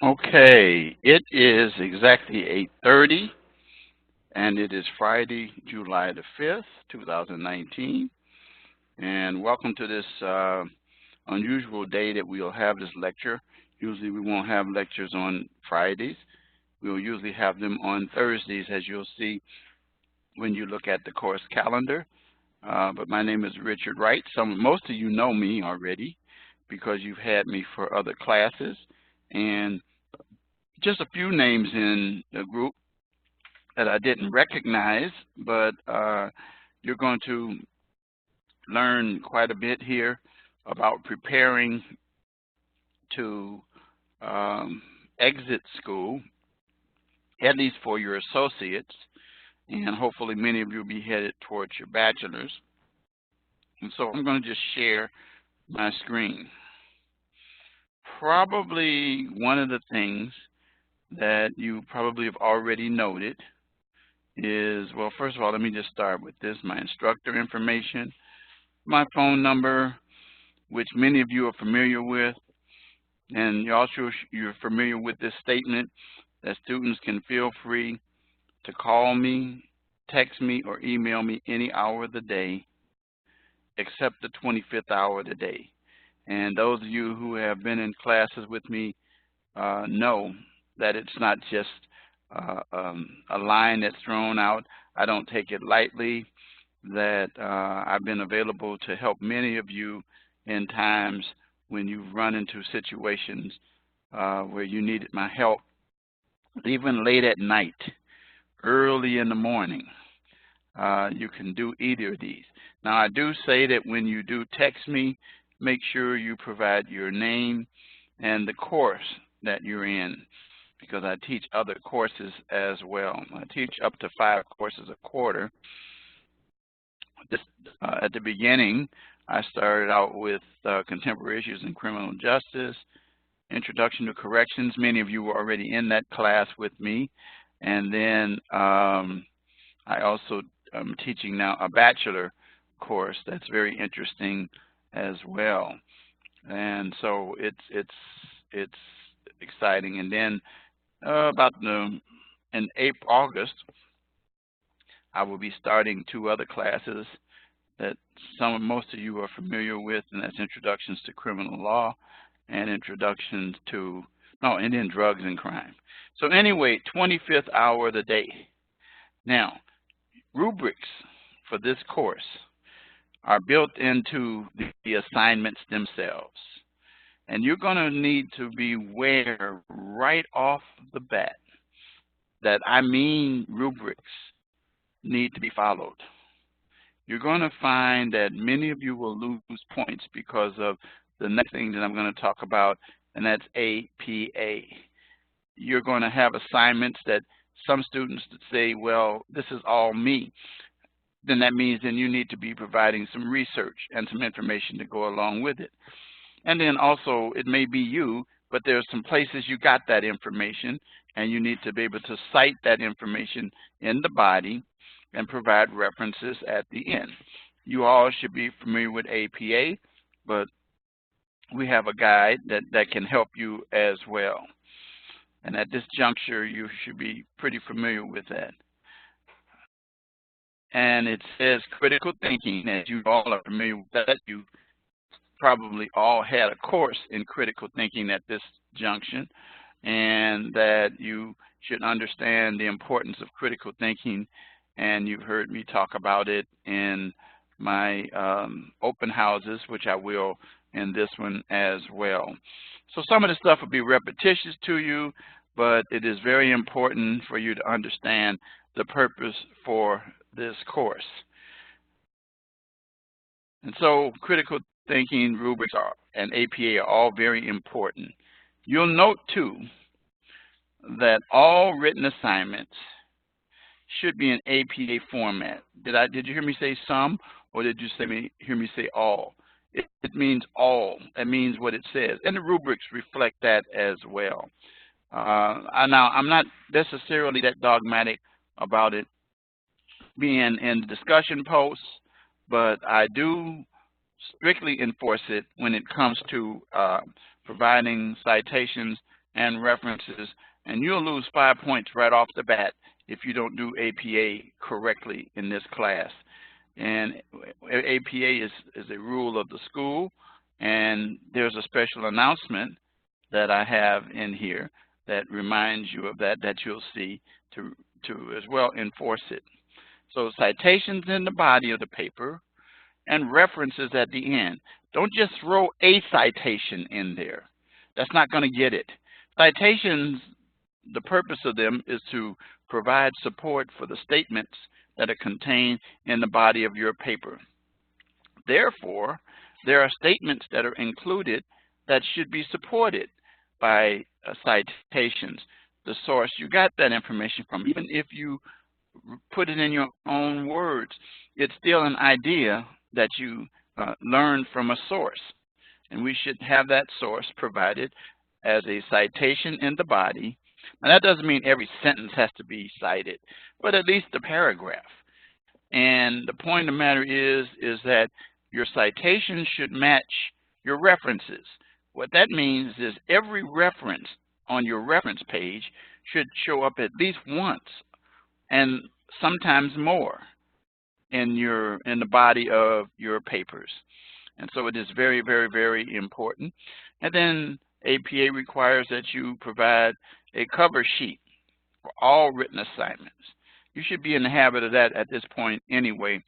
Okay, it is exactly 8:30, and it is Friday, July the 5th, 2019. And welcome to this unusual day that we'll have this lecture. Usually we won't have lectures on Fridays. We'll usually have them on Thursdays, as you'll see when you look at the course calendar. But my name is Richard Wright. Most of you know me already because you've had me for other classes. And just a few names in the group that I didn't recognize, but you're going to learn quite a bit here about preparing to exit school, at least for your associates, and hopefully many of you will be headed towards your bachelor's. And so I'm going to just share my screen. Probably one of the things that you probably have already noted is, well, first of all, let me just start with this, my instructor information, my phone number, which many of you are familiar with, and you're familiar with this statement that students can feel free to call me, text me, or email me any hour of the day except the 25th hour of the day. And those of you who have been in classes with me know that it's not just a line that's thrown out. I don't take it lightly, that I've been available to help many of you in times when you've run into situations where you needed my help, even late at night, early in the morning. You can do either of these. Now, I do say that when you do text me, make sure you provide your name and the course that you're in, because I teach other courses as well. I teach up to 5 courses a quarter. At the beginning, I started out with contemporary issues in criminal justice, introduction to corrections. Many of you were already in that class with me. And then I also am teaching now a bachelor course that's very interesting as well. And so it's exciting. And then in August, I will be starting 2 other classes that most of you are familiar with, and that's Introductions to Criminal Law and Introductions to, and then Drugs and Crime. So anyway, 25th hour of the day. Now, rubrics for this course are built into the assignments themselves. And you're going to need to be aware right off the bat that rubrics need to be followed. You're going to find that many of you will lose points because of the next thing that I'm going to talk about, and that's APA. You're going to have assignments that some students say, well, this is all me. Then that means then you need to be providing some research and some information to go along with it. And then also, it may be you, but there's some places you got that information, and you need to be able to cite that information in the body and provide references at the end. You all should be familiar with APA, but we have a guide that can help you as well. And at this juncture, you should be pretty familiar with that. And it says critical thinking, as you all are familiar with that. You probably all had a course in critical thinking at this junction, and that you should understand the importance of critical thinking, and you've heard me talk about it in my open houses, which I will in this one as well. So some of the stuff will be repetitious to you, but it is very important for you to understand the purpose for this course. And so critical thinking rubrics and APA are all very important. You'll note, too, that all written assignments should be in APA format. Did you hear me say some, or did you hear me say all? It means all. It means what it says. And the rubrics reflect that as well. Now, I'm not necessarily that dogmatic about it being in the discussion posts, but I do strictly enforce it when it comes to providing citations and references, and you'll lose 5 points right off the bat if you don't do APA correctly in this class. And APA is a rule of the school, and there's a special announcement that I have in here that reminds you of that you'll see to as well enforce it. So citations in the body of the paper and references at the end. Don't just throw a citation in there. That's not going to get it. Citations, the purpose of them is to provide support for the statements that are contained in the body of your paper. Therefore, there are statements that are included that should be supported by citations, the source you got that information from. Even if you put it in your own words, it's still an idea that you learned from a source. And we should have that source provided as a citation in the body. Now, that doesn't mean every sentence has to be cited, but at least the paragraph. And the point of the matter is that your citation should match your references. What that means is every reference on your reference page should show up at least once, and sometimes more, in the body of your papers. And so it is very, very, very important. And then APA requires that you provide a cover sheet for all written assignments. You should be in the habit of that at this point anyway,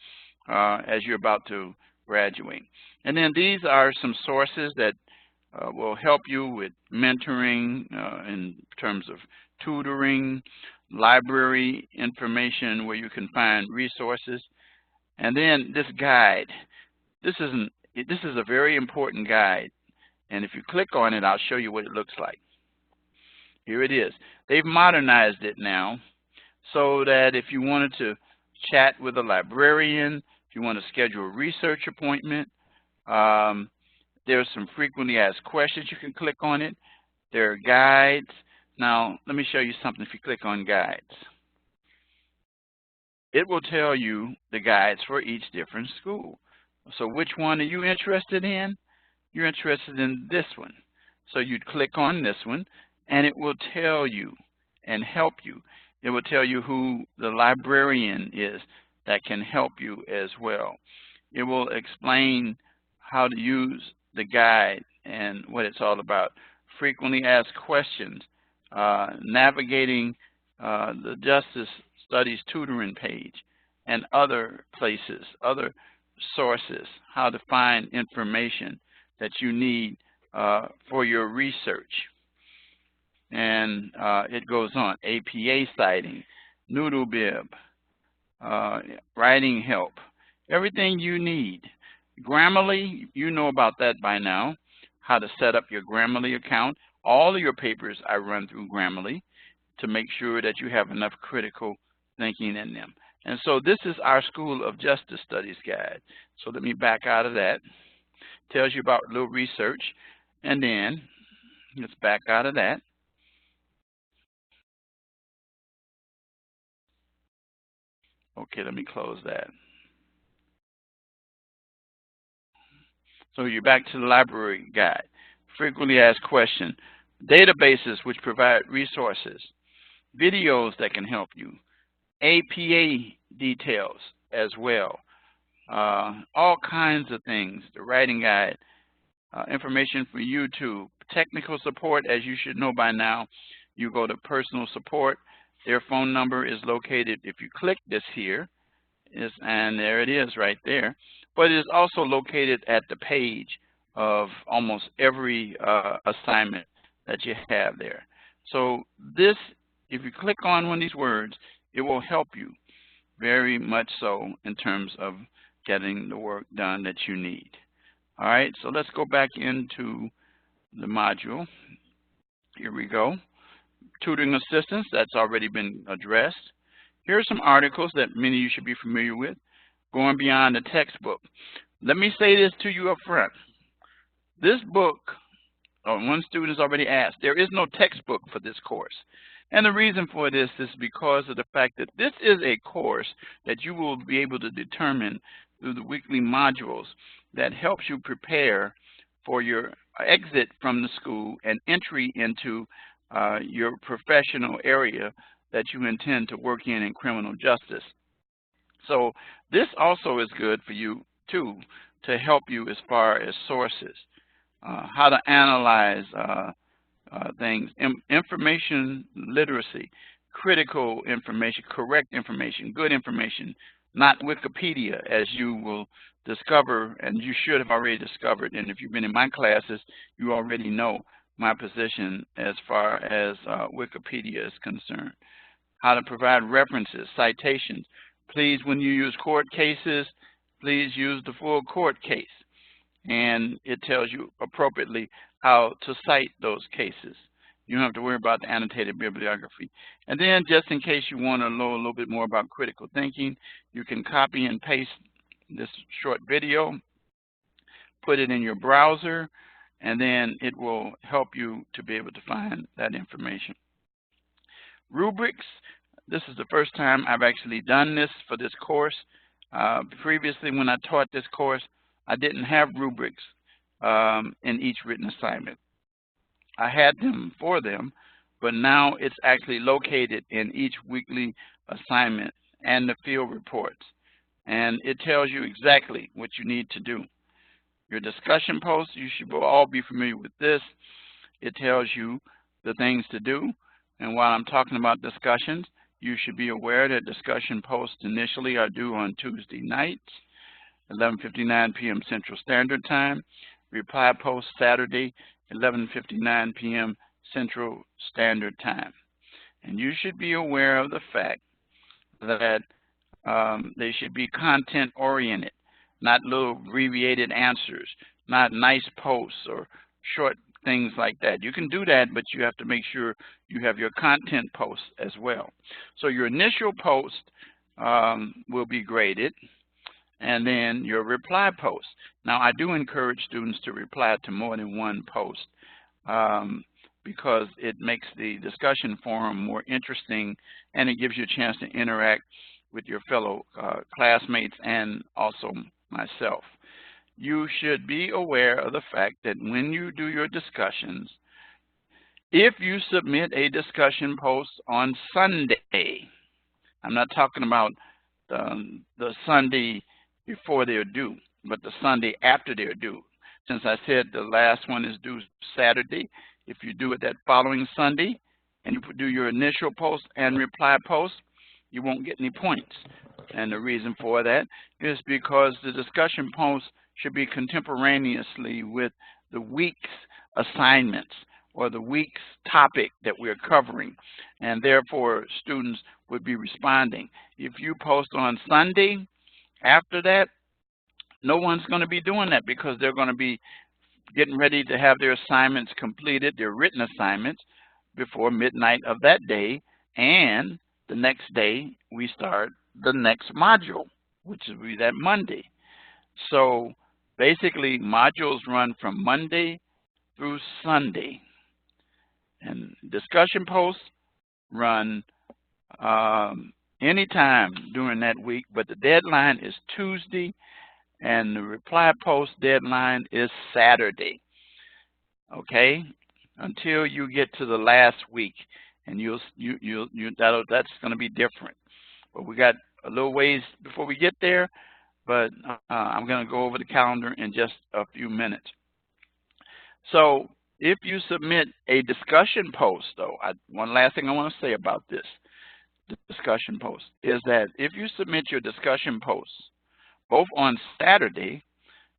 as you're about to graduate. And then these are some sources that will help you with mentoring in terms of tutoring, library information where you can find resources. And then this guide. This is a very important guide. And if you click on it, I'll show you what it looks like. Here it is. They've modernized it now so that if you wanted to chat with a librarian, if you want to schedule a research appointment, there's some frequently asked questions. You can click on it. There are guides. Now, let me show you something if you click on guides. It will tell you the guides for each different school. So which one are you interested in? You're interested in this one. So you'd click on this one, and it will tell you and help you. It will tell you who the librarian is that can help you as well. It will explain how to use the guide and what it's all about. Frequently asked questions, navigating the Justice Studies tutoring page, and other places, other sources, how to find information that you need for your research. And it goes on. APA citing, Noodle Bib, writing help, everything you need. Grammarly, you know about that by now, how to set up your Grammarly account. All of your papers I run through Grammarly to make sure that you have enough critical thinking in them. And so this is our School of Justice Studies guide. So let me back out of that. Tells you about a little research, and then let's back out of that. Okay, let me close that. So you're back to the library guide. Frequently asked questions, databases which provide resources, videos that can help you, APA details as well, all kinds of things, the writing guide, information for YouTube, technical support, as you should know by now. You go to personal support. Their phone number is located, if you click this here, and there it is right there. But it is also located at the page of almost every assignment that you have there. So this, if you click on one of these words, it will help you very much so in terms of getting the work done that you need. All right, so let's go back into the module. Here we go. Tutoring assistance, that's already been addressed. Here are some articles that many of you should be familiar with. Going beyond the textbook. Let me say this to you up front. This book, one student has already asked, there is no textbook for this course. And the reason for this is because of the fact that this is a course that you will be able to determine through the weekly modules that helps you prepare for your exit from the school and entry into your professional area that you intend to work in criminal justice. So this also is good for you too, to help you as far as sources, how to analyze things, information literacy, critical information, correct information, good information, not Wikipedia, as you will discover, and you should have already discovered, and if you've been in my classes, you already know my position as far as Wikipedia is concerned. How to provide references, citations. Please, when you use court cases, please use the full court case, and it tells you appropriately how to cite those cases. You don't have to worry about the annotated bibliography. And then, just in case you want to know a little bit more about critical thinking, you can copy and paste this short video, put it in your browser, and then it will help you to be able to find that information. Rubrics. This is the first time I've actually done this for this course. Previously, when I taught this course, I didn't have rubrics in each written assignment. I had them for them, but now it's actually located in each weekly assignment and the field reports. And it tells you exactly what you need to do. Your discussion posts, you should all be familiar with this. It tells you the things to do. And while I'm talking about discussions, you should be aware that discussion posts initially are due on Tuesday nights, 11:59 p.m. Central Standard Time. Reply posts Saturday, 11:59 p.m. Central Standard Time. And you should be aware of the fact that they should be content-oriented, not little abbreviated answers, not nice posts or short things like that. You can do that, but you have to make sure you have your content posts as well. So your initial post will be graded, and then your reply post. Now, I do encourage students to reply to more than one post because it makes the discussion forum more interesting, and it gives you a chance to interact with your fellow classmates and also myself. You should be aware of the fact that when you do your discussions, if you submit a discussion post on Sunday, I'm not talking about the Sunday before they're due, but the Sunday after they're due. Since I said the last one is due Saturday, if you do it that following Sunday and you do your initial post and reply post, you won't get any points. And the reason for that is because the discussion post should be contemporaneously with the week's assignments or the week's topic that we're covering, and therefore students would be responding. If you post on Sunday after that, no one's going to be doing that because they're going to be getting ready to have their assignments completed, their written assignments, before midnight of that day, and the next day we start the next module, which will be that Monday. So basically, modules run from Monday through Sunday, and discussion posts run anytime during that week, but the deadline is Tuesday, and the reply post deadline is Saturday. Okay, until you get to the last week, and that's going to be different. But we got a little ways before we get there, but I'm going to go over the calendar in just a few minutes. So if you submit a discussion post, though, one last thing I want to say about this, the discussion post, is that if you submit your discussion posts both on Saturday,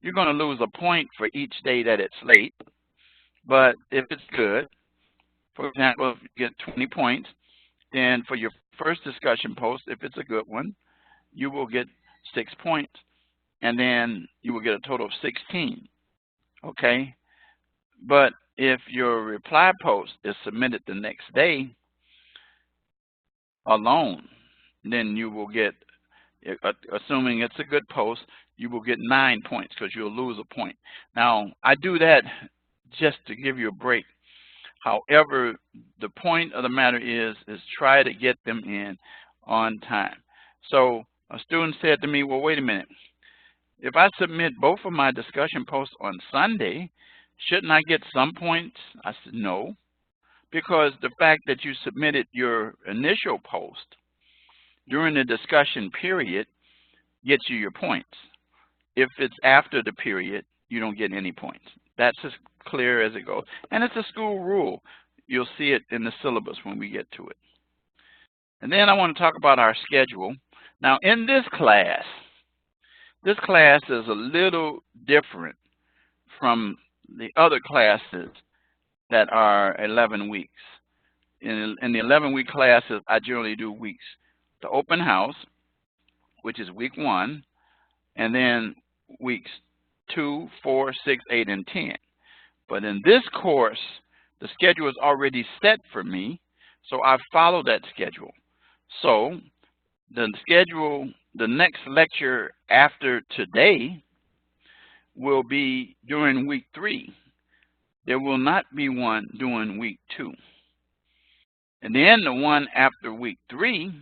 you're going to lose a point for each day that it's late. But if it's good, for example, if you get 20 points, then for your first discussion post, if it's a good one, you will get 6 points, and then you will get a total of 16, okay? But if your reply post is submitted the next day alone, then you will get, assuming it's a good post, you will get 9 points because you'll lose a point. Now, I do that just to give you a break. However, the point of the matter is try to get them in on time. So a student said to me, well, wait a minute. If I submit both of my discussion posts on Sunday, shouldn't I get some points? I said, no, because the fact that you submitted your initial post during the discussion period gets you your points. If it's after the period, you don't get any points. That's as clear as it goes. And it's a school rule. You'll see it in the syllabus when we get to it. And then I want to talk about our schedule. Now, in this class is a little different from the other classes that are 11 weeks. In the 11-week classes, I generally do weeks. The open house, which is week 1, and then weeks 2, 4, 6, 8, and 10. But in this course, the schedule is already set for me, so I follow that schedule. So the schedule, the next lecture after today will be during week 3. There will not be one during week 2. And then the one after week 3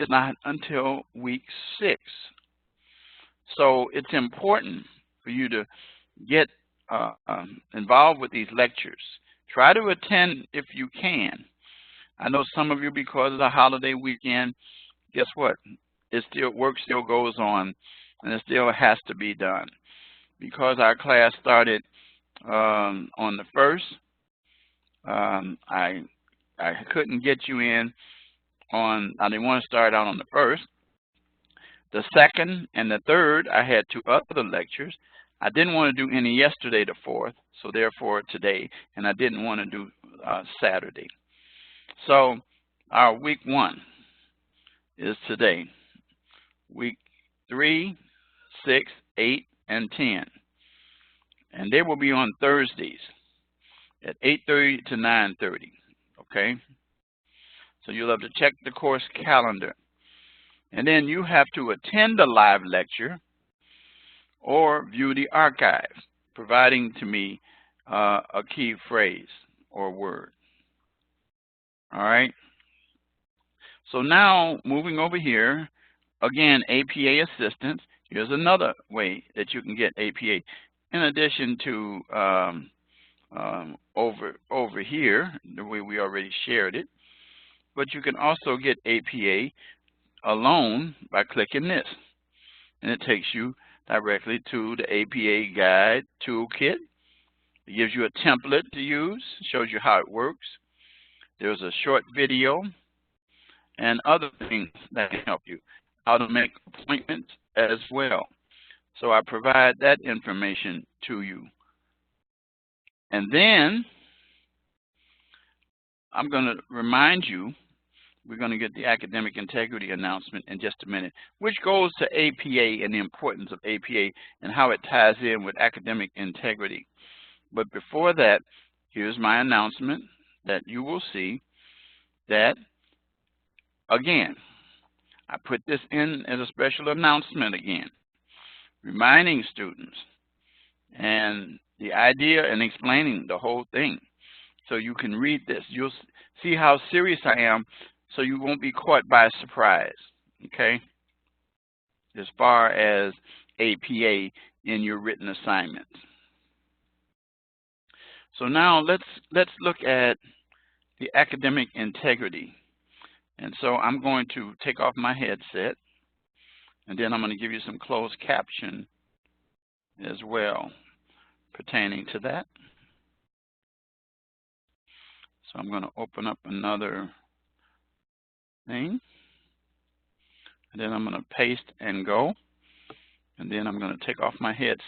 is not until week 6. So it's important for you to get involved with these lectures. Try to attend if you can. I know some of you, because of the holiday weekend, guess what? Work still goes on, and it still has to be done. Because our class started on the 1st, I couldn't get you in on, I didn't want to start out on the 1st. The 2nd and the 3rd, I had 2 other lectures. I didn't want to do any yesterday, the 4th, so therefore today, and I didn't want to do Saturday. So our week 1 is today. Week 3, 6, 8, and 10. And they will be on Thursdays at 8:30 to 9:30, okay? So you'll have to check the course calendar. And then you have to attend the live lecture or view the archive, providing to me a key phrase or word. All right? So now, moving over here, again, APA assistance. Here's another way that you can get APA. In addition to over here, the way we already shared it, but you can also get APA alone by clicking this, and it takes you directly to the APA Guide Toolkit. It gives you a template to use, shows you how it works. There's a short video and other things that can help you, how to make appointments as well. So I provide that information to you. And then I'm going to remind you, we're going to get the academic integrity announcement in just a minute, which goes to APA and the importance of APA and how it ties in with academic integrity. But before that, here's my announcement that you will see that, again, I put this in as a special announcement again, reminding students and the idea and explaining the whole thing. So you can read this. You'll see how serious I am, so you won't be caught by surprise, okay, as far as APA in your written assignments. So now let's look at the academic integrity. And so I'm going to take off my headset, and then I'm going to give you some closed caption as well pertaining to that. So I'm going to open up another thing, and then I'm going to paste and go, and then I'm going to take off my headset.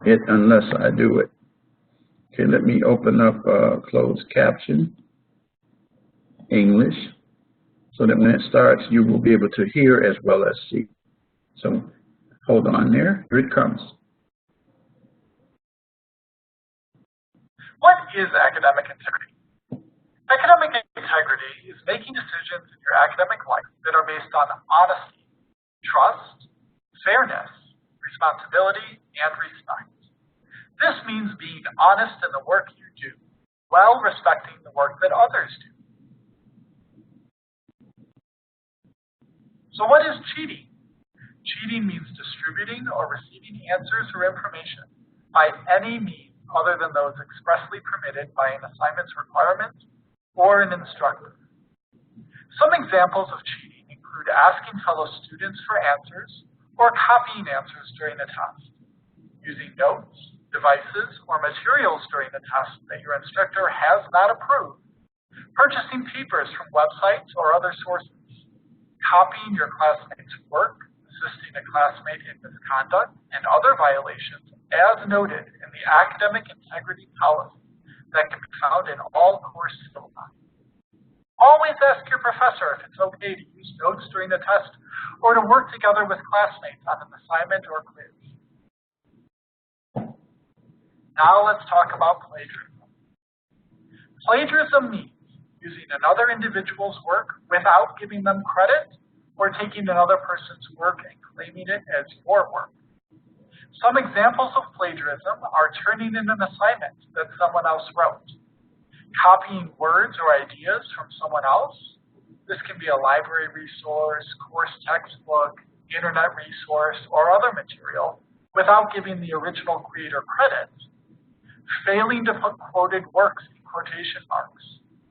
Unless I do it. Okay, let me open up closed caption, English, so that when it starts, you will be able to hear as well as see. So hold on there, here it comes. What is academic integrity? Academic integrity is making decisions in your academic life that are based on honesty, trust, fairness, responsibility, and respect. This means being honest in the work you do, while respecting the work that others do. So what is cheating? Cheating means distributing or receiving answers or information by any means other than those expressly permitted by an assignment's requirements or an instructor. Some examples of cheating include asking fellow students for answers or copying answers during a test, using notes, devices, or materials during the test that your instructor has not approved, purchasing papers from websites or other sources, copying your classmate's work, assisting a classmate in misconduct, and other violations as noted in the academic integrity policy that can be found in all course syllabi. Always ask your professor if it's okay to use notes during the test or to work together with classmates on an assignment or quiz. Now let's talk about plagiarism. Plagiarism means using another individual's work without giving them credit or taking another person's work and claiming it as your work. Some examples of plagiarism are turning in an assignment that someone else wrote, copying words or ideas from someone else. This can be a library resource, course textbook, internet resource, or other material without giving the original creator credit. Failing to put quoted works in quotation marks,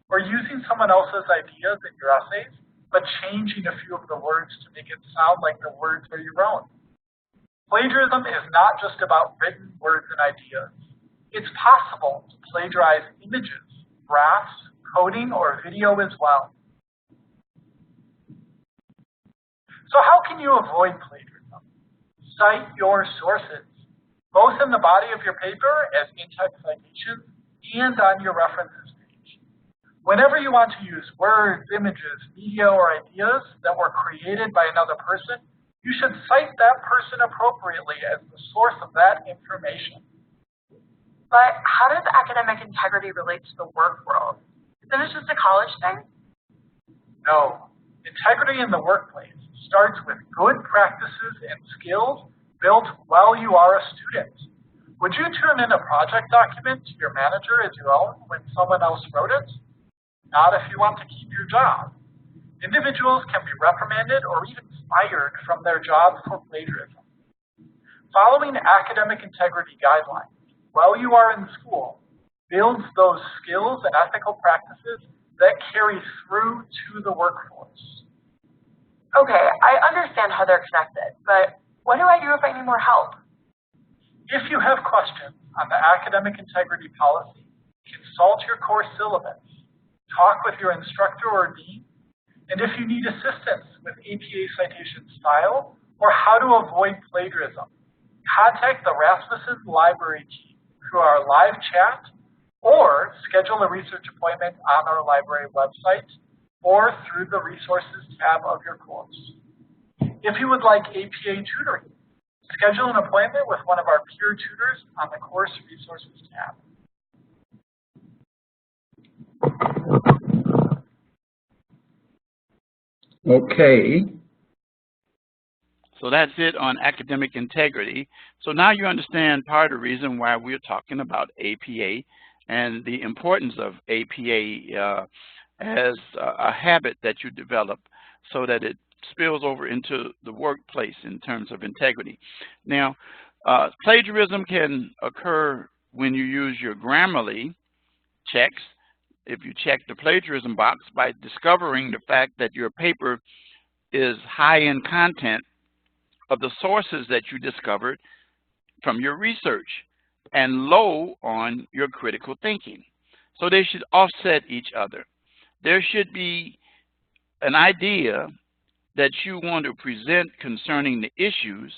or using someone else's ideas in your essays, but changing a few of the words to make it sound like the words are your own. Plagiarism is not just about written words and ideas. It's possible to plagiarize images, graphs, coding, or video as well. So how can you avoid plagiarism? Cite your sources, both in the body of your paper as in-text citations and on your references page. Whenever you want to use words, images, media, or ideas that were created by another person, you should cite that person appropriately as the source of that information. But how does academic integrity relate to the work world? Isn't it just a college thing? No. Integrity in the workplace starts with good practices and skills built while you are a student. Would you turn in a project document to your manager as your own when someone else wrote it? Not if you want to keep your job. Individuals can be reprimanded or even fired from their jobs for plagiarism. Following academic integrity guidelines while you are in school builds those skills and ethical practices that carry through to the workforce. Okay, I understand how they're connected, but what do I do if I need more help? If you have questions on the academic integrity policy, consult your course syllabus, talk with your instructor or dean, and if you need assistance with APA citation style or how to avoid plagiarism, contact the Rasmussen library team through our live chat or schedule a research appointment on our library website or through the resources tab of your course. If you would like APA tutoring, schedule an appointment with one of our peer tutors on the course resources tab. Okay. So that's it on academic integrity. So now you understand part of the reason why we're talking about APA and the importance of APA as a habit that you develop so that it spills over into the workplace in terms of integrity. Now, plagiarism can occur when you use your Grammarly checks. If you check the plagiarism box by discovering the fact that your paper is high in content of the sources that you discovered from your research and low on your critical thinking. So they should offset each other. There should be an idea that you want to present concerning the issues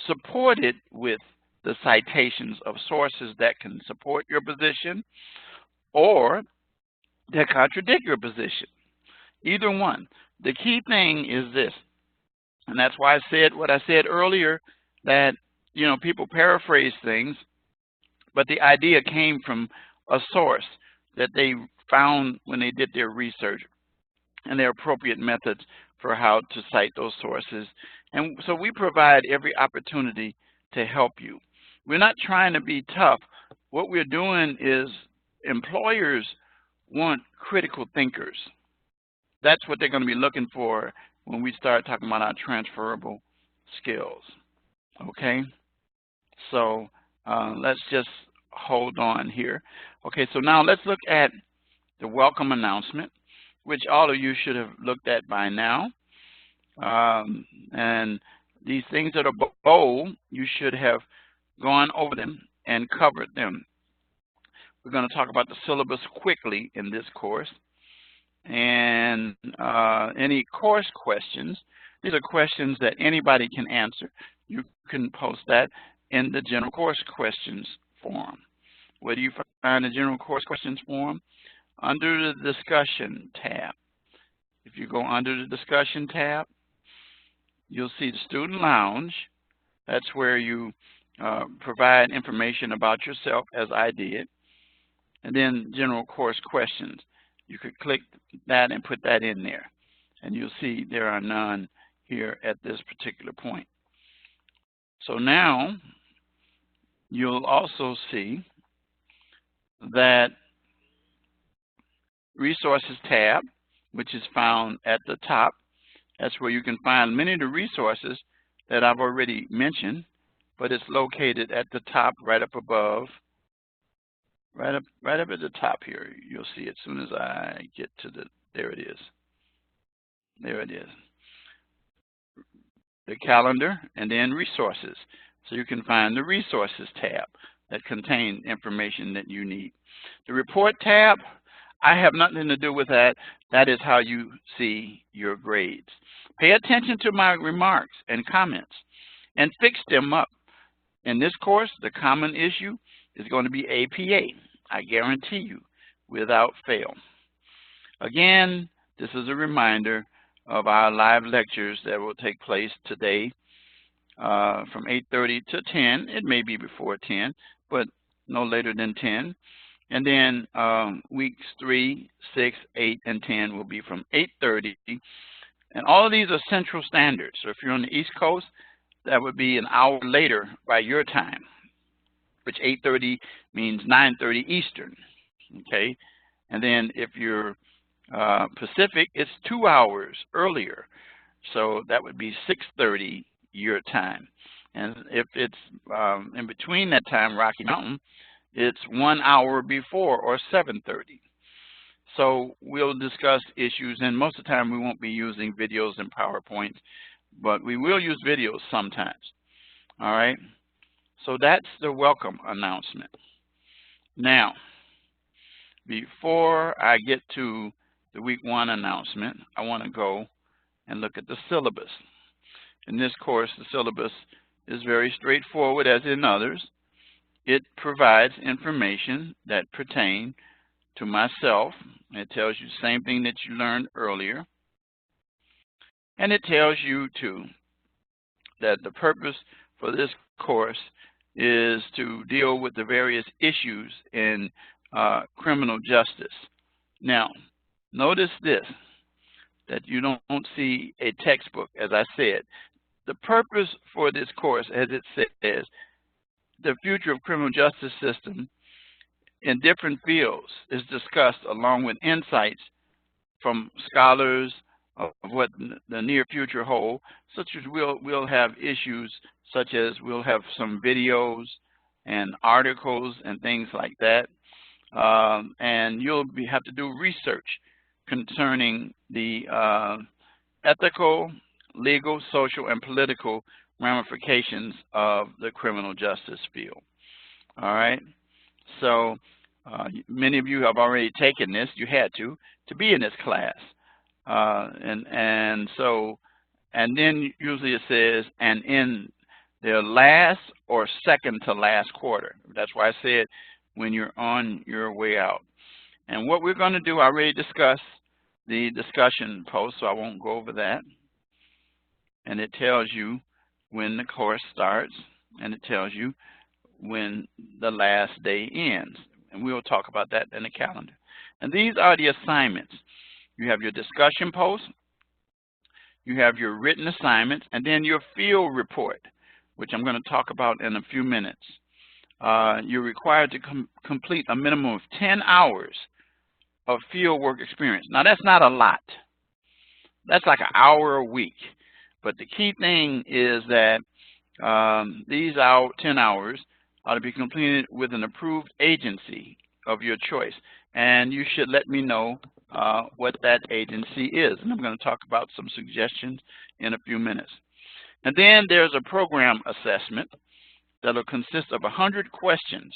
supported with the citations of sources that can support your position or that contradict your position. Either one. The key thing is this, and that's why I said what I said earlier, that people paraphrase things, but the idea came from a source that they found when they did their research and their appropriate methods for how to cite those sources. And so we provide every opportunity to help you. We're not trying to be tough. What we're doing is employers want critical thinkers. That's what they're going to be looking for when we start talking about our transferable skills. Okay, so let's just hold on here. Okay, so now let's look at the welcome announcement, which all of you should have looked at by now. And these things that are bold, you should have gone over them and covered them. We're going to talk about the syllabus quickly in this course. And any course questions, these are questions that anybody can answer. You can post that in the general course questions forum. Where do you find the general course questions forum? Under the discussion tab. If you go under the discussion tab, you'll see the student lounge. That's where you provide information about yourself, as I did. And then general course questions. You could click that and put that in there. And you'll see there are none here at this particular point. So now you'll also see that resources tab, which is found at the top. That's where you can find many of the resources that I've already mentioned, but it's located at the top, right up above, right up at the top here. You'll see it as soon as I get to there it is. There it is. The calendar and then resources. So you can find the resources tab that contain information that you need. The report tab, I have nothing to do with that. That is how you see your grades. Pay attention to my remarks and comments and fix them up. In this course, the common issue is going to be APA. I guarantee you, without fail. Again, this is a reminder of our live lectures that will take place today from 8:30 to 10. It may be before 10, but no later than 10. And then weeks 3, 6, 8, and 10 will be from 8:30. And all of these are Central Standard. So if you're on the East Coast, that would be an hour later by your time, which 8:30 means 9:30 Eastern. Okay, and then if you're Pacific, it's 2 hours earlier. So that would be 6:30 your time. And if it's in between that time, Rocky Mountain, it's 1 hour before, or 7:30. So we'll discuss issues, and most of the time we won't be using videos and PowerPoints, but we will use videos sometimes. All right, so that's the welcome announcement. Now, before I get to the week 1 announcement, I want to go and look at the syllabus. In this course, the syllabus is very straightforward, as in others. It provides information that pertain to myself. It tells you the same thing that you learned earlier. And it tells you, too, that the purpose for this course is to deal with the various issues in criminal justice. Now, notice this, that you don't see a textbook, as I said. The purpose for this course, as it says, the future of criminal justice system in different fields is discussed, along with insights from scholars of what the near future hold, such as we'll have issues such as we'll have some videos and articles and things like that. And you'll have to do research concerning the ethical, legal, social, and political ramifications of the criminal justice field. All right, so many of you have already taken this. You had to be in this class, and then usually it says, and in their last or second to last quarter. That's why I said when you're on your way out. And what we're going to do, I already discussed the discussion post, so I won't go over that. And it tells you when the course starts, and it tells you when the last day ends. And we'll talk about that in the calendar. And these are the assignments. You have your discussion post, you have your written assignments, and then your field report, which I'm going to talk about in a few minutes. You're required to complete a minimum of 10 hours of field work experience. Now, that's not a lot. That's like an hour a week. But the key thing is that these 10 hours ought to be completed with an approved agency of your choice. And you should let me know what that agency is. And I'm going to talk about some suggestions in a few minutes. And then there's a program assessment that will consist of 100 questions.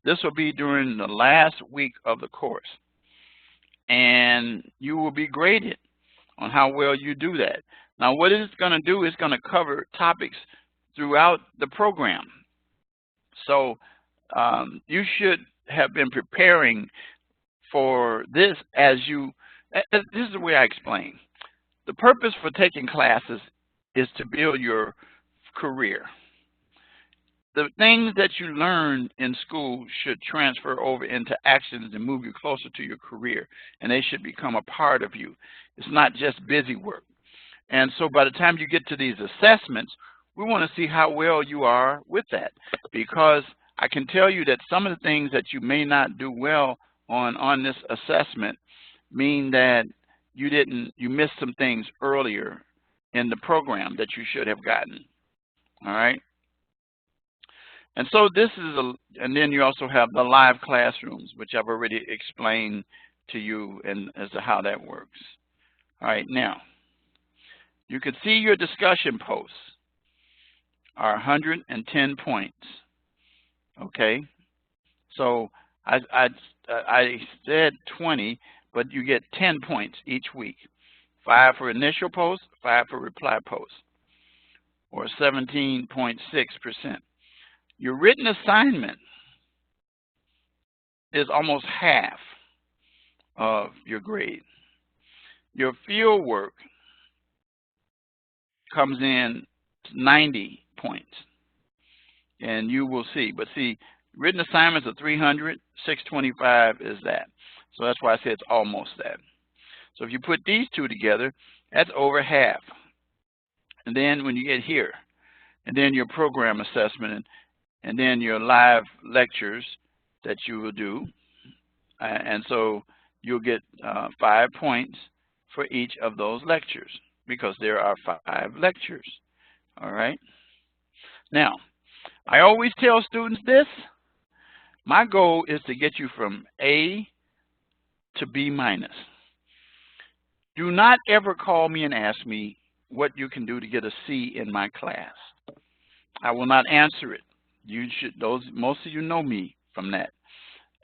This will be during the last week of the course. And you will be graded on how well you do that. Now, what it's going to do is going to cover topics throughout the program. So you should have been preparing for this as you, this is the way I explain. The purpose for taking classes is to build your career. The things that you learn in school should transfer over into actions and move you closer to your career, and they should become a part of you. It's not just busy work. And so by the time you get to these assessments, we want to see how well you are with that, because I can tell you that some of the things that you may not do well on this assessment mean that you missed some things earlier in the program that you should have gotten. All right. And so this is and then you also have the live classrooms, which I've already explained to you and as to how that works. All right, now you can see your discussion posts are 110 points. Okay, so I said 20, but you get 10 points each week. 5 for initial posts, 5 for reply posts, or 17.6%. Your written assignment is almost half of your grade. Your field work comes in 90 points, and you will see. But see, written assignments are 300, 625 is that. So that's why I say it's almost that. So if you put these two together, that's over half. And then when you get here, and then your program assessment, and then your live lectures that you will do, and so you'll get 5 points for each of those lectures, because there are 5 lectures. All right. Now, I always tell students this. My goal is to get you from A to B minus. Do not ever call me and ask me what you can do to get a C in my class. I will not answer it. You should, most of you know me from that.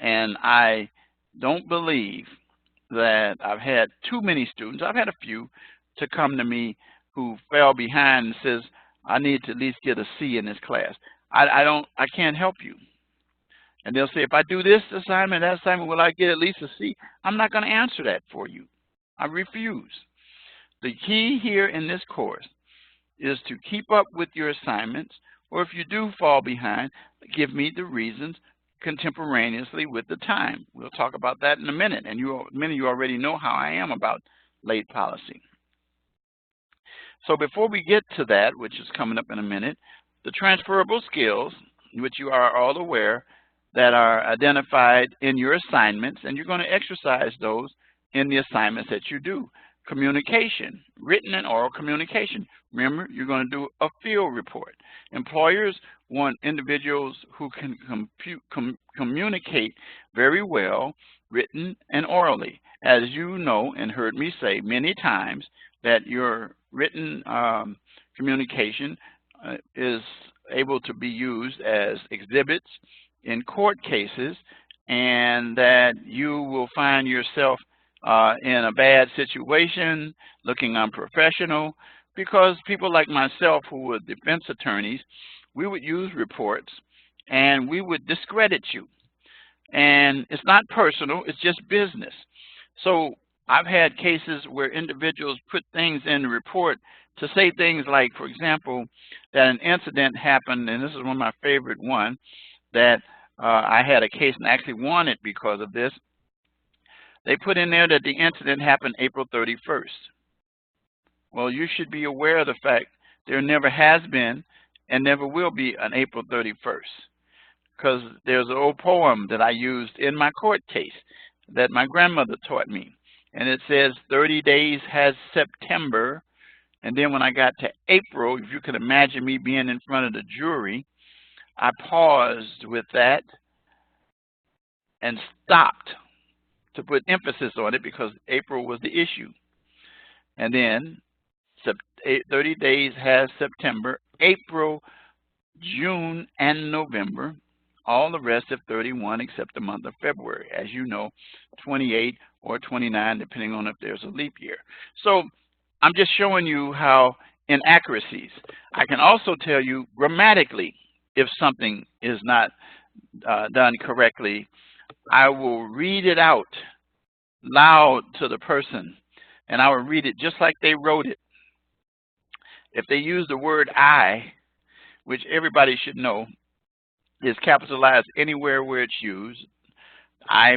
And I don't believe that I've had too many students. I've had a few to come to me who fell behind and says, I need to at least get a C in this class. I can't help you. And they'll say, if I do this assignment, that assignment, will I get at least a C? I'm not going to answer that for you. I refuse. The key here in this course is to keep up with your assignments, or if you do fall behind, give me the reasons contemporaneously with the time. We'll talk about that in a minute, and many of you already know how I am about late policy. So before we get to that, which is coming up in a minute, the transferable skills, which you are all aware, that are identified in your assignments, and you're going to exercise those in the assignments that you do. Communication, written and oral communication. Remember, you're going to do a field report. Employers want individuals who can communicate very well, written and orally. As you know and heard me say many times, that your written communication is able to be used as exhibits in court cases, and that you will find yourself in a bad situation, looking unprofessional, because people like myself who were defense attorneys, we would use reports and we would discredit you. And it's not personal, it's just business. So I've had cases where individuals put things in the report to say things like, for example, that an incident happened, and this is one of my favorite ones, that I had a case and actually won it because of this. They put in there that the incident happened April 31st. Well, you should be aware of the fact there never has been and never will be an April 31st, because there's an old poem that I used in my court case that my grandmother taught me, and it says, 30 days has September, And then when I got to April, if you can imagine me being in front of the jury, I paused with that and stopped to put emphasis on it because April was the issue. And then 30 days has September, April, June, and November. All the rest of 31 except the month of February. As you know, 28 or 29, depending on if there's a leap year. So I'm just showing you how inaccuracies. I can also tell you grammatically if something is not done correctly. I will read it out loud to the person, and I will read it just like they wrote it. If they use the word I, which everybody should know is capitalized anywhere where it's used, I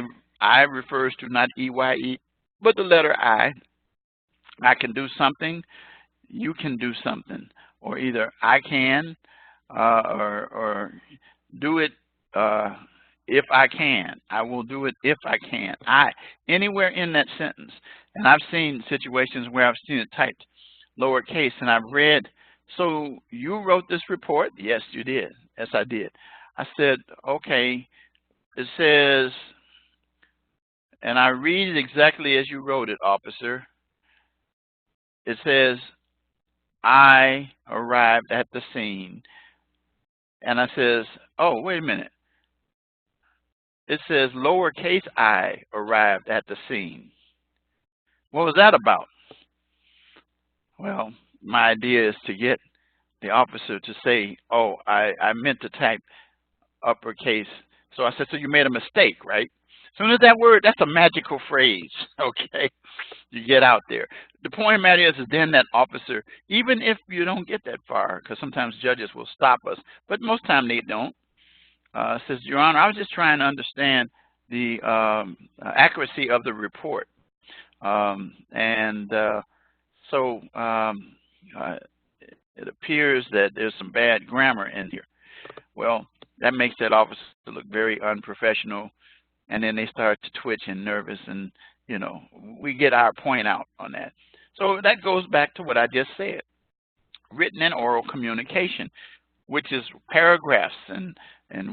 refers to not E-Y-E, but the letter I. I can do something, you can do something, or either I can or do it if I can. I will do it if I can. Anywhere in that sentence. And I've seen situations where I've seen it typed lowercase, and I've read, so you wrote this report? Yes, you did. Yes, I did. I said, okay, it says, and I read it exactly as you wrote it, officer. It says, I arrived at the scene. And I says, oh, wait a minute. It says lowercase I arrived at the scene. What was that about? Well, my idea is to get the officer to say, oh, I meant to type uppercase. So I said, so you made a mistake, right? As soon as that word, that's a magical phrase, okay? You get out there. The point of the matter is then that officer, even if you don't get that far, because sometimes judges will stop us, but most time they don't, says, Your Honor, I was just trying to understand the accuracy of the report. So it appears that there's some bad grammar in here. Well, that makes that officer look very unprofessional, and then they start to twitch and nervous, and, you know, we get our point out on that. So that goes back to what I just said, written and oral communication, which is paragraphs, and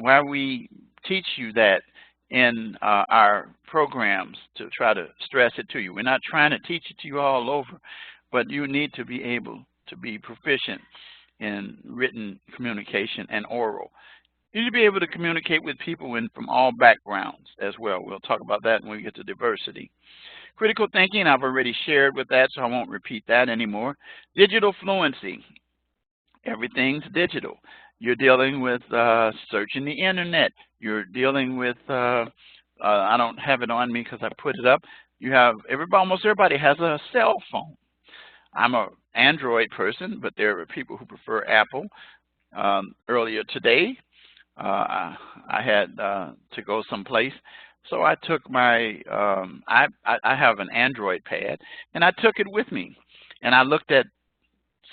why we teach you that in our programs to try to stress it to you. We're not trying to teach it to you all over, but you need to be able to be proficient in written communication and oral. You need to be able to communicate with people from all backgrounds as well. We'll talk about that when we get to diversity. Critical thinking, I've already shared with that, so I won't repeat that anymore. Digital fluency. Everything's digital. You're dealing with searching the internet. You're dealing with, I don't have it on me because I put it up. You have, almost everybody has a cell phone. I'm an Android person, but there are people who prefer Apple. Earlier today, I had to go someplace. So I took my, I have an Android pad, and I took it with me. And I looked at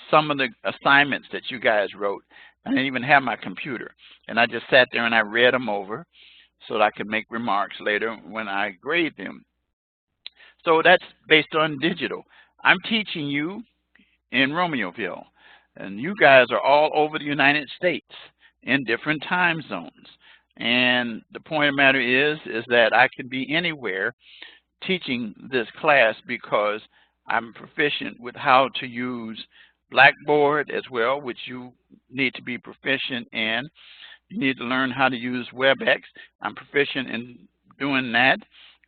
some of the assignments that you guys wrote. I didn't even have my computer. And I just sat there and I read them over so that I could make remarks later when I grade them. So that's based on digital. I'm teaching you in Romeoville, and you guys are all over the United States in different time zones. And the point of the matter is that I can be anywhere teaching this class because I'm proficient with how to use Blackboard as well, which you need to be proficient in. You need to learn how to use WebEx. I'm proficient in doing that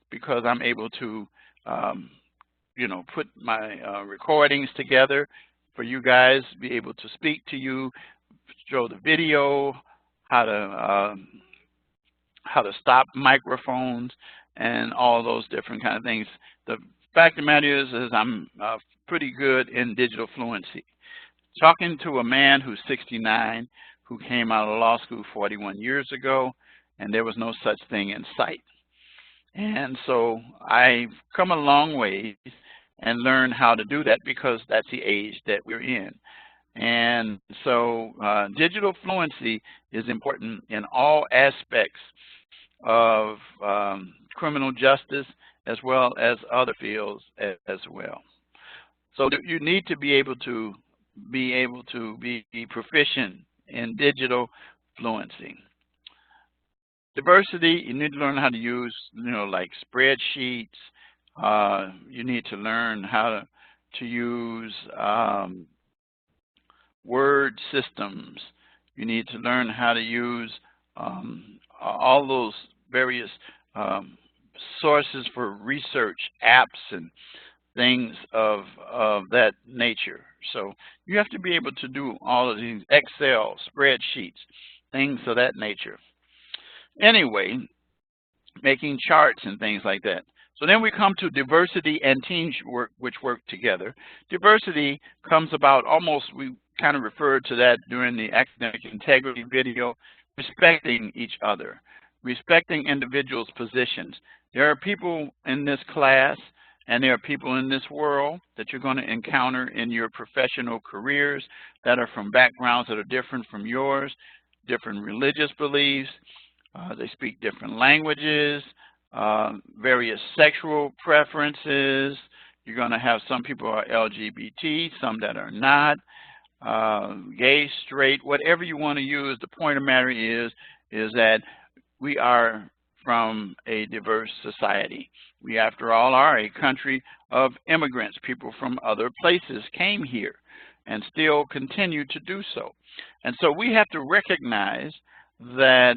because I'm able to, you know, put my recordings together for you guys, be able to speak to you, show the video, how to stop microphones, and all those different kind of things. The fact of the matter is I'm pretty good in digital fluency. Talking to a man who's 69, who came out of law school 41 years ago, and there was no such thing in sight. And so I've come a long way and learned how to do that because that's the age that we're in. And so digital fluency is important in all aspects of criminal justice as well as other fields as well. So you need to be able to be proficient in digital fluency. Diversity, you need to learn how to use, like spreadsheets. You need to learn how to use word systems. You need to learn how to use all those various sources for research, apps, and things of that nature. So you have to be able to do all of these Excel, spreadsheets, things of that nature. Anyway, making charts and things like that. So then we come to diversity and teamwork, which work together. Diversity comes about almost, we kind of referred to that during the academic integrity video, respecting each other, respecting individuals' positions. There are people in this class and there are people in this world that you're going to encounter in your professional careers that are from backgrounds that are different from yours, different religious beliefs. They speak different languages, various sexual preferences. You're going to have some people who are LGBT, some that are not, gay, straight, whatever you want to use. The point of the matter is that we are from a diverse society. We, after all, are a country of immigrants. People from other places came here and still continue to do so. And so we have to recognize that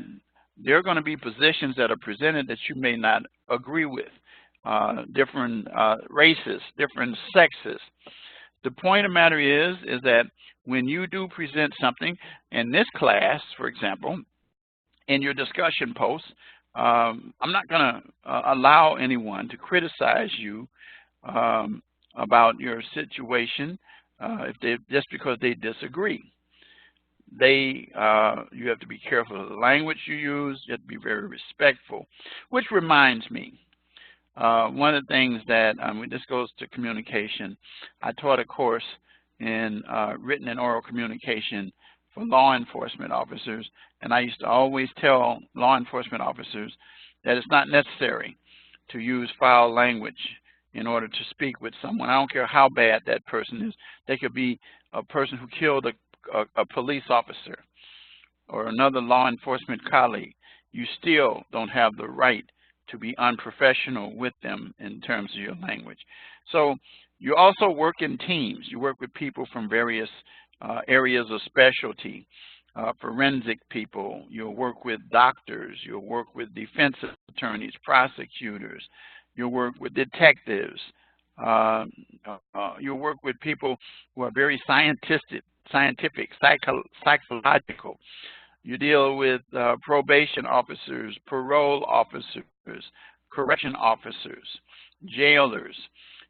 there are going to be positions that are presented that you may not agree with, different races, different sexes. The point of the matter is that when you do present something in this class, for example, in your discussion posts, I'm not going to allow anyone to criticize you about your situation just because they disagree. You have to be careful of the language you use. You have to be very respectful. Which reminds me, one of the things that, this goes to communication. I taught a course in written and oral communication for law enforcement officers, and I used to always tell law enforcement officers that it's not necessary to use foul language in order to speak with someone. I don't care how bad that person is. They could be a person who killed a police officer or another law enforcement colleague. You still don't have the right to be unprofessional with them in terms of your language. So you also work in teams. You work with people from various areas of specialty. Forensic people, you'll work with doctors, you'll work with defense attorneys, prosecutors, you'll work with detectives, you'll work with people who are very scientific, psychological. You deal with probation officers, parole officers, correction officers, jailers.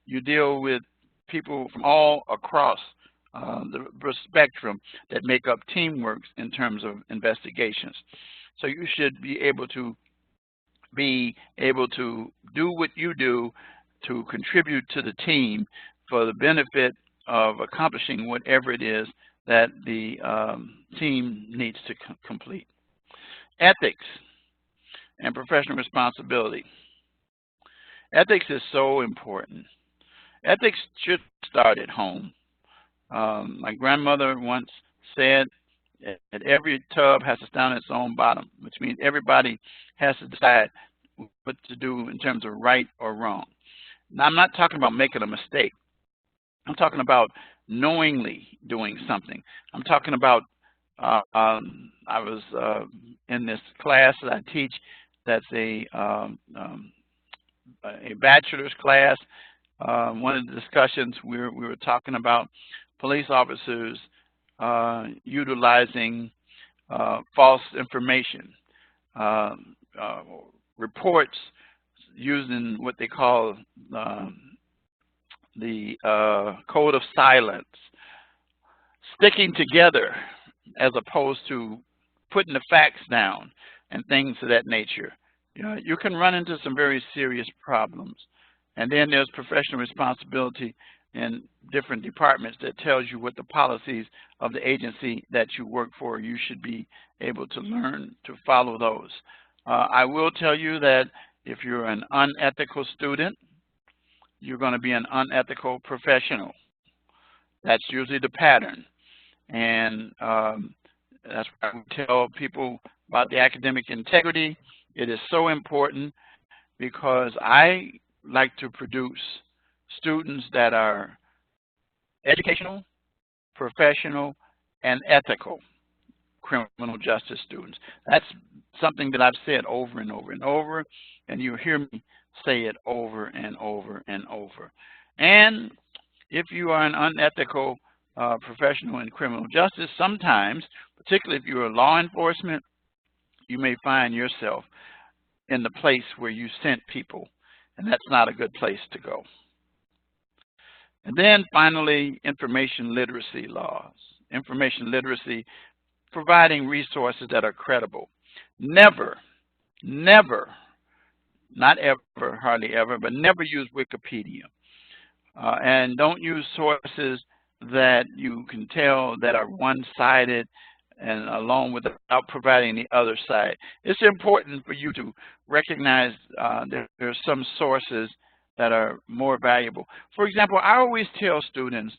You deal with people from all across the spectrum that make up teamwork in terms of investigations. So you should be able to do what you do to contribute to the team for the benefit of accomplishing whatever it is that the team needs to complete. Ethics and professional responsibility. Ethics is so important. Ethics should start at home. My grandmother once said that every tub has to stand on its own bottom, which means everybody has to decide what to do in terms of right or wrong. Now, I'm not talking about making a mistake. I'm talking about knowingly doing something. I'm talking about, I was in this class that I teach that's a bachelor's class. One of the discussions we were talking about police officers utilizing false information, reports using what they call the code of silence, sticking together as opposed to putting the facts down and things of that nature. You know, you can run into some very serious problems. And then there's professional responsibility in different departments that tells you what the policies of the agency that you work for, you should be able to learn to follow those. I will tell you that if you're an unethical student, you're going to be an unethical professional. That's usually the pattern. And that's why we tell people about the academic integrity. It is so important because I like to produce students that are educational, professional, and ethical criminal justice students. That's something that I've said over and over and over, and you hear me say it over and over and over. And if you are an unethical professional in criminal justice, sometimes, particularly if you're law enforcement, you may find yourself in the place where you sent people, and that's not a good place to go. And then finally, information literacy laws. Information literacy, providing resources that are credible. Never, never, not ever, hardly ever, but never use Wikipedia. And don't use sources that you can tell that are one-sided and along without providing the other side. It's important for you to recognize there are some sources that are more valuable. For example, I always tell students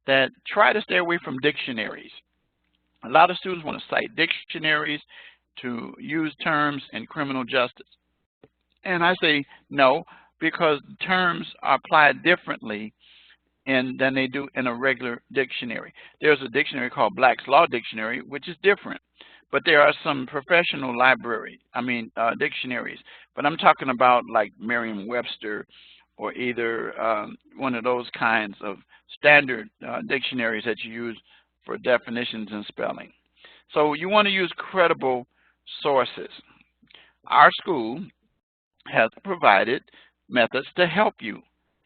that try to stay away from dictionaries. A lot of students want to cite dictionaries to use terms in criminal justice. And I say no, because terms are applied differently than they do in a regular dictionary. There's a dictionary called Black's Law Dictionary, which is different. But there are some professional dictionaries. But I'm talking about like Merriam-Webster or either one of those kinds of standard dictionaries that you use for definitions and spelling. So you want to use credible sources. Our school has provided methods to help you,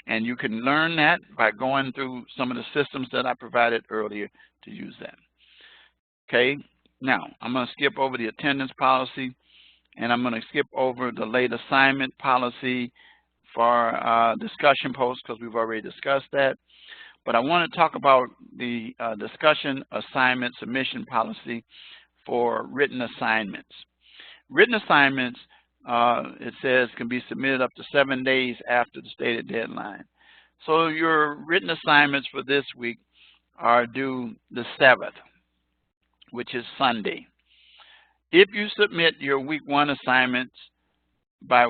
and you can learn that by going through some of the systems that I provided earlier to use that. Okay, now I'm going to skip over the attendance policy, and I'm going to skip over the late assignment policy for discussion posts because we've already discussed that. But I want to talk about the discussion assignment submission policy for written assignments. Written assignments, it says, can be submitted up to 7 days after the stated deadline. So your written assignments for this week are due the 7th, which is Sunday. If you submit your week 1 assignments by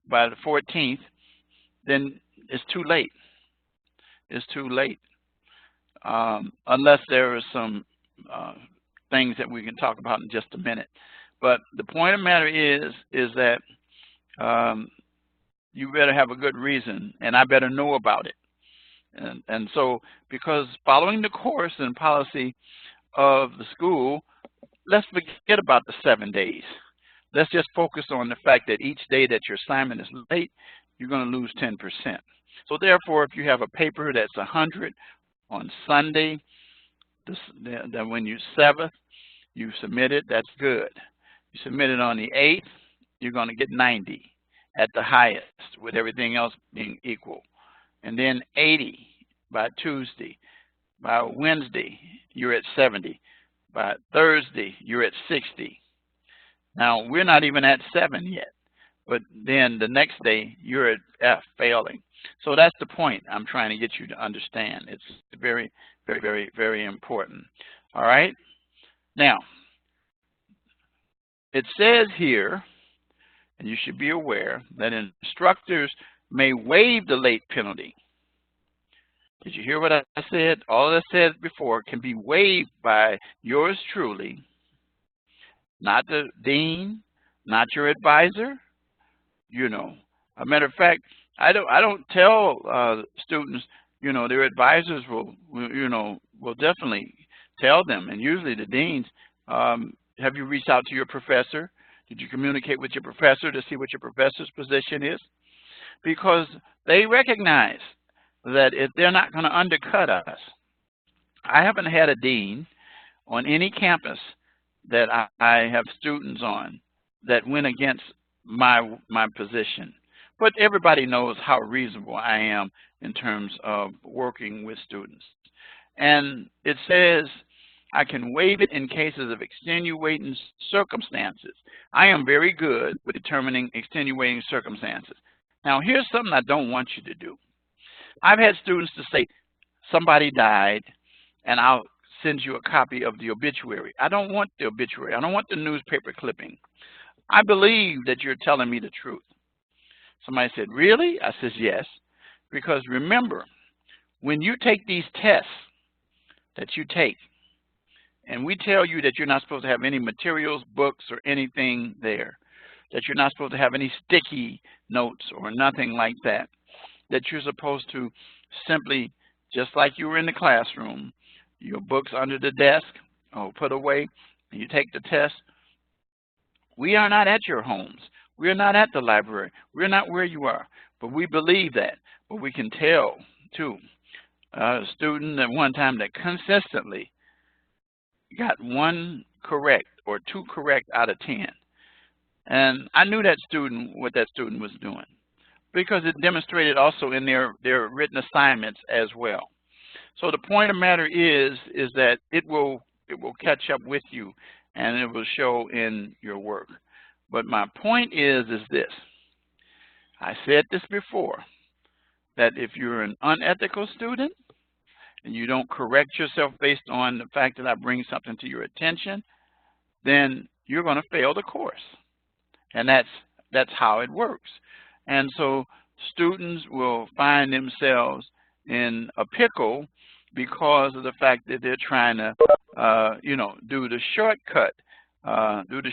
by the 14th, then it's too late. It's too late, unless there are some things that we can talk about in just a minute. But the point of the matter is that you better have a good reason, and I better know about it. And so, because following the course and policy of the school, let's forget about the 7 days. Let's just focus on the fact that each day that your assignment is late, you're going to lose 10%. So therefore, if you have a paper that's 100 on Sunday, then when you 7th, you submit it, that's good. You submit it on the 8th, you're going to get 90 at the highest, with everything else being equal. And then 80 by Tuesday. By Wednesday, you're at 70. By Thursday, you're at 60. Now, we're not even at 7 yet, but then the next day, you're at F, failing. So that's the point I'm trying to get you to understand. It's very, very, very, very important. All right? Now, it says here, and you should be aware, that instructors may waive the late penalty. Did you hear what I said? All that I said before can be waived by yours truly, not the dean, not your advisor. You know, a matter of fact, I don't tell students, you know, their advisors will definitely tell them, and usually the deans, have you reached out to your professor? Did you communicate with your professor to see what your professor's position is? Because they recognize that if they're not going to undercut us. I haven't had a dean on any campus that I have students on that went against my position. But everybody knows how reasonable I am in terms of working with students. And it says I can waive it in cases of extenuating circumstances. I am very good with determining extenuating circumstances. Now, here's something I don't want you to do. I've had students to say, somebody died, and I'll send you a copy of the obituary. I don't want the obituary. I don't want the newspaper clipping. I believe that you're telling me the truth. Somebody said, really? I says, yes. Because remember, when you take these tests that you take, and we tell you that you're not supposed to have any materials, books, or anything there, that you're not supposed to have any sticky notes or nothing like that, that you're supposed to simply, just like you were in the classroom, your books under the desk or put away, and you take the test. We are not at your homes. We are not at the library. We're not where you are, but we believe that. But we can tell, too, a student at one time that consistently got 1 correct or 2 correct out of 10. And I knew that student, what that student was doing, because it demonstrated also in their written assignments as well. So the point of the matter is that it will catch up with you, and it will show in your work. But my point is this. I said this before, that if you're an unethical student and you don't correct yourself based on the fact that I bring something to your attention, then you're going to fail the course. And that's how it works. And so students will find themselves in a pickle because of the fact that they're trying to, do the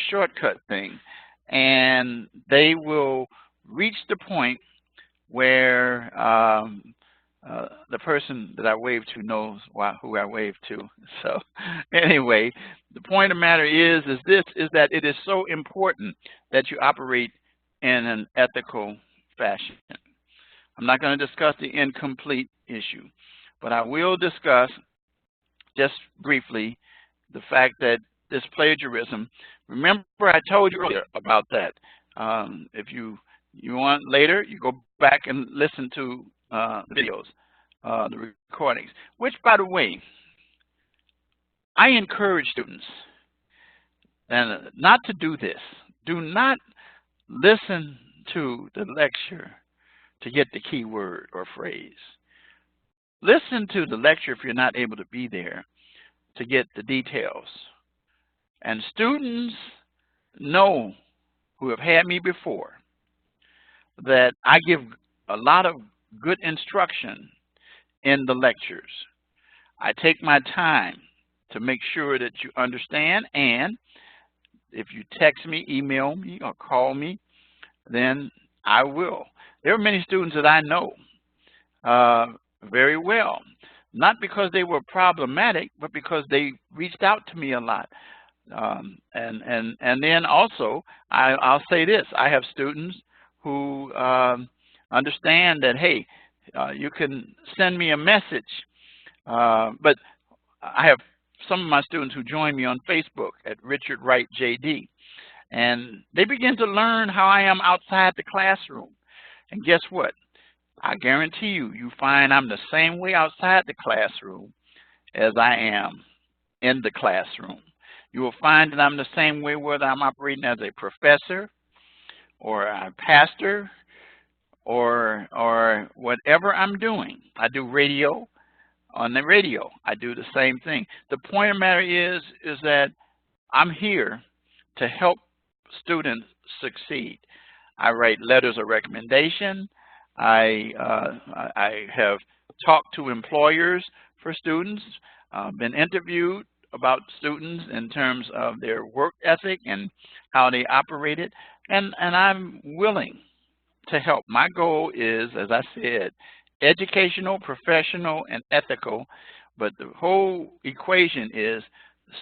shortcut thing, and they will reach the point where the person that I wave to knows who I wave to. So anyway, the point of the matter is that it is so important that you operate in an ethical fashion. I'm not going to discuss the incomplete issue, but I will discuss just briefly the fact that this plagiarism, remember I told you earlier about that. If you want later, you go back and listen to the videos, the recordings, which, by the way, I encourage students and not to do this. Do not listen to the lecture to get the key word or phrase. Listen to the lecture if you're not able to be there to get the details. And students know, who have had me before, that I give a lot of good instruction in the lectures. I take my time to make sure that you understand, and if you text me, email me, or call me, then I will. There are many students that I know very well, not because they were problematic, but because they reached out to me a lot. And then also, I'll say this, I have students who understand that, hey, you can send me a message, but I have some of my students who join me on Facebook at Richard Wright JD, and they begin to learn how I am outside the classroom. And guess what? I guarantee you find I'm the same way outside the classroom as I am in the classroom. You will find that I'm the same way whether I'm operating as a professor or a pastor or whatever I'm doing. I do radio. On the radio, I do the same thing. The point of the matter is that I'm here to help students succeed. I write letters of recommendation. I have talked to employers for students, been interviewed about students in terms of their work ethic and how they operate it, and I'm willing to help. My goal is, as I said, educational, professional, and ethical, but the whole equation is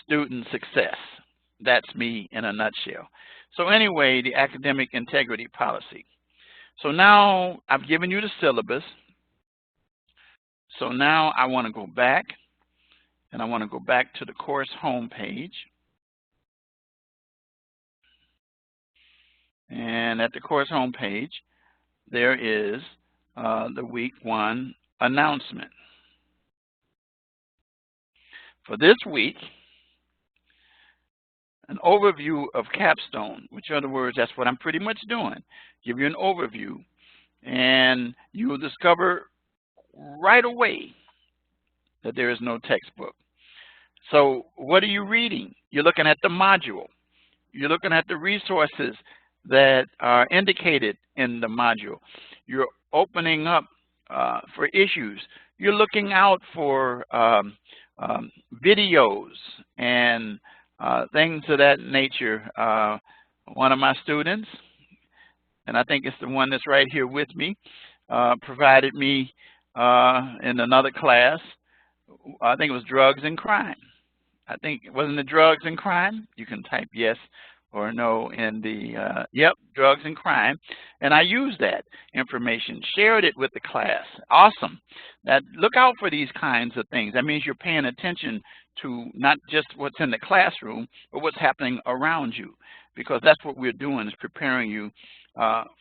student success. That's me in a nutshell. So anyway, the academic integrity policy. So now I've given you the syllabus. So now I want to go back, and I want to go back to the course homepage. And at the course homepage, there is the week 1 announcement. For this week, an overview of capstone, which in other words, that's what I'm pretty much doing. Give you an overview, and you will discover right away that there is no textbook. So what are you reading? You're looking at the module. You're looking at the resources that are indicated in the module. You're opening up for issues. You're looking out for videos and things of that nature. One of my students, and I think it's the one that's right here with me, provided me in another class, I think it was drugs and crime. I think, wasn't it drugs and crime? You can type yes or no in the, yep, drugs and crime. And I used that information, shared it with the class. Awesome. Look out for these kinds of things. That means you're paying attention to not just what's in the classroom, but what's happening around you, because that's what we're doing, is preparing you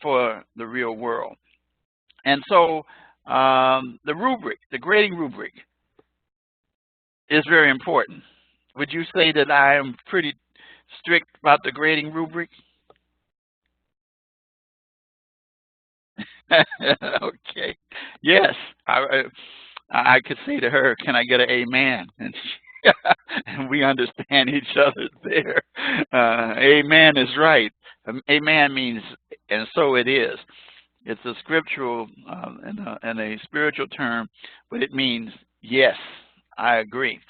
for the real world. And so the rubric, the grading rubric, is very important. Would you say that I am pretty strict about the grading rubric? Okay. Yes. I could say to her, can I get an amen? And, and we understand each other there. Amen is right. Amen means, and so it is. It's a scriptural and a spiritual term, but it means yes, I agree.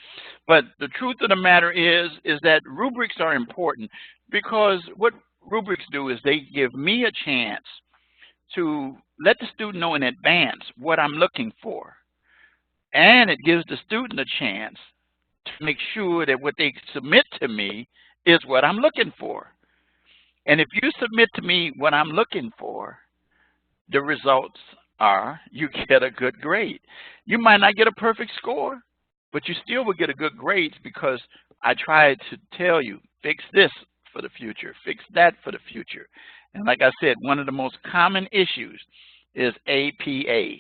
But the truth of the matter is that rubrics are important, because what rubrics do is they give me a chance to let the student know in advance what I'm looking for. And it gives the student a chance to make sure that what they submit to me is what I'm looking for. And if you submit to me what I'm looking for, the results are you get a good grade. You might not get a perfect score, but you still will get a good grade, because I tried to tell you, fix this for the future, fix that for the future. And like I said, one of the most common issues is APA,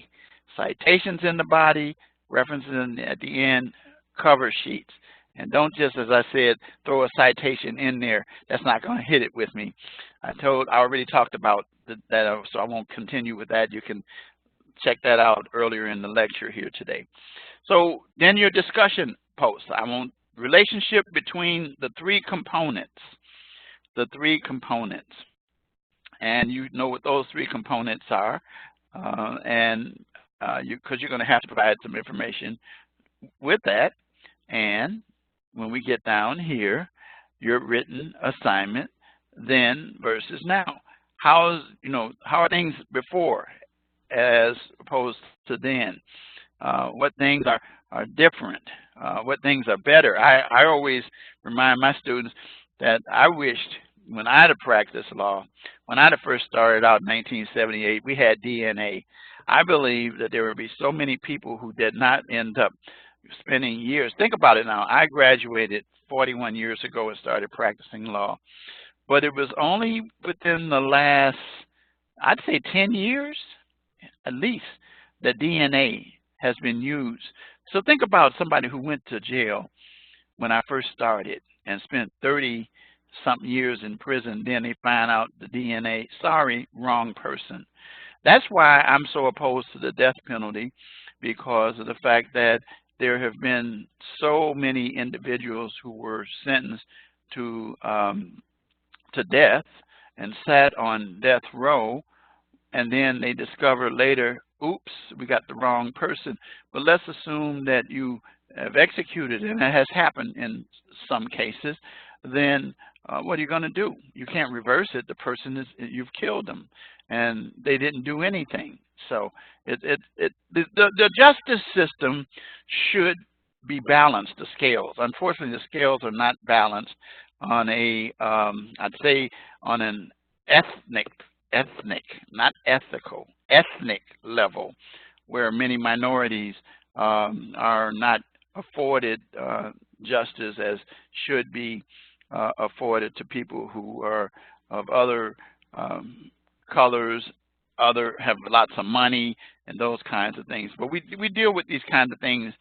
citations in the body, references at the end, cover sheets. And don't just, as I said, throw a citation in there. That's not going to hit it with me. I already talked about that, so I won't continue with that. You can check that out earlier in the lecture here today. So then your discussion posts. I want relationship between the three components. The three components. And you know what those three components are. Because you're going to have to provide some information with that. And when we get down here, your written assignment, then versus now. How are things before as opposed to then? What things are different? What things are better? I always remind my students that I wished when I'd have practiced law, when I'd have first started out in 1978, we had DNA. I believe that there would be so many people who did not end up spending years. Think about it now. I graduated 41 years ago and started practicing law. But it was only within the last, I'd say 10 years, at least, that DNA has been used. So think about somebody who went to jail when I first started and spent 30-something years in prison. Then they find out the DNA. Sorry, wrong person. That's why I'm so opposed to the death penalty, because of the fact that there have been so many individuals who were sentenced to death and sat on death row, and then they discover later, oops, we got the wrong person. But let's assume that you have executed, and it has happened in some cases. Then what are you going to do? You can't reverse it. The person is, you've killed them, and they didn't do anything. So the justice system should be balanced, the scales. Unfortunately, the scales are not balanced on a, I'd say, on an ethnic, not ethical, ethnic level, where many minorities are not afforded justice as should be afforded to people who are of other colors, have lots of money, and those kinds of things. But we deal with these kinds of things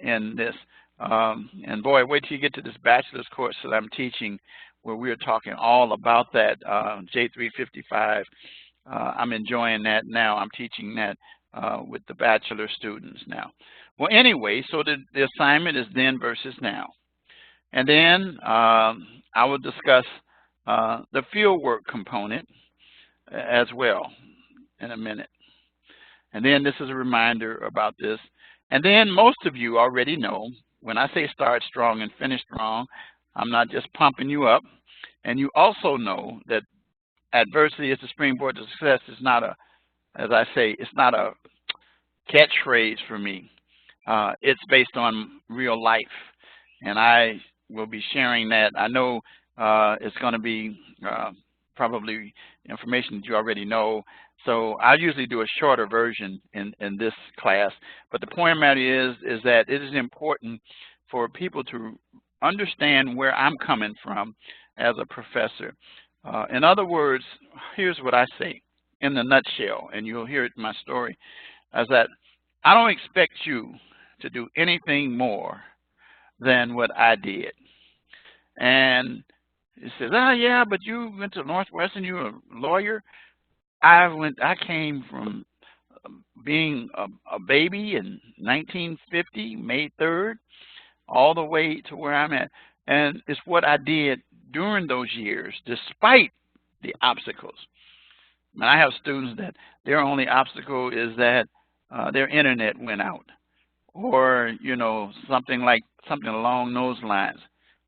in this. And boy, wait till you get to this bachelor's course that I'm teaching, where we're talking all about that, J280. I'm enjoying that now. I'm teaching that with the bachelor students now. Well, anyway, so the assignment is then versus now. And then I will discuss the fieldwork component as well in a minute. And then this is a reminder about this. And then most of you already know, when I say start strong and finish strong, I'm not just pumping you up. And you also know that adversity is the springboard to success is not a, as I say, it's not a catchphrase for me. It's based on real life. And I will be sharing that. I know it's going to be probably information that you already know. So I usually do a shorter version in this class. But the point of the matter is that it is important for people to understand where I'm coming from as a professor. In other words, here's what I say in the nutshell, and you'll hear it in my story, is that I don't expect you to do anything more than what I did. And it says, oh yeah, but you went to Northwestern, you're a lawyer. I came from being a baby in 1950, May 3rd, all the way to where I'm at. And it's what I did during those years, despite the obstacles. And I have students that their only obstacle is that their internet went out, or you know, something along those lines.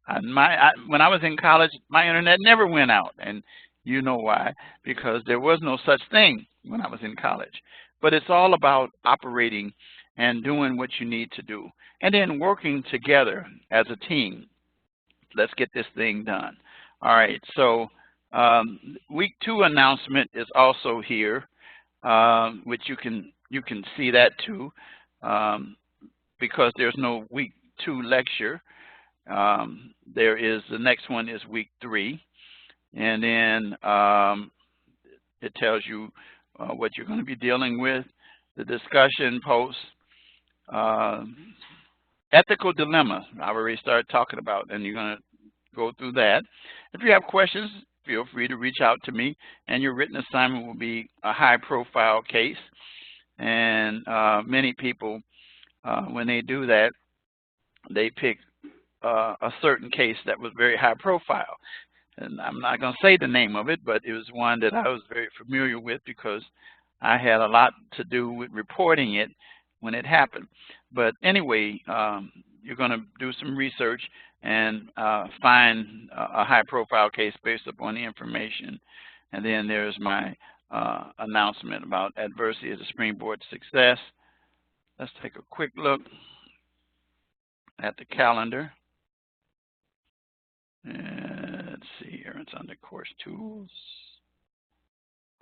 When I was in college, my internet never went out, and you know why? Because there was no such thing when I was in college. But it's all about operating and doing what you need to do, and then working together as a team. Let's get this thing done. All right, so week 2 announcement is also here, which you can see that too, because there's no week 2 lecture. There is, the next one is week 3, and then it tells you what you're going to be dealing with, the discussion posts, ethical dilemma. I already started talking about, and you're going to go through that. If you have questions, feel free to reach out to me, and your written assignment will be a high-profile case. And many people, when they do that, they pick a certain case that was very high-profile. And I'm not going to say the name of it, but it was one that I was very familiar with because I had a lot to do with reporting it when it happened. But anyway, you're going to do some research and find a high-profile case based upon the information. And then there's my announcement about adversity as a springboard to success. Let's take a quick look at the calendar. And let's see here, it's under course tools,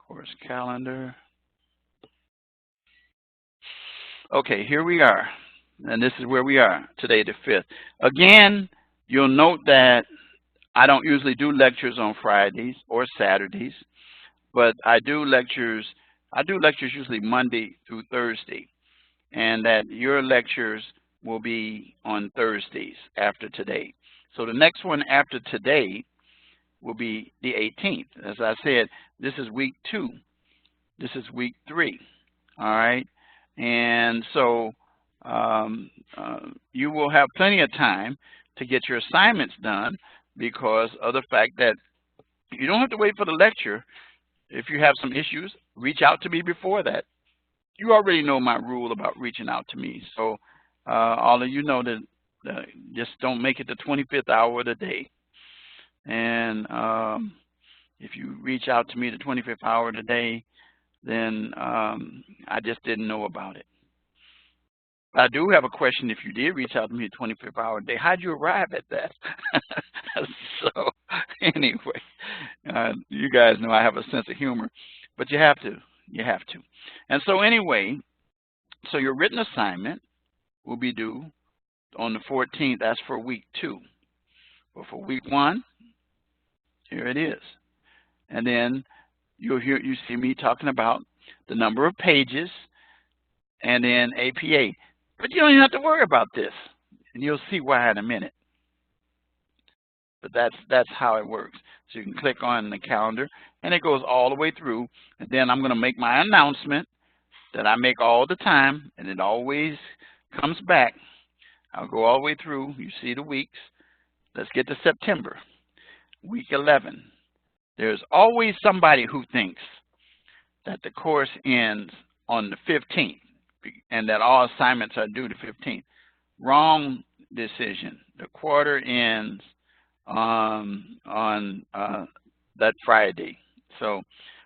course calendar. Okay, here we are, and this is where we are today, the 5th. Again, you'll note that I don't usually do lectures on Fridays or Saturdays, but I do lectures usually Monday through Thursday, and that your lectures will be on Thursdays after today. So the next one after today will be the 18th. As I said, this is week 2. This is week 3. All right, and so you will have plenty of time to get your assignments done because of the fact that you don't have to wait for the lecture. If you have some issues, reach out to me before that. You already know my rule about reaching out to me. So all of you know that just don't make it the 25th hour of the day. And if you reach out to me the 25th hour of the day, then I just didn't know about it. I do have a question. If you did reach out to me the 25th hour of the day, how'd you arrive at that? So anyway, you guys know I have a sense of humor, but you have to. You have to. And so anyway, so your written assignment will be due on the 14th. That's for week 2. But for week 1, here it is. And then you see me talking about the number of pages and then APA. But you don't even have to worry about this. And you'll see why in a minute. But that's how it works. So you can click on the calendar, and it goes all the way through. And then I'm going to make my announcement that I make all the time, and it always comes back. I'll go all the way through. You see the weeks. Let's get to September, week 11. There's always somebody who thinks that the course ends on the 15th and that all assignments are due the 15th. Wrong decision. The quarter ends on that Friday. So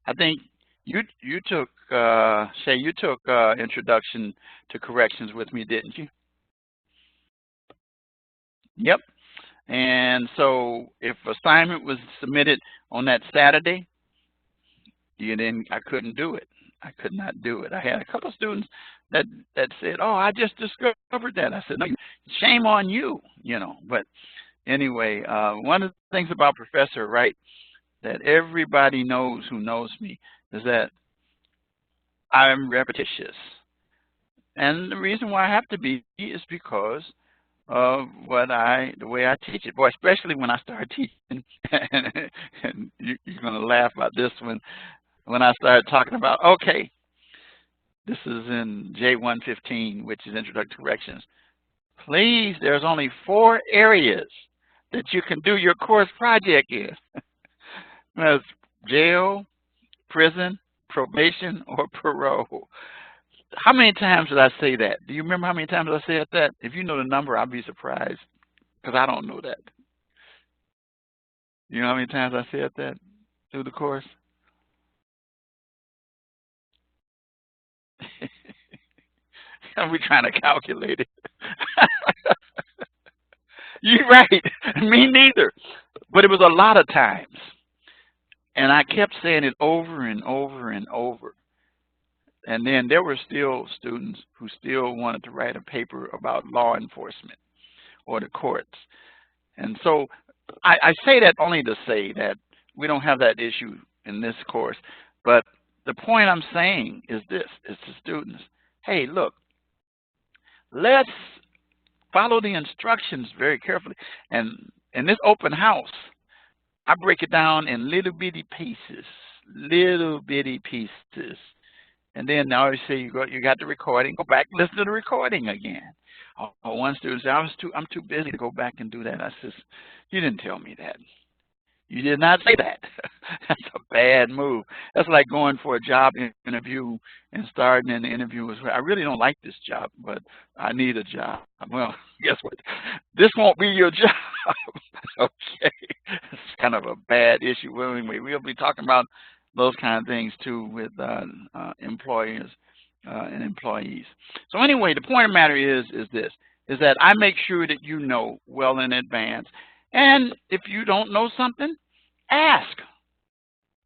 I think you took, Shay, you took Introduction to Corrections with me, didn't you? Yep. And so if assignment was submitted on that Saturday, I couldn't do it. I could not do it. I had a couple of students that said, "Oh, I just discovered that." I said, "No, shame on you," you know. But anyway, one of the things about Professor Wright that everybody knows who knows me is that I'm repetitious. And the reason why I have to be is because of the way I teach it. Boy, especially when I start teaching, and you're going to laugh about this one, when I started talking about, okay, this is in J115, which is Introductory Corrections. Please, there's only 4 areas that you can do your course project in. That's jail, prison, probation, or parole. How many times did I say that? Do you remember how many times I said that? If you know the number, I'll be surprised, because I don't know that. You know how many times I said that through the course? We're trying to calculate it. You're right. Me neither. But it was a lot of times. And I kept saying it over and over and over. And then there were still students who still wanted to write a paper about law enforcement or the courts. And so I say that only to say that we don't have that issue in this course. But the point I'm saying is this, is to students, hey, look, let's follow the instructions very carefully. And in this open house, I break it down in little bitty pieces. And then now you say you got the recording, go back and listen to the recording again. Oh, one student said, I'm too busy to go back and do that. I says, you didn't tell me that. You did not say that. That's a bad move. That's like going for a job interview and starting in the interview with, I really don't like this job, but I need a job. Well, guess what? This won't be your job. Okay. It's kind of a bad issue. Well, anyway, we'll be talking about those kind of things too with employers and employees. So anyway, the point of the matter is this, is that I make sure that you know well in advance. And if you don't know something, ask.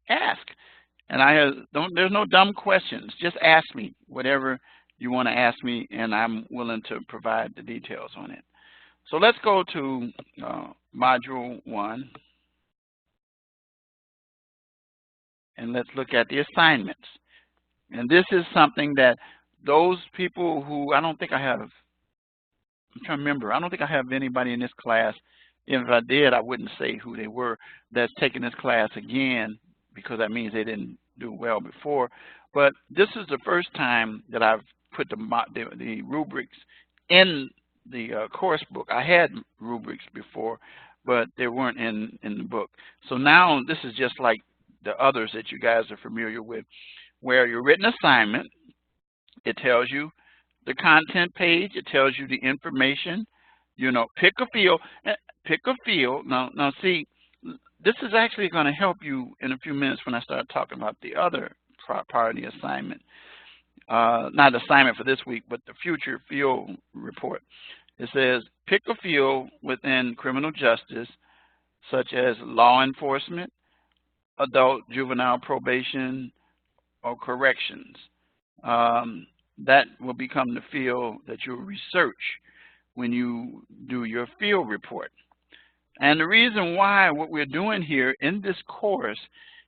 Ask. And there's no dumb questions. Just ask me whatever you want to ask me, and I'm willing to provide the details on it. So let's go to Module 1. And let's look at the assignments. And this is something that those people who, I'm trying to remember, I don't think I have anybody in this class. If I did, I wouldn't say who they were, that's taking this class again, because that means they didn't do well before. But this is the first time that I've put the rubrics in the course book. I had rubrics before, but they weren't in the book. So now this is just like the others that you guys are familiar with, where your written assignment, it tells you the content page, it tells you the information, you know, pick a field. Now see, this is actually going to help you in a few minutes when I start talking about the other part of the assignment. Not assignment for this week, but the future field report. It says, pick a field within criminal justice, such as law enforcement, adult, juvenile probation, or corrections. That will become the field that you'll research when you do your field report. And the reason why what we're doing here in this course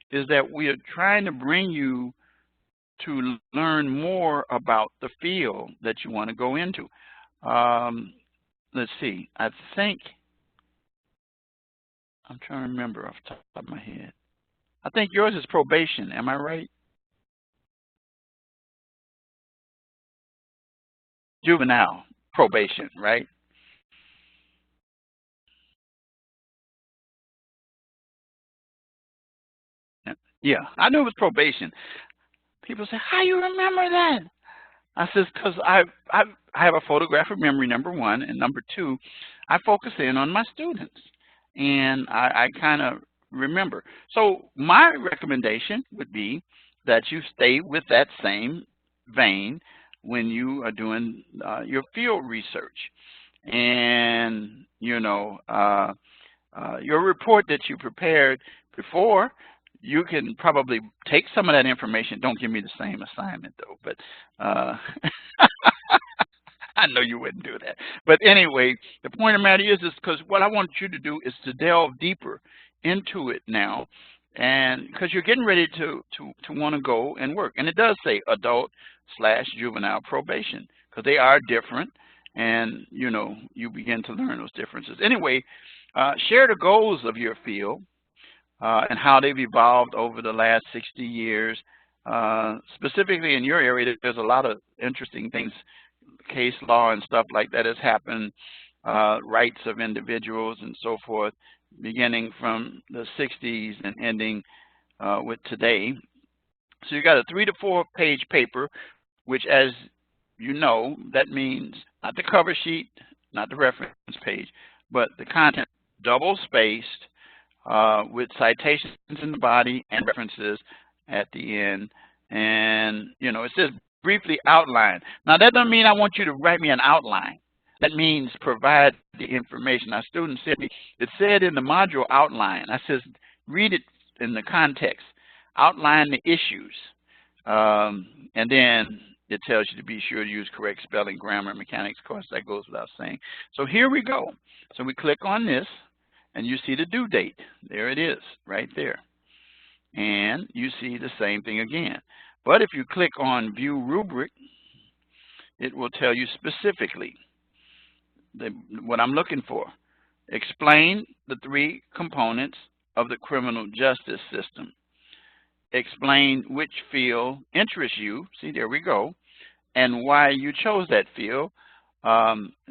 is that we are trying to bring you to learn more about the field that you want to go into. Let's see, I think, I'm trying to remember off the top of my head. I think yours is probation, am I right? juvenile probation, right? Yeah, I knew it was probation. People say, "How you remember that?" I says, "Because I have a photographic memory, number one, and number two, I focus in on my students, and I kind of remember." So my recommendation would be that you stay with that same vein when you are doing your field research, and your report that you prepared before, you can probably take some of that information. Don't give me the same assignment though, but I know you wouldn't do that. But anyway, the point of the matter is because what I want you to do is to delve deeper into it now, and because you're getting ready to want to go and work. And it does say adult/juvenile probation, because they are different, and you begin to learn those differences. Anyway, share the goals of your field and how they've evolved over the last 60 years. Specifically in your area, there's a lot of interesting things, case law and stuff like that has happened, rights of individuals and so forth, beginning from the 60s and ending with today. So you got a 3 to 4 page paper, which, as you know, that means not the cover sheet, not the reference page, but the content double spaced with citations in the body and references at the end. And it says briefly outline. Now that doesn't mean I want you to write me an outline. That means provide the information. Our students said it said in the module outline. I says read it in the context. Outline the issues. And then it tells you to be sure to use correct spelling, grammar, mechanics. Of course, that goes without saying. So here we go. So we click on this, and you see the due date. There it is, right there. And you see the same thing again. But if you click on View Rubric, it will tell you specifically what I'm looking for. Explain the 3 components of the criminal justice system. Explain which field interests you. See, there we go. And why you chose that field.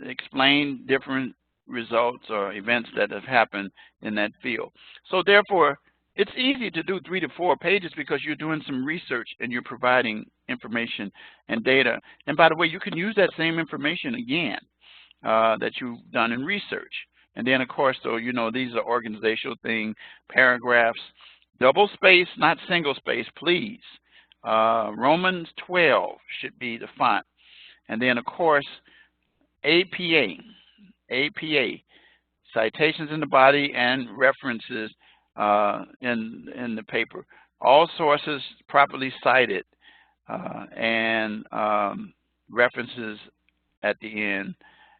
Explain different results or events that have happened in that field. So therefore, it's easy to do 3 to 4 pages because you're doing some research and you're providing information and data. And by the way, you can use that same information again that you've done in research. And then, of course, so these are organizational things, paragraphs, double space, not single space, please. Romans 12 should be the font. And then, of course, APA, citations in the body and references in the paper. All sources properly cited and references at the end.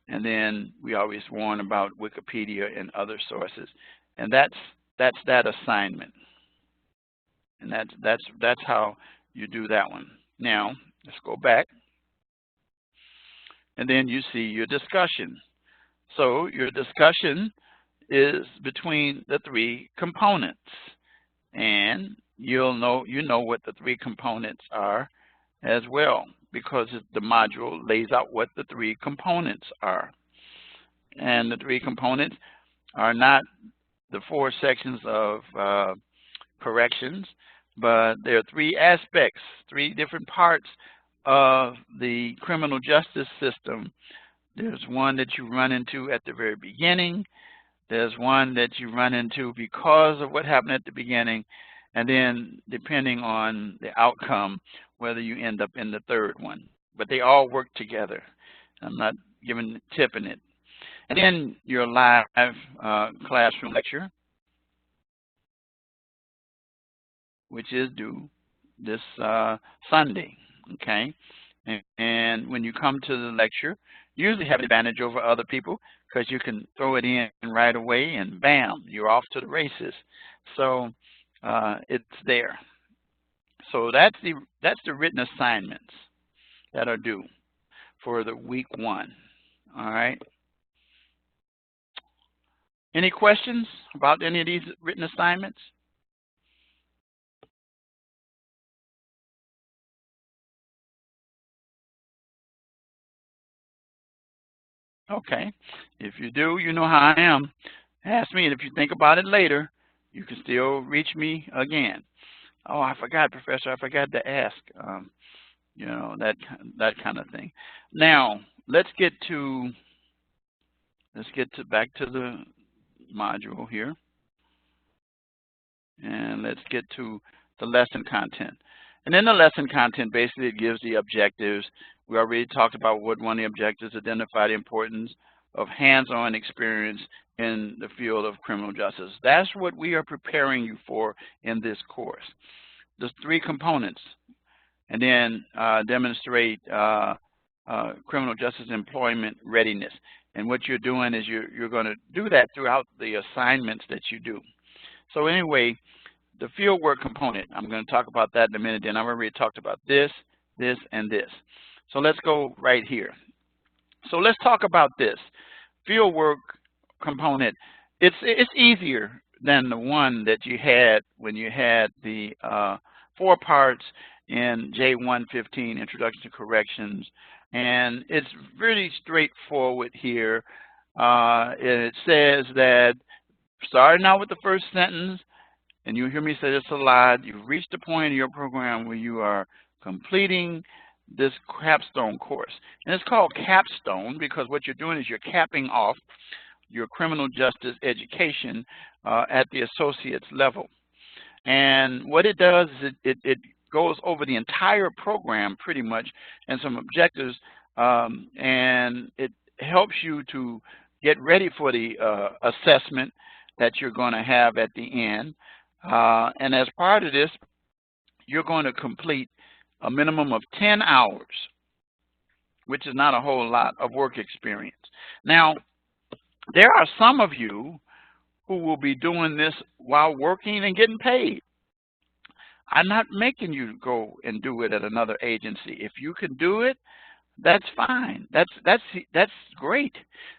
And then we always warn about Wikipedia and other sources. And that's that assignment. And that's how you do that one. Now, let's go back. And then you see your discussion. So your discussion is between the 3 components. And you know what the 3 components are as well, because the module lays out what the 3 components are. And the 3 components are not the 4 sections of corrections, but there are 3 aspects, 3 different parts of the criminal justice system. There's one that you run into at the very beginning. There's one that you run into because of what happened at the beginning. And then depending on the outcome, whether you end up in the 3rd one. But they all work together. I'm not tipping it. And then your live classroom lecture, which is due this Sunday, okay? And when you come to the lecture, you usually have an advantage over other people because you can throw it in right away and bam, you're off to the races. So it's there. So that's the written assignments that are due for the week 1. All right. Any questions about any of these written assignments? Okay. If you do, you know how I am. Ask me, and if you think about it later, you can still reach me again. Oh, I forgot, Professor. I forgot to ask. You know, that kind of thing. Now, let's get back to the module here, and let's get to the lesson content. And in the lesson content, basically, it gives the objectives. We already talked about what one of the objectives identify the importance of hands-on experience in the field of criminal justice. That's what we are preparing you for in this course. There's 3 components, and then demonstrate criminal justice employment readiness. And what you're doing is you're going to do that throughout the assignments that you do. So anyway, the fieldwork component, I'm going to talk about that in a minute. Then I've already talked about this, this, and this. So let's go right here. So let's talk about this fieldwork component. It's easier than the one that you had when you had the 4 parts in J280, Introduction to Corrections. And it's really straightforward here. It says that starting out with the first sentence, and you hear me say this a lot, you've reached the point in your program where you are completing this capstone course. And it's called capstone because what you're doing is you're capping off your criminal justice education at the associate's level. And what it does is it goes over the entire program pretty much and some objectives, and it helps you to get ready for the assessment that you're going to have at the end. And as part of this, you're going to complete a minimum of 10 hours, which is not a whole lot of work experience. Now, there are some of you who will be doing this while working and getting paid. I'm not making you go and do it at another agency. If you can do it, that's fine. That's great,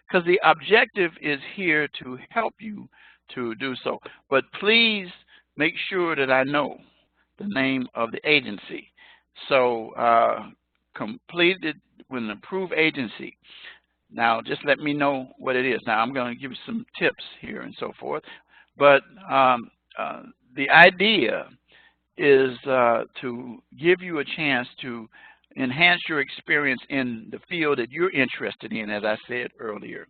because the objective is here to help you to do so. But please make sure that I know the name of the agency. So completed with an approved agency. Now, just let me know what it is. Now, I'm going to give you some tips here and so forth. But the idea is to give you a chance to enhance your experience in the field that you're interested in, as I said earlier.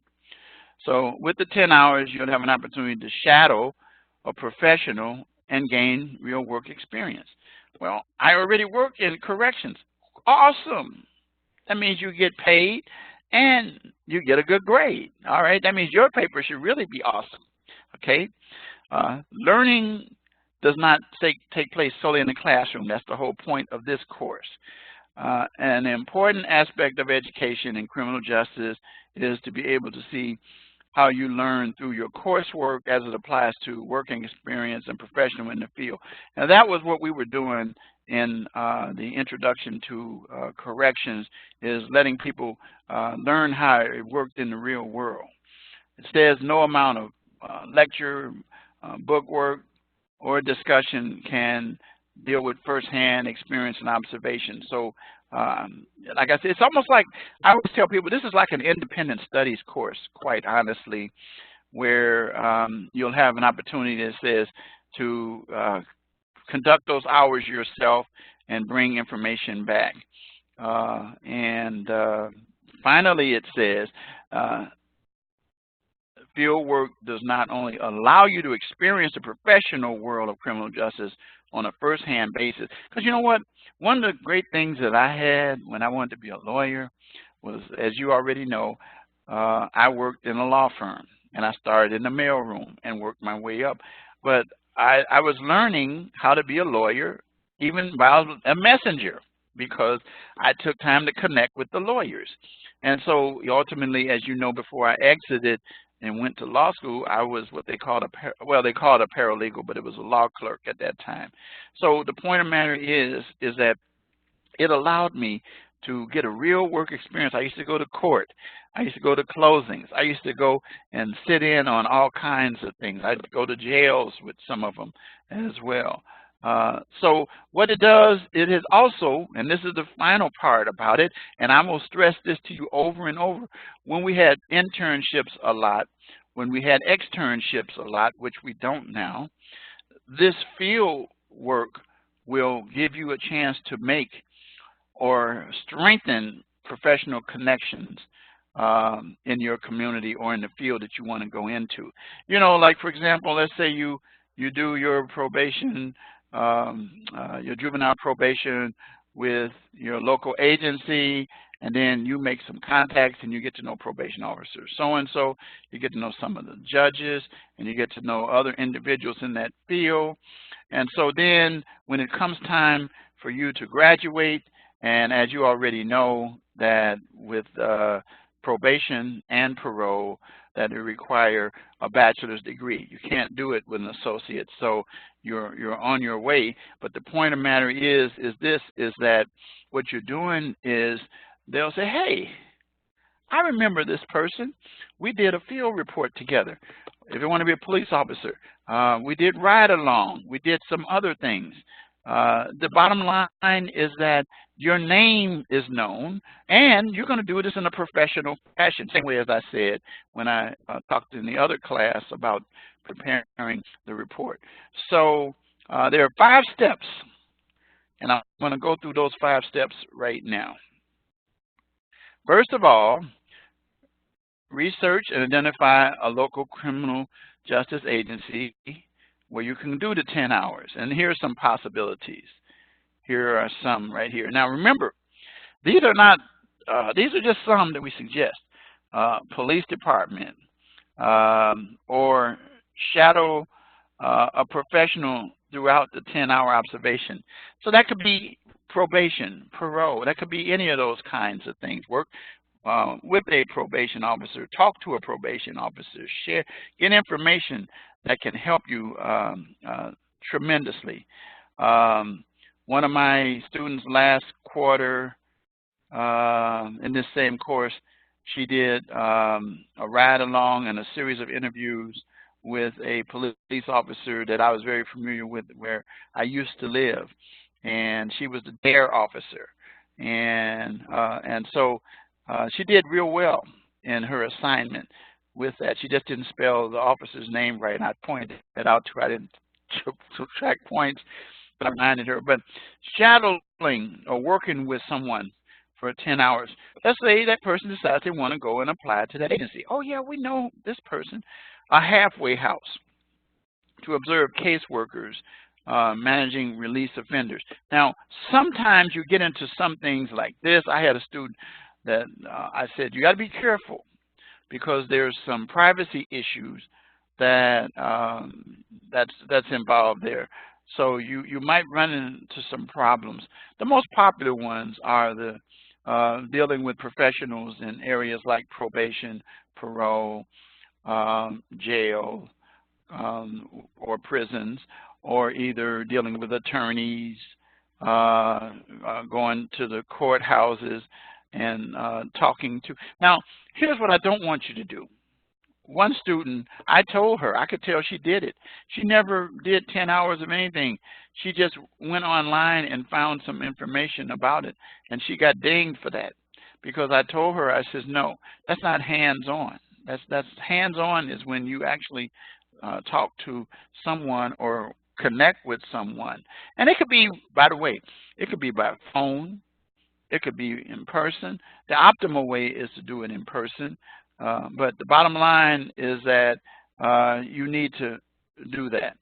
So with the 10 hours, you'll have an opportunity to shadow a professional and gain real work experience. Well, I already work in corrections. Awesome. That means you get paid and you get a good grade. All right, that means your paper should really be awesome. Okay, learning does not take place solely in the classroom. That's the whole point of this course. An important aspect of education in criminal justice is to be able to see how you learn through your coursework as it applies to working experience and professional in the field. Now, that was what we were doing in the introduction to corrections, is letting people learn how it worked in the real world. It says no amount of lecture, book work, or discussion can deal with firsthand experience and observation. So, like I said, it's almost like, I always tell people, this is like an independent studies course, quite honestly, where you'll have an opportunity that says to conduct those hours yourself and bring information back. Finally, it says, field work does not only allow you to experience the professional world of criminal justice on a first-hand basis. Because you know what? One of the great things that I had when I wanted to be a lawyer was, as you already know, I worked in a law firm. And I started in the mailroom and worked my way up. But I was learning how to be a lawyer even while a messenger, because I took time to connect with the lawyers. And so ultimately, as you know, before I exited and went to law school, I was what they called they called a paralegal, but it was a law clerk at that time. So the point of the matter is that it allowed me to get a real work experience. I used to go to court. I used to go to closings. I used to go and sit in on all kinds of things. I'd go to jails with some of them as well. So what it does, it is also, and this is the final part about it, and I'm going to stress this to you over and over, when we had internships a lot, when we had externships a lot, which we don't now, this field work will give you a chance to make or strengthen professional connections in your community or in the field that you want to go into. You know, like for example, let's say you do your probation, your juvenile probation with your local agency, and then you make some contacts and you get to know probation officer so-and-so, you get to know some of the judges, and you get to know other individuals in that field. And so then when it comes time for you to graduate, and as you already know that with probation and parole, that it require a bachelor's degree. You can't do it with an associate, so you're on your way. But the point of the matter is that what you're doing is they'll say, hey, I remember this person. We did a field report together. If you want to be a police officer, we did ride along. We did some other things. The bottom line is that your name is known, and you're going to do this in a professional fashion, same way as I said when I talked in the other class about preparing the report. So there are 5 steps, and I'm going to go through those 5 steps right now. First of all, research and identify a local criminal justice agency where you can do the 10 hours. And here are some possibilities. Here are some right here. Now remember, these are not, these are just some that we suggest. Police department, or shadow a professional throughout the 10-hour observation. So that could be probation, parole, that could be any of those kinds of things. Work with a probation officer, talk to a probation officer, share, get information that can help you tremendously. One of my students last quarter in this same course, she did a ride along and a series of interviews with a police officer that I was very familiar with where I used to live, and she was the DARE officer, and so she did real well in her assignment with that. She just didn't spell the officer's name right, and I pointed that out to her. I didn't subtract points, but I reminded her. But shadowing or working with someone for 10 hours, let's say that person decides they want to go and apply to that agency. Oh yeah, we know this person. A halfway house to observe caseworkers managing release offenders. Now, sometimes you get into some things like this. I had a student that I said, you got to be careful because there's some privacy issues that that's involved there. So you might run into some problems. The most popular ones are the dealing with professionals in areas like probation, parole, jail, or prisons, or either dealing with attorneys, going to the courthouses and talking to. Now, here's what I don't want you to do. One student, I told her, I could tell she did it. She never did 10 hours of anything. She just went online and found some information about it, and she got dinged for that because I told her, I says, no, that's not hands-on. That's hands-on is when you actually talk to someone or connect with someone. And it could be, by the way, it could be by phone. It could be in person. The optimal way is to do it in person. But the bottom line is that you need to do that.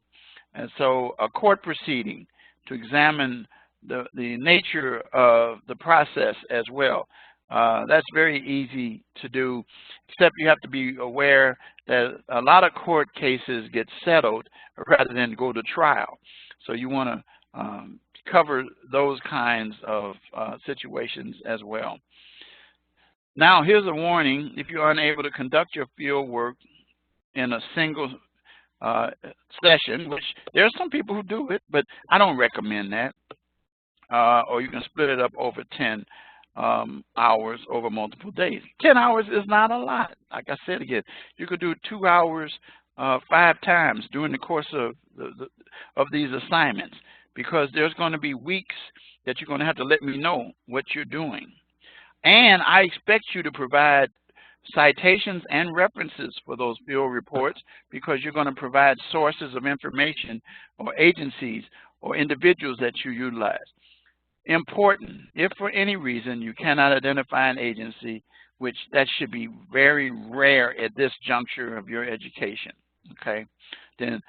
And so a court proceeding to examine the nature of the process as well. That's very easy to do, except you have to be aware that a lot of court cases get settled rather than go to trial. So you want to cover those kinds of situations as well. Now, here's a warning. If you're unable to conduct your field work in a single session, which there are some people who do it, but I don't recommend that, or you can split it up over 10 hours over multiple days. 10 hours is not a lot. Like I said again, you could do 2 hours 5 times during the course of these assignments. because there's going to be weeks that you're going to have to let me know what you're doing. And I expect you to provide citations and references for those field reports, because you're going to provide sources of information or agencies or individuals that you utilize. Important, if for any reason you cannot identify an agency, which that should be very rare at this juncture of your education, okay, then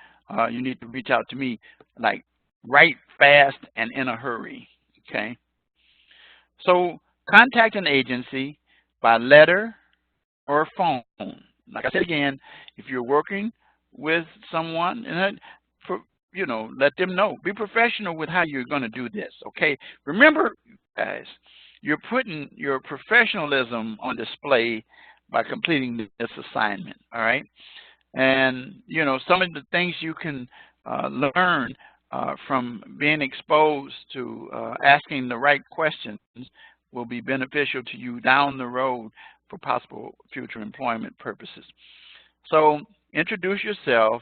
you need to reach out to me, like right fast and in a hurry, okay? So contact an agency by letter or phone. Like I said again, if you're working with someone, and you know, let them know. Be professional with how you're going to do this, okay? Remember, guys, you're putting your professionalism on display by completing this assignment, all right? And, you know, some of the things you can learn from being exposed to asking the right questions will be beneficial to you down the road for possible future employment purposes. So introduce yourself,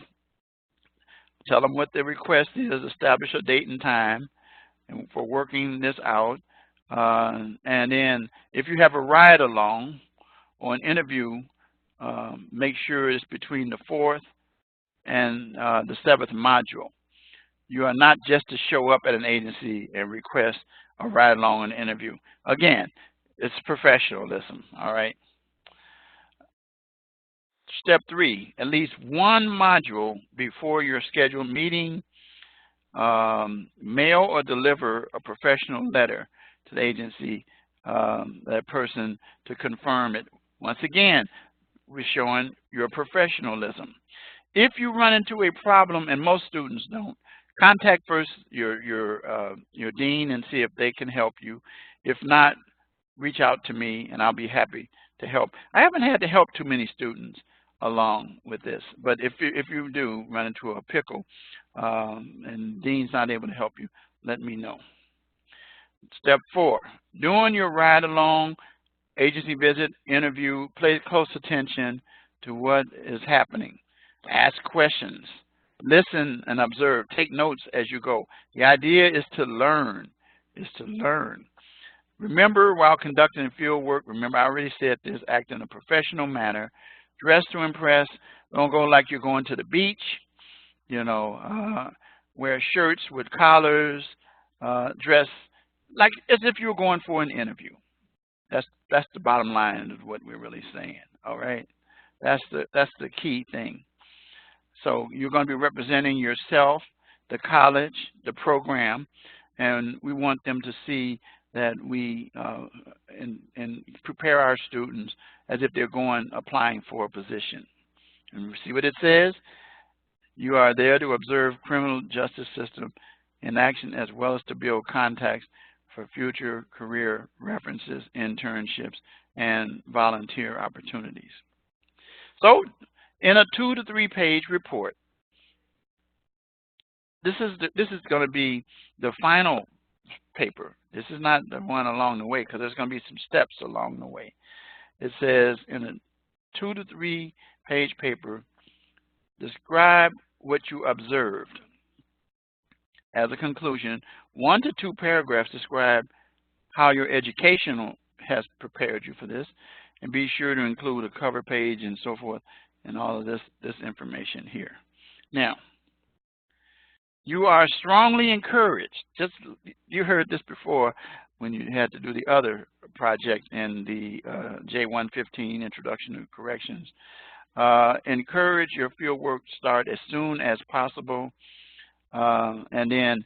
tell them what the request is, establish a date and time for working this out, and then if you have a ride along or an interview, make sure it's between the 4th and the 7th module. You are not just to show up at an agency and request a ride along an interview. Again, it's professionalism, all right? Step 3, at least one module before your scheduled meeting. Mail or deliver a professional letter to the agency, that person, to confirm it. Once again, we're showing your professionalism. If you run into a problem, and most students don't, contact first your dean and see if they can help you. If not, reach out to me and I'll be happy to help. I haven't had to help too many students along with this, but if you do run into a pickle and dean's not able to help you, let me know. Step 4, during your ride along, agency visit, interview, pay close attention to what is happening. Ask questions, listen and observe, take notes as you go. The idea is to learn, Remember, while conducting field work, remember I already said this, act in a professional manner, dress to impress, don't go like you're going to the beach, you know, wear shirts with collars, dress like as if you were going for an interview. That's the bottom line of what we're really saying, all right? That's the key thing. So you're going to be representing yourself, the college, the program, and we want them to see that we and prepare our students as if they're applying for a position. And see what it says? You are there to observe criminal justice system in action, as well as to build contacts for future career references, internships, and volunteer opportunities. So, in a 2 to 3 page report, this is going to be the final paper. This is not the one along the way, because there's going to be some steps along the way. It says in a 2 to 3 page paper, describe what you observed. As a conclusion, 1 to 2 paragraphs describe how your educational has prepared you for this, and be sure to include a cover page and so forth and all of this information here. Now, you are strongly encouraged. You heard this before when you had to do the other project in the J280 Introduction to Corrections. Encourage your fieldwork start as soon as possible, and then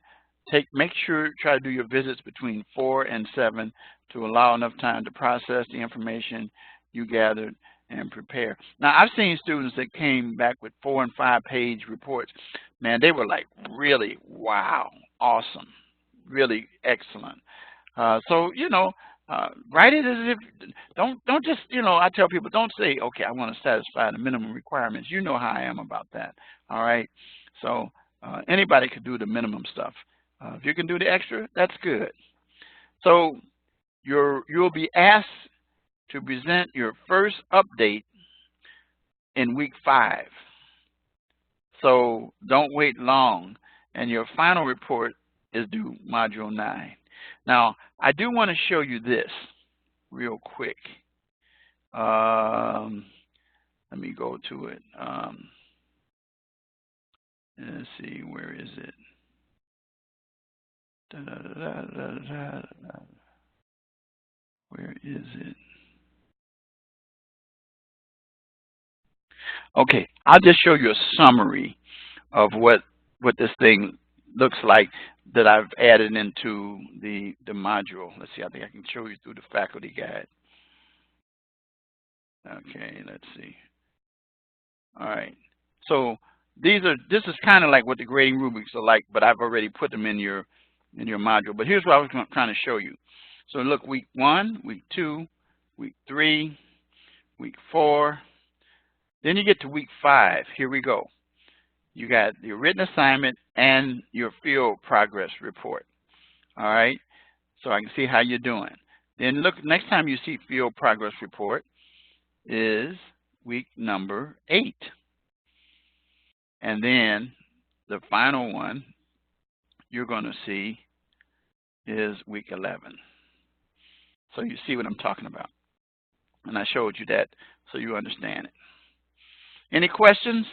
make sure try to do your visits between 4 and 7 to allow enough time to process the information you gathered and prepare. Now, I've seen students that came back with 4 and 5 page reports. Man, they were like, really, wow, awesome, really excellent. So, you know, write it as if, don't just, you know, I tell people, don't say, okay, I want to satisfy the minimum requirements. You know how I am about that, all right? So anybody could do the minimum stuff. If you can do the extra, that's good. So you'll be asked to present your first update in week 5. So don't wait long. And your final report is due Module 9. Now, I do want to show you this real quick. Let me go to it. Let's see, where is it? Where is it? Okay, I'll just show you a summary of what this thing looks like that I've added into the module. Let's see, I think I can show you through the faculty guide. Okay, let's see. All right, so this is kind of like what the grading rubrics are like, but I've already put them in your module. But here's what I was trying to show you. So look, week 1, week 2, week 3, week 4. Then you get to week 5. Here we go. You got your written assignment and your field progress report. All right, so I can see how you're doing. Then look, next time you see field progress report is week number 8. And then the final one you're going to see is week 11. So you see what I'm talking about. And I showed you that so you understand it. Any questions?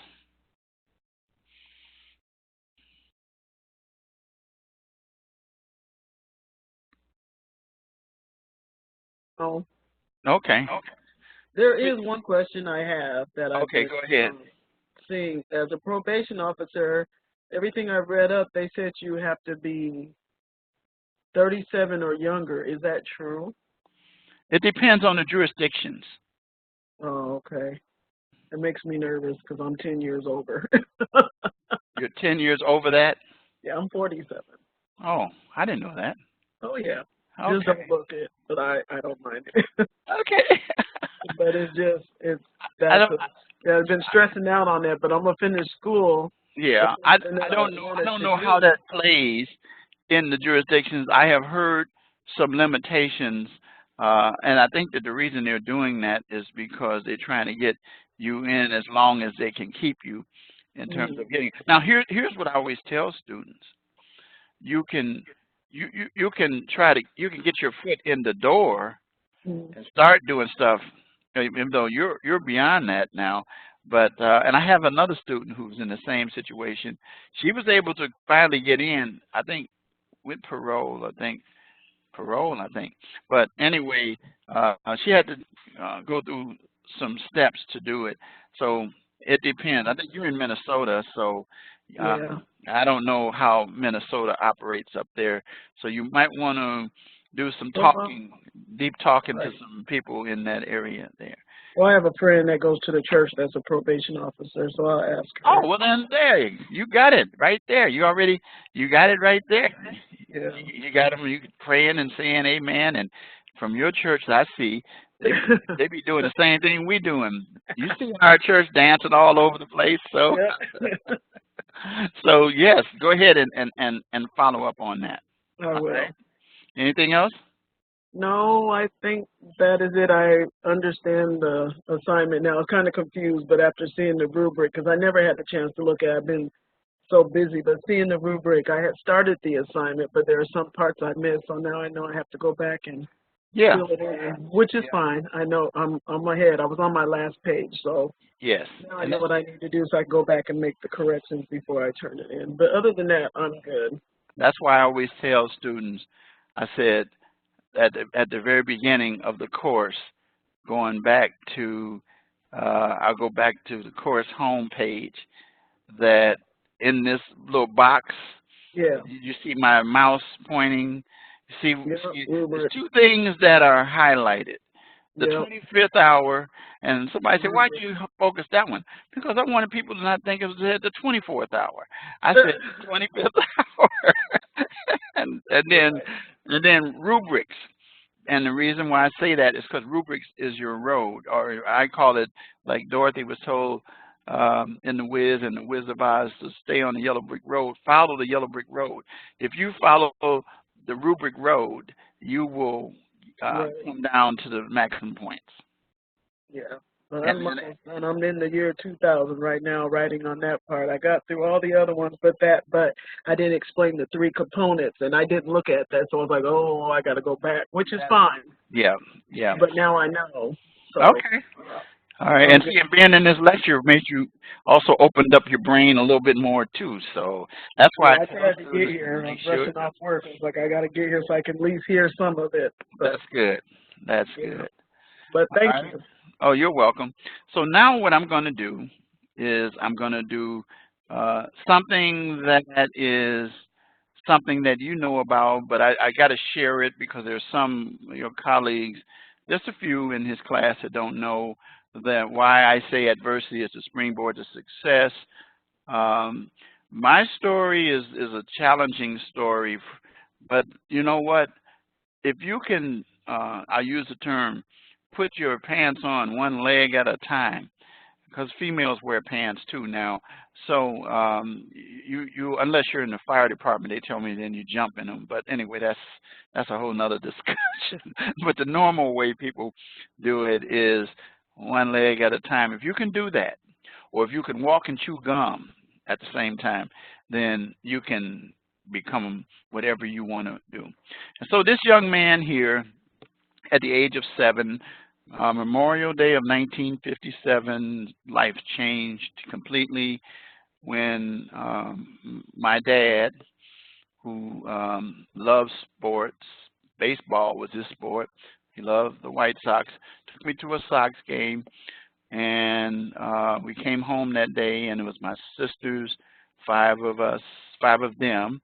Oh, Okay. there is one question I have that I've Okay, been go ahead. seeing. As a probation officer, everything I've read up, they said you have to be 37 or younger. Is that true? It depends on the jurisdictions. Oh, okay. It makes me nervous because I'm 10 years over. You're 10 years over that? Yeah, I'm 47. Oh, I didn't know that. Oh, yeah. Okay. Just don't look it, but I don't mind it. Okay. But it's I've been stressing out on that, but I'm going to finish school. Yeah, I don't know how that plays in the jurisdictions. I have heard some limitations, and I think that the reason they're doing that is because they're trying to get you in as long as they can keep you in terms of getting. Now, here's what I always tell students: you can get your foot in the door and start doing stuff, even though you're beyond that now. But and I have another student who's in the same situation. She was able to finally get in, I think, with parole. I think. But anyway, she had to go through some steps to do it. So it depends. I think you're in Minnesota, so Yeah. I don't know how Minnesota operates up there. So you might want to do some talking, deep talking to some people in that area there. Well, I have a friend that goes to the church that's a probation officer, so I'll ask her. Oh, well then there, you got it right there. You got it right there. Yeah. You got them, you praying and saying amen. And from your church, I see, they be doing the same thing we doing. You see our church dancing all over the place. So, Yeah. So yes, go ahead and follow up on that. I will. Right. Anything else? No, I think that is it. I understand the assignment now. I was kind of confused, but after seeing the rubric, because I never had the chance to look at it, I've been so busy, but seeing the rubric, I had started the assignment, but there are some parts I missed, so now I know I have to go back and fill it in, which is fine. I know I'm ahead. I was on my last page, so yes, now I know what I need to do so I can go back and make the corrections before I turn it in. But other than that, I'm good. That's why I always tell students, I said, at the very beginning of the course, going back to, I'll go back to the course homepage, that in this little box, you see my mouse pointing. See, there's two things that are highlighted. The 25th hour, and somebody said, why'd you focus that one? Because I wanted people to not think it was the 24th hour. I said 25th hour. and then rubrics. And the reason why I say that is because rubrics is your road, or I call it, like Dorothy was told in The Wiz and The Wizard of Oz, to stay on the yellow brick road. Follow the yellow brick road. If you follow the rubric road, you will come down to the maximum points. Yeah. And I'm in the year 2000 right now, writing on that part. I got through all the other ones, but I didn't explain the three components, and I didn't look at that, so I was like, oh, I got to go back, which is fine. Yeah, yeah. But now I know. So, Okay. All right, and see, being in this lecture made you also opened up your brain a little bit more too. So that's why I had to get here. I'm rushing off work. I was like, I got to get here so I can at least hear some of it. But, that's good. That's good. But thank you. Oh, you're welcome. So now what I'm going to do is I'm going to do something that is something that you know about, but I got to share it because there's some of your colleagues, just a few in his class that don't know that why I say adversity is a springboard to success. My story is a challenging story, but you know what? If you can, I use the term, put your pants on one leg at a time, because females wear pants too now. So you unless you're in the fire department, they tell me then you jump in them. But anyway, that's a whole nother discussion. But the normal way people do it is one leg at a time. If you can do that, or if you can walk and chew gum at the same time, then you can become whatever you want to do. And so this young man here, at the age of 7, Memorial Day of 1957, life changed completely when my dad, who loves sports, baseball was his sport, he loved the White Sox, took me to a Sox game, and we came home that day, and it was my sisters, 5 of them,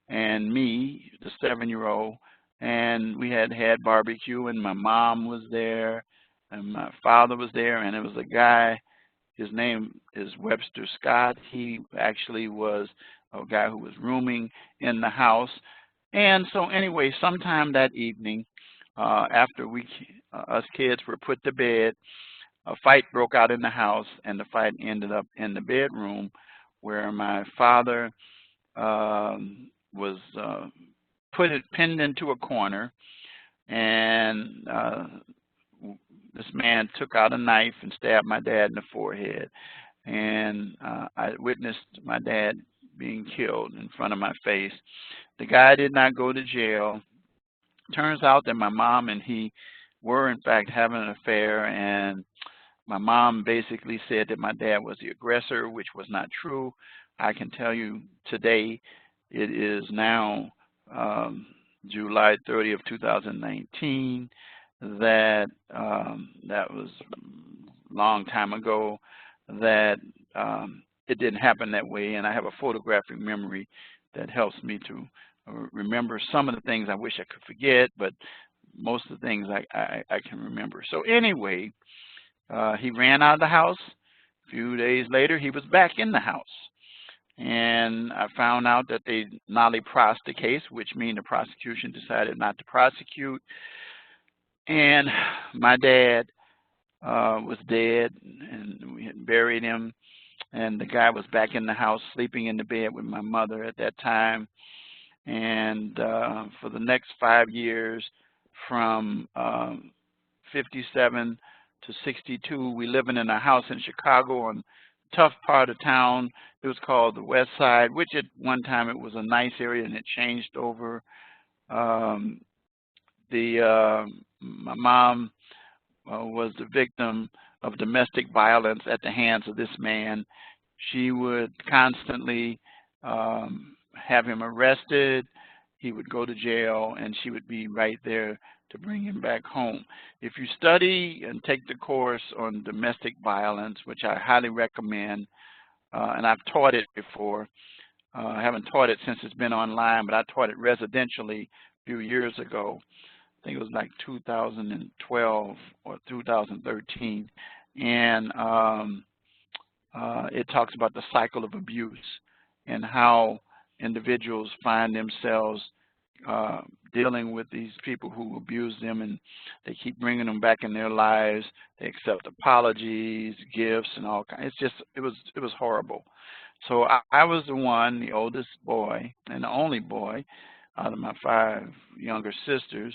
and me, the 7-year-old, and we had barbecue, and my mom was there, and my father was there, and it was a guy, his name is Webster Scott. He actually was a guy who was rooming in the house. And so anyway, sometime that evening, after us kids were put to bed, a fight broke out in the house, and the fight ended up in the bedroom where my father was pinned into a corner, and this man took out a knife and stabbed my dad in the forehead. And I witnessed my dad being killed in front of my face. The guy did not go to jail. Turns out that my mom and he were in fact having an affair, and my mom basically said that my dad was the aggressor, which was not true. I can tell you today, it is now July 30th of 2019, that that was a long time ago, that it didn't happen that way, and I have a photographic memory that helps me to remember some of the things I wish I could forget, but most of the things I can remember. So anyway, he ran out of the house. A few days later, he was back in the house. And I found out that they nolly-prossed the case, which means the prosecution decided not to prosecute. And my dad was dead, and we had buried him. And the guy was back in the house, sleeping in the bed with my mother at that time. And for the next 5 years, from 57 to 62, we living in a house in Chicago on a tough part of town. It was called the West Side, which at one time it was a nice area, and it changed over. My mom was the victim of domestic violence at the hands of this man. She would constantly have him arrested. He would go to jail, and she would be right there to bring him back home. If you study and take the course on domestic violence, which I highly recommend, and I've taught it before. I haven't taught it since it's been online, but I taught it residentially a few years ago. I think it was like 2012 or 2013. And it talks about the cycle of abuse and how individuals find themselves dealing with these people who abuse them, and they keep bringing them back in their lives. They accept apologies, gifts, and all kinds. It was horrible. So I was the one, the oldest boy, and the only boy out of my 5 younger sisters.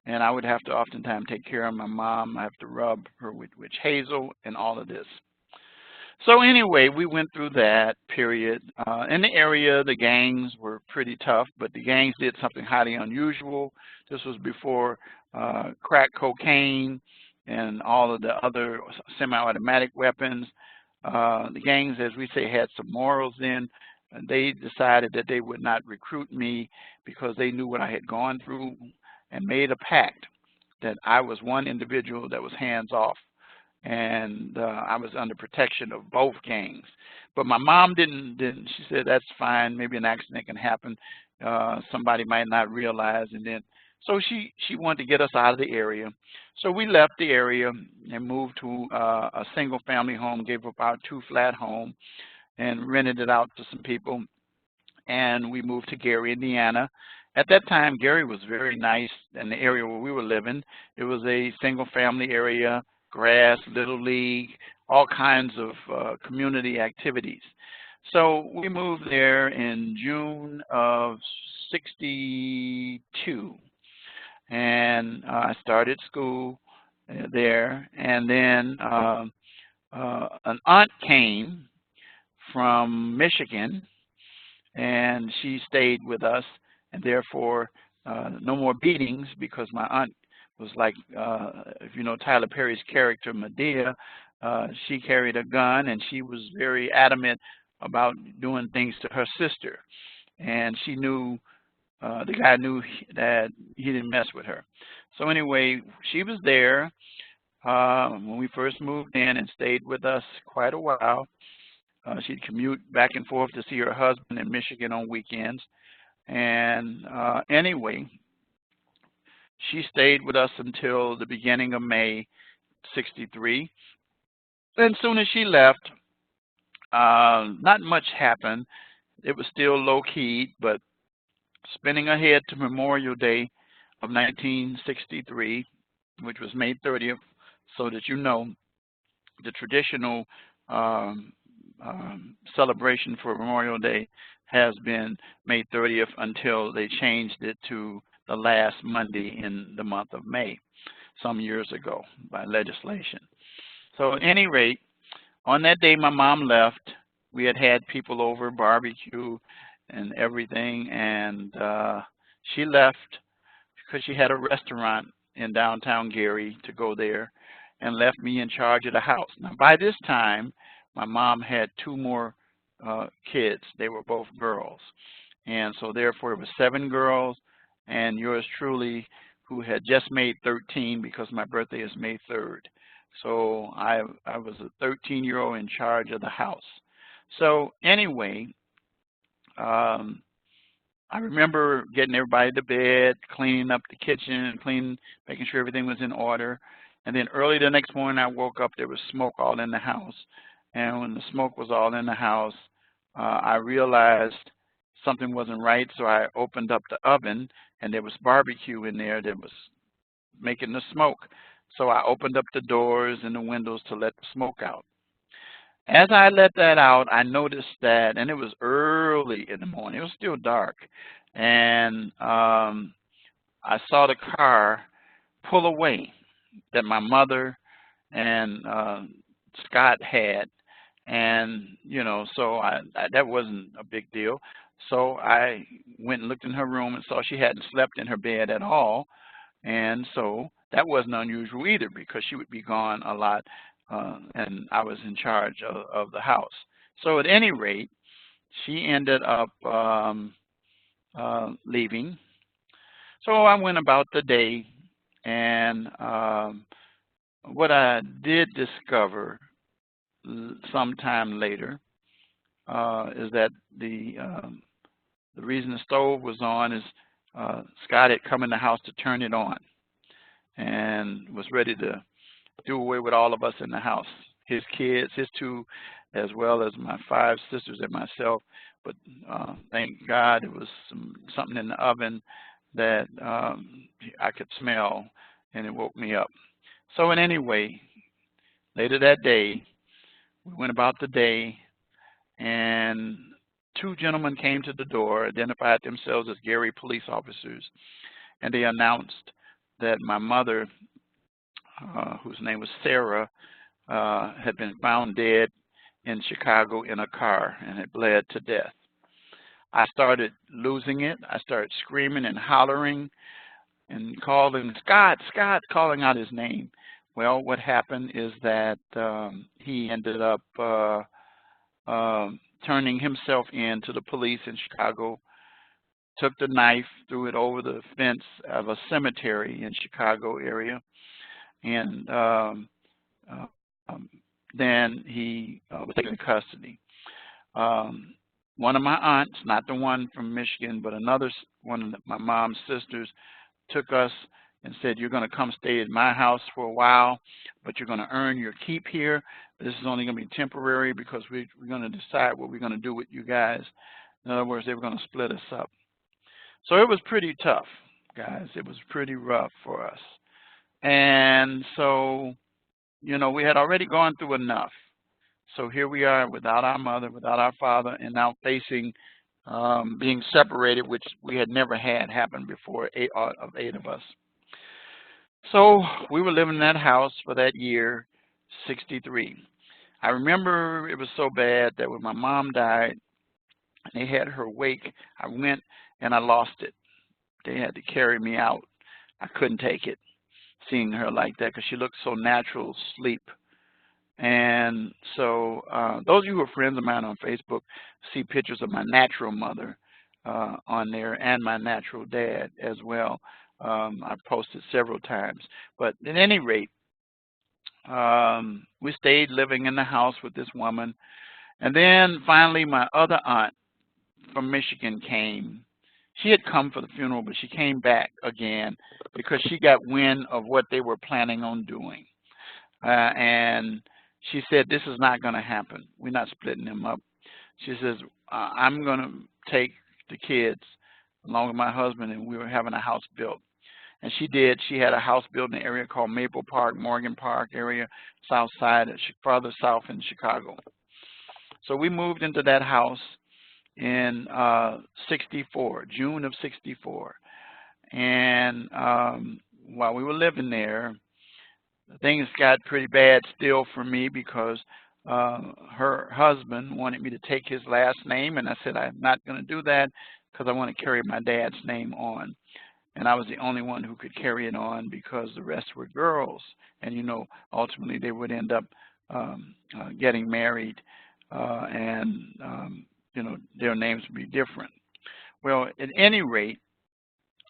and I would have to oftentimes take care of my mom. I have to rub her with witch hazel and all of this. So anyway, we went through that period. In the area, the gangs were pretty tough, but the gangs did something highly unusual. This was before crack cocaine and all of the other semi-automatic weapons. The gangs, as we say, had some morals then. They decided that they would not recruit me because they knew what I had gone through and made a pact that I was one individual that was hands off. And I was under protection of both gangs. But my mom didn't. She said, that's fine, maybe an accident can happen. Somebody might not realize. And then, so she wanted to get us out of the area. So we left the area and moved to a single family home, gave up our 2-flat home and rented it out to some people. And we moved to Gary, Indiana. At that time, Gary was very nice in the area where we were living. It was a single family area, grass, little league, all kinds of community activities. So we moved there in June of '62, and I started school there. And then an aunt came from Michigan, and she stayed with us, and therefore no more beatings, because my aunt was like, if you know Tyler Perry's character, Medea, she carried a gun, and she was very adamant about doing things to her sister. And she knew, the guy knew that he didn't mess with her. So anyway, she was there when we first moved in and stayed with us quite a while. She'd commute back and forth to see her husband in Michigan on weekends. And anyway, she stayed with us until the beginning of May '63. And as soon as she left, not much happened. It was still low-key, but spinning ahead to Memorial Day of 1963, which was May 30th, so that you know, the traditional celebration for Memorial Day has been May 30th until they changed it to the last Monday in the month of May some years ago by legislation. So at any rate, on that day my mom left. We had people over, barbecue and everything, and she left because she had a restaurant in downtown Gary to go there, and left me in charge of the house. Now by this time, my mom had 2 more kids. They were both girls. And so therefore it was 7 girls, and yours truly, who had just made 13 because my birthday is May 3rd. So I was a 13-year-old in charge of the house. So anyway, I remember getting everybody to bed, cleaning up the kitchen, making sure everything was in order. And then early the next morning I woke up, there was smoke all in the house. And when the smoke was all in the house, I realized something wasn't right, so I opened up the oven, and there was barbecue in there that was making the smoke. So I opened up the doors and the windows to let the smoke out. As I let that out, I noticed that, and it was early in the morning, it was still dark, and I saw the car pull away that my mother and Scott had. And, you know, so that wasn't a big deal. So I went and looked in her room and saw she hadn't slept in her bed at all. And so that wasn't unusual either, because she would be gone a lot, and I was in charge of the house. So at any rate, she ended up leaving. So I went about the day, and what I did discover sometime later is that the reason the stove was on is Scott had come in the house to turn it on and was ready to do away with all of us in the house, his kids, his 2, as well as my 5 sisters and myself. But thank God it was something in the oven that I could smell, and it woke me up. So in any way, later that day, we went about the day, and 2 gentlemen came to the door, identified themselves as Gary police officers, and they announced that my mother, whose name was Sarah, had been found dead in Chicago in a car and had bled to death. I started losing it. I started screaming and hollering and calling, Scott, Scott, calling out his name. Well, what happened is that he ended up turning himself in to the police in Chicago, took the knife, threw it over the fence of a cemetery in Chicago area, and then he was taken into custody. One of my aunts, not the one from Michigan, but another one of my mom's sisters, took us and said, you're going to come stay at my house for a while, but you're going to earn your keep here. This is only going to be temporary because we're going to decide what we're going to do with you guys. In other words, they were going to split us up. So it was pretty tough, guys. It was pretty rough for us. And so, you know, we had already gone through enough. So here we are without our mother, without our father, and now facing being separated, which we had never had happen before, 8 of us. So we were living in that house for that year, 63. I remember it was so bad that when my mom died, they had her wake, I went and I lost it. They had to carry me out. I couldn't take it, seeing her like that, because she looked so natural, asleep. And so those of you who are friends of mine on Facebook see pictures of my natural mother on there and my natural dad as well. I've posted several times. But at any rate, we stayed living in the house with this woman. And then finally my other aunt from Michigan came. She had come for the funeral, but she came back again because she got wind of what they were planning on doing. And she said, this is not going to happen. We're not splitting them up. She says, I'm going to take the kids along with my husband, and we were having a house built. And she did. She had a house built in an area called Maple Park, Morgan Park area, south side, farther south in Chicago. So we moved into that house in 64, June of 64. And while we were living there, things got pretty bad still for me because her husband wanted me to take his last name, and I said I'm not going to do that because I want to carry my dad's name on. And I was the only one who could carry it on because the rest were girls. And, you know, ultimately they would end up getting married and, you know, their names would be different. Well, at any rate,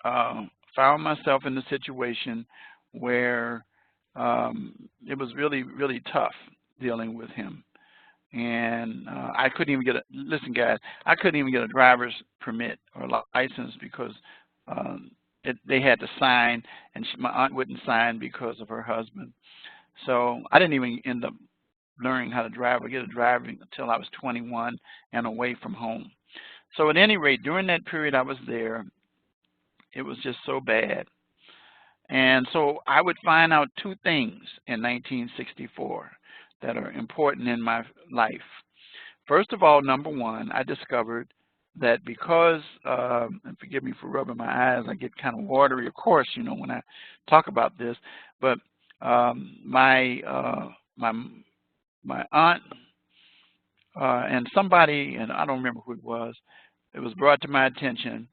found myself in a situation where it was really, really tough dealing with him. And I couldn't even get a, listen guys, I couldn't even get a driver's permit or license because they had to sign, and my aunt wouldn't sign because of her husband. So I didn't even end up learning how to drive or get a driving until I was 21 and away from home. So at any rate, during that period I was there, it was just so bad. And so I would find out two things in 1964 that are important in my life. First of all, number one, I discovered that because, and forgive me for rubbing my eyes, I get kind of watery, of course, you know, when I talk about this, but my aunt and somebody, and I don't remember who it was brought to my attention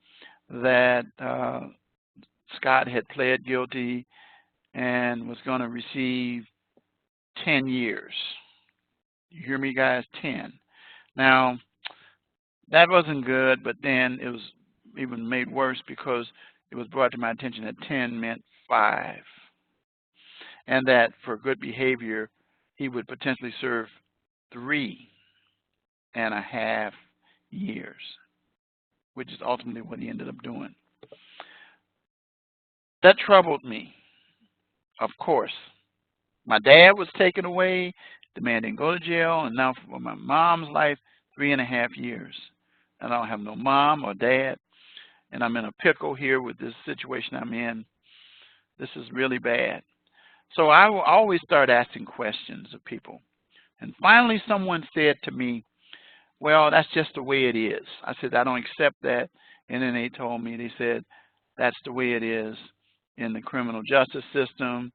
that Scott had pled guilty and was going to receive 10 years. You hear me, guys? 10. Now, that wasn't good, but then it was even made worse because it was brought to my attention that 10 meant 5. And that for good behavior, he would potentially serve 3.5 years, which is ultimately what he ended up doing. That troubled me, of course. My dad was taken away, the man didn't go to jail, and now for my mom's life, 3.5 years. And I don't have no mom or dad, and I'm in a pickle here with this situation I'm in. This is really bad. So I will always start asking questions of people. And finally someone said to me, well, that's just the way it is. I said, I don't accept that. And then they told me, they said, that's the way it is. in the criminal justice system,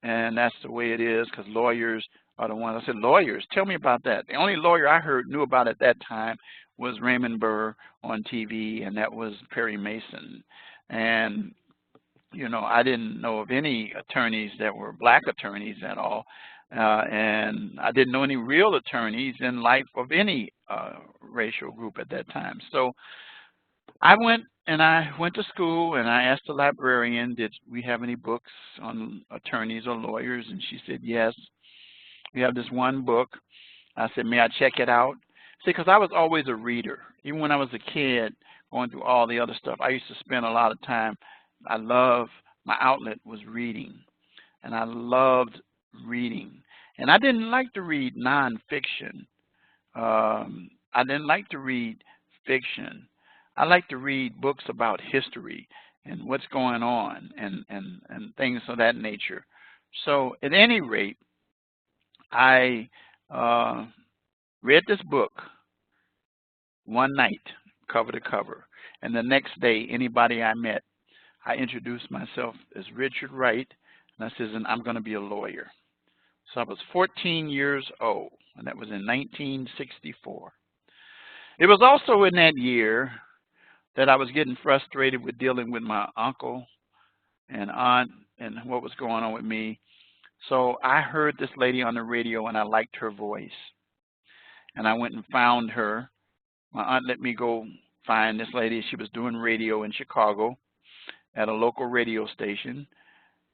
and that's the way it is because lawyers are the ones. I said, lawyers? Tell me about that. The only lawyer I knew about at that time was Raymond Burr on TV, and that was Perry Mason. And, you know, I didn't know of any attorneys that were black attorneys at all. And I didn't know any real attorneys in life of any racial group at that time. So I went to school and I asked the librarian, did we have any books on attorneys or lawyers? And she said, yes, we have this one book. I said, may I check it out? See, because I was always a reader. Even when I was a kid, going through all the other stuff, I used to spend a lot of time. My outlet was reading. And I loved reading. And I didn't like to read nonfiction. I didn't like to read fiction. I like to read books about history and what's going on and things of that nature. So at any rate, I read this book one night, cover to cover. And the next day, anybody I met, I introduced myself as Richard Wright. And I said, I'm going to be a lawyer. So I was 14 years old, and that was in 1964. It was also in that year that I was getting frustrated with dealing with my uncle and aunt and what was going on with me. So I heard this lady on the radio, and I liked her voice. And I went and found her. My aunt let me go find this lady. She was doing radio in Chicago at a local radio station.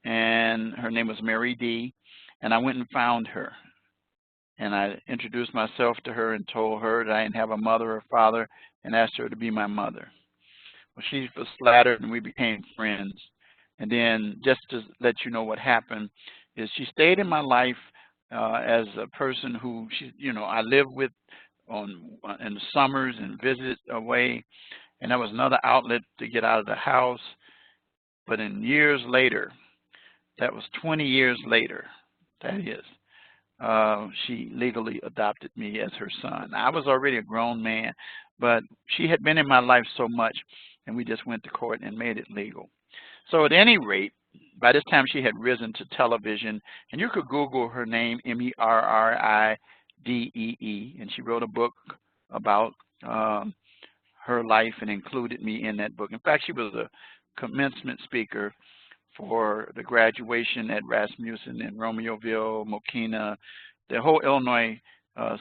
And her name was Mary D. And I went and found her. And I introduced myself to her and told her that I didn't have a mother or father and asked her to be my mother. Well, she was flattered and we became friends. And then just to let you know what happened is she stayed in my life as a person who, I lived with in the summers and visit away. And that was another outlet to get out of the house. But in years later, that was 20 years later, that is, she legally adopted me as her son. I was already a grown man, but she had been in my life so much, and we just went to court and made it legal. So at any rate, by this time she had risen to television, and you could Google her name, Merridee, and she wrote a book about her life and included me in that book. In fact, she was a commencement speaker for the graduation at Rasmussen in Romeoville, Mokina, the whole Illinois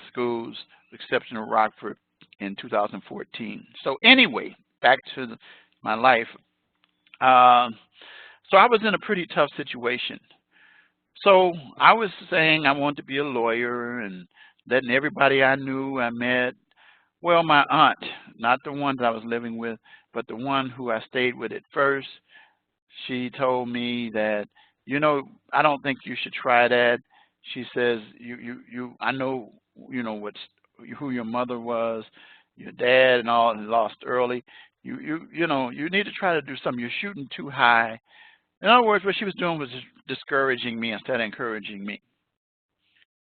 schools, with the exception of Rockford, in 2014. So anyway, back to my life. So I was in a pretty tough situation. So I was saying I wanted to be a lawyer and letting everybody I knew, I met. Well, my aunt, not the one that I was living with, but the one who I stayed with at first, she told me that, I don't think you should try that. She says, I know, who your mother was, your dad and all, and lost early. You need to try to do something. You're shooting too high. In other words, what she was doing was discouraging me instead of encouraging me.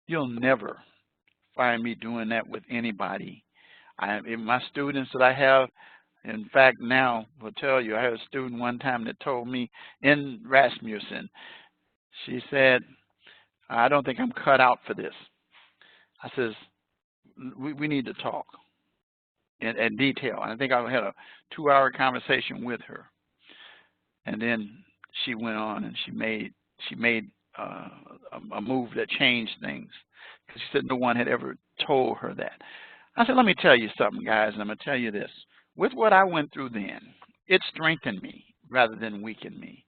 You'll never find me doing that with anybody. In my students that I have, in fact, now will tell you, I had a student one time that told me in Rasmussen, she said, I don't think I'm cut out for this. I says, we need to talk in detail. And I think I had a 2-hour conversation with her. And then she went on and she made a move that changed things. Because she said no one had ever told her that. I said, let me tell you something, guys, and I'm going to tell you this. With what I went through then, it strengthened me rather than weakened me.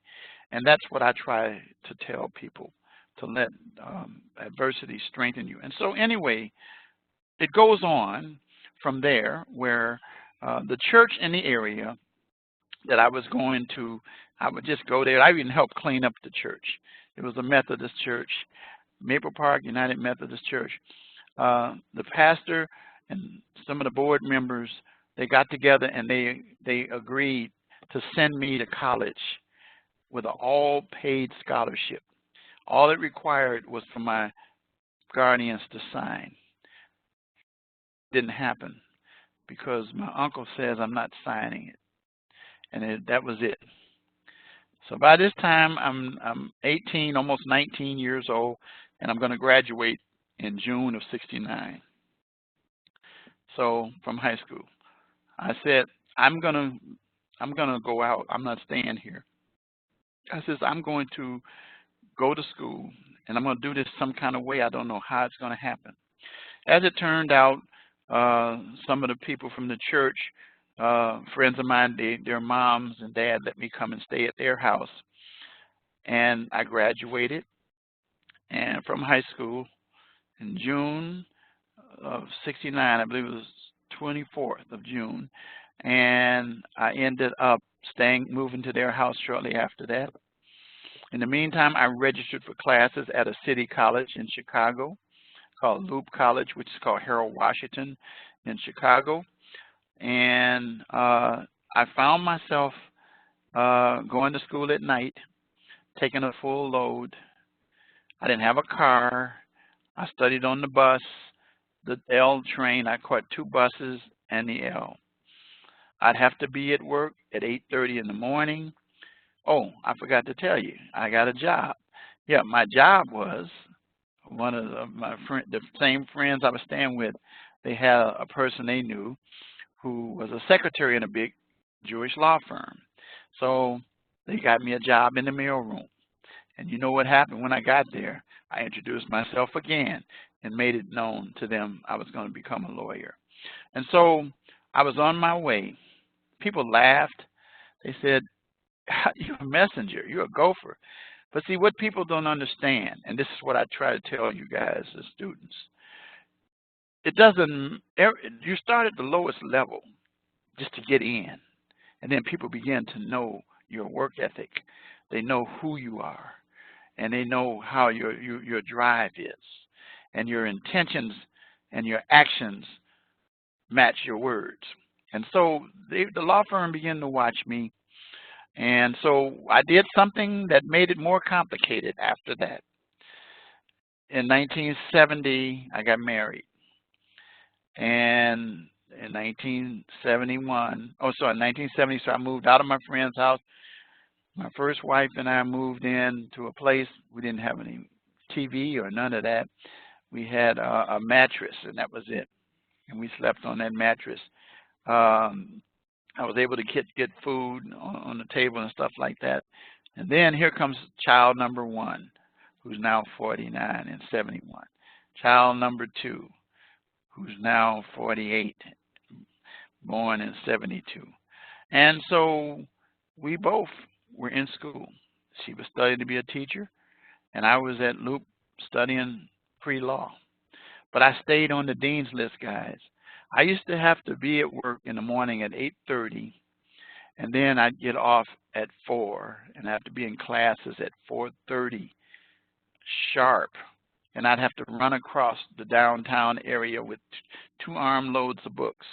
And that's what I try to tell people, to let adversity strengthen you. And so anyway, it goes on from there where the church in the area that I was going to, I would just go there. I even helped clean up the church. It was a Methodist church, Maple Park United Methodist Church. The pastor and some of the board members, they got together and they agreed to send me to college with an all-paid scholarship. All it required was for my guardians to sign. It didn't happen because my uncle says I'm not signing it. And that was it. So by this time, I'm 18, almost 19 years old, and I'm going to graduate in June of '69. So from high school, I said, I'm gonna go out. I'm not staying here. I says, I'm going to go to school, and I'm going to do this some kind of way. I don't know how it's going to happen. As it turned out, some of the people from the church, friends of mine, their moms and dad let me come and stay at their house. And I graduated and from high school in June of '69, I believe it was 24th of June. And I ended up moving to their house shortly after that. In the meantime, I registered for classes at a city college in Chicago called Loop College, which is called Harold Washington in Chicago. And I found myself going to school at night, taking a full load. I didn't have a car. I studied on the bus, the L train. I caught 2 buses and the L. I'd have to be at work at 8:30 in the morning. Oh, I forgot to tell you, I got a job. Yeah, my job was one of the same friends I was staying with. They had a person they knew who was a secretary in a big Jewish law firm. So they got me a job in the mailroom. And you know what happened when I got there? I introduced myself again and made it known to them I was going to become a lawyer. And so I was on my way. People laughed. They said, you're a messenger, you're a gopher. But see, what people don't understand, and this is what I try to tell you guys as students, it doesn't, you start at the lowest level just to get in. And then people begin to know your work ethic. They know who you are. And they know how your drive is. And your intentions and your actions match your words. And so the law firm began to watch me. And so I did something that made it more complicated after that. In 1970, I got married. And in 1970, so I moved out of my friend's house. My first wife and I moved in to a place. We didn't have any TV or none of that. We had a mattress, and that was it. And we slept on that mattress. I was able to get food on the table and stuff like that. And then here comes child number 1, who's now 49 and 71. Child number 2, who's now 48, born in 72. And so we both were in school. She was studying to be a teacher, and I was at Loop studying pre-law. But I stayed on the dean's list, guys. I used to have to be at work in the morning at 8:30, and then I'd get off at 4, and I have to be in classes at 4:30 sharp. And I'd have to run across the downtown area with 2 armloads of books,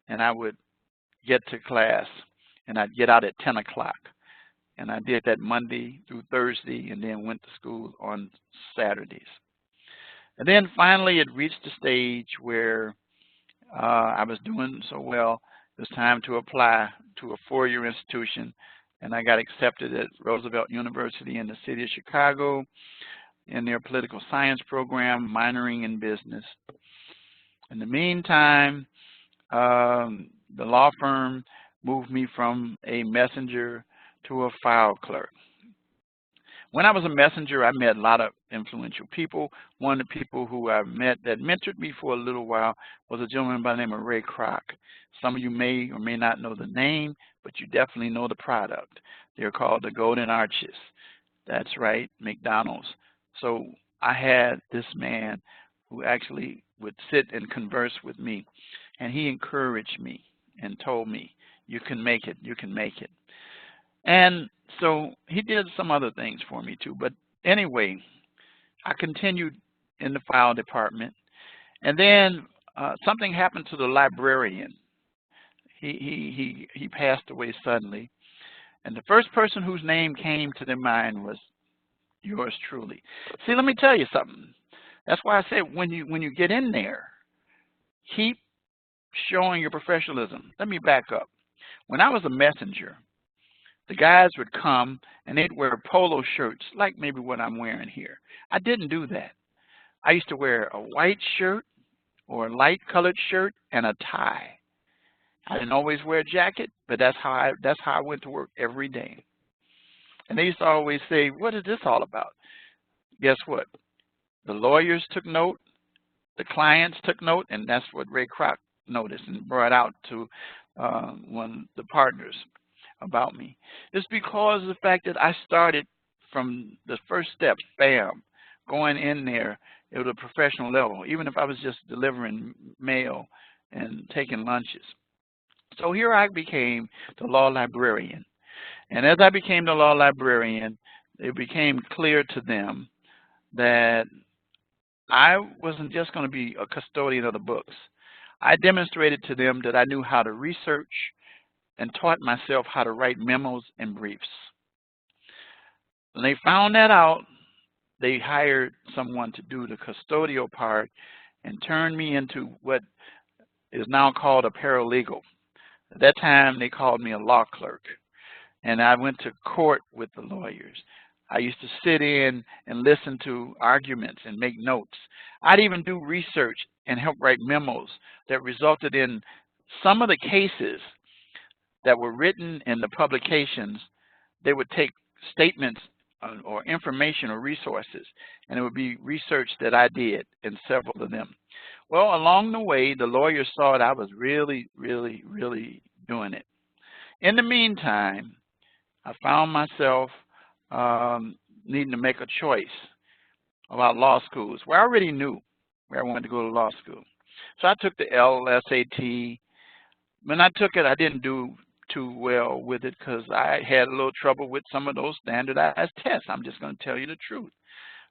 and I would get to class, and I'd get out at 10 o'clock. And I did that Monday through Thursday, and then went to school on Saturdays. And then finally it reached a stage where I was doing so well, it was time to apply to a 4-year institution, and I got accepted at Roosevelt University in the city of Chicago in their political science program, minoring in business. In the meantime, the law firm moved me from a messenger to a file clerk. When I was a messenger, I met a lot of influential people. One of the people who I met that mentored me for a little while was a gentleman by the name of Ray Kroc. Some of you may or may not know the name, but you definitely know the product. They're called the Golden Arches. That's right, McDonald's. So I had this man who actually would sit and converse with me, and he encouraged me and told me, you can make it, you can make it. And so he did some other things for me too. But anyway, I continued in the file department. And then something happened to the librarian. He passed away suddenly. And the first person whose name came to their mind was yours truly. See, let me tell you something. That's why I said when you get in there, keep showing your professionalism. Let me back up. When I was a messenger, the guys would come and they'd wear polo shirts like maybe what I'm wearing here. I didn't do that. I used to wear a white shirt or a light colored shirt and a tie. I didn't always wear a jacket, but that's how I went to work every day. And they used to always say, "What is this all about?" Guess what? The lawyers took note, the clients took note, and that's what Ray Kroc noticed and brought out to one of the partners about me. It's because of the fact that I started from the first step, bam, going in there at a professional level, even if I was just delivering mail and taking lunches. So here I became the law librarian. And as I became the law librarian, it became clear to them that I wasn't just going to be a custodian of the books. I demonstrated to them that I knew how to research and taught myself how to write memos and briefs. When they found that out, they hired someone to do the custodial part and turned me into what is now called a paralegal. At that time, they called me a law clerk. And I went to court with the lawyers. I used to sit in and listen to arguments and make notes. I'd even do research and help write memos that resulted in some of the cases that were written in the publications. They would take statements or information or resources, and it would be research that I did in several of them. Well, along the way, the lawyers saw that I was really, really, really doing it. In the meantime, I found myself needing to make a choice about law schools. Well, I already knew where I wanted to go to law school. So I took the LSAT. When I took it, I didn't do too well with it because I had a little trouble with some of those standardized tests. I'm just going to tell you the truth.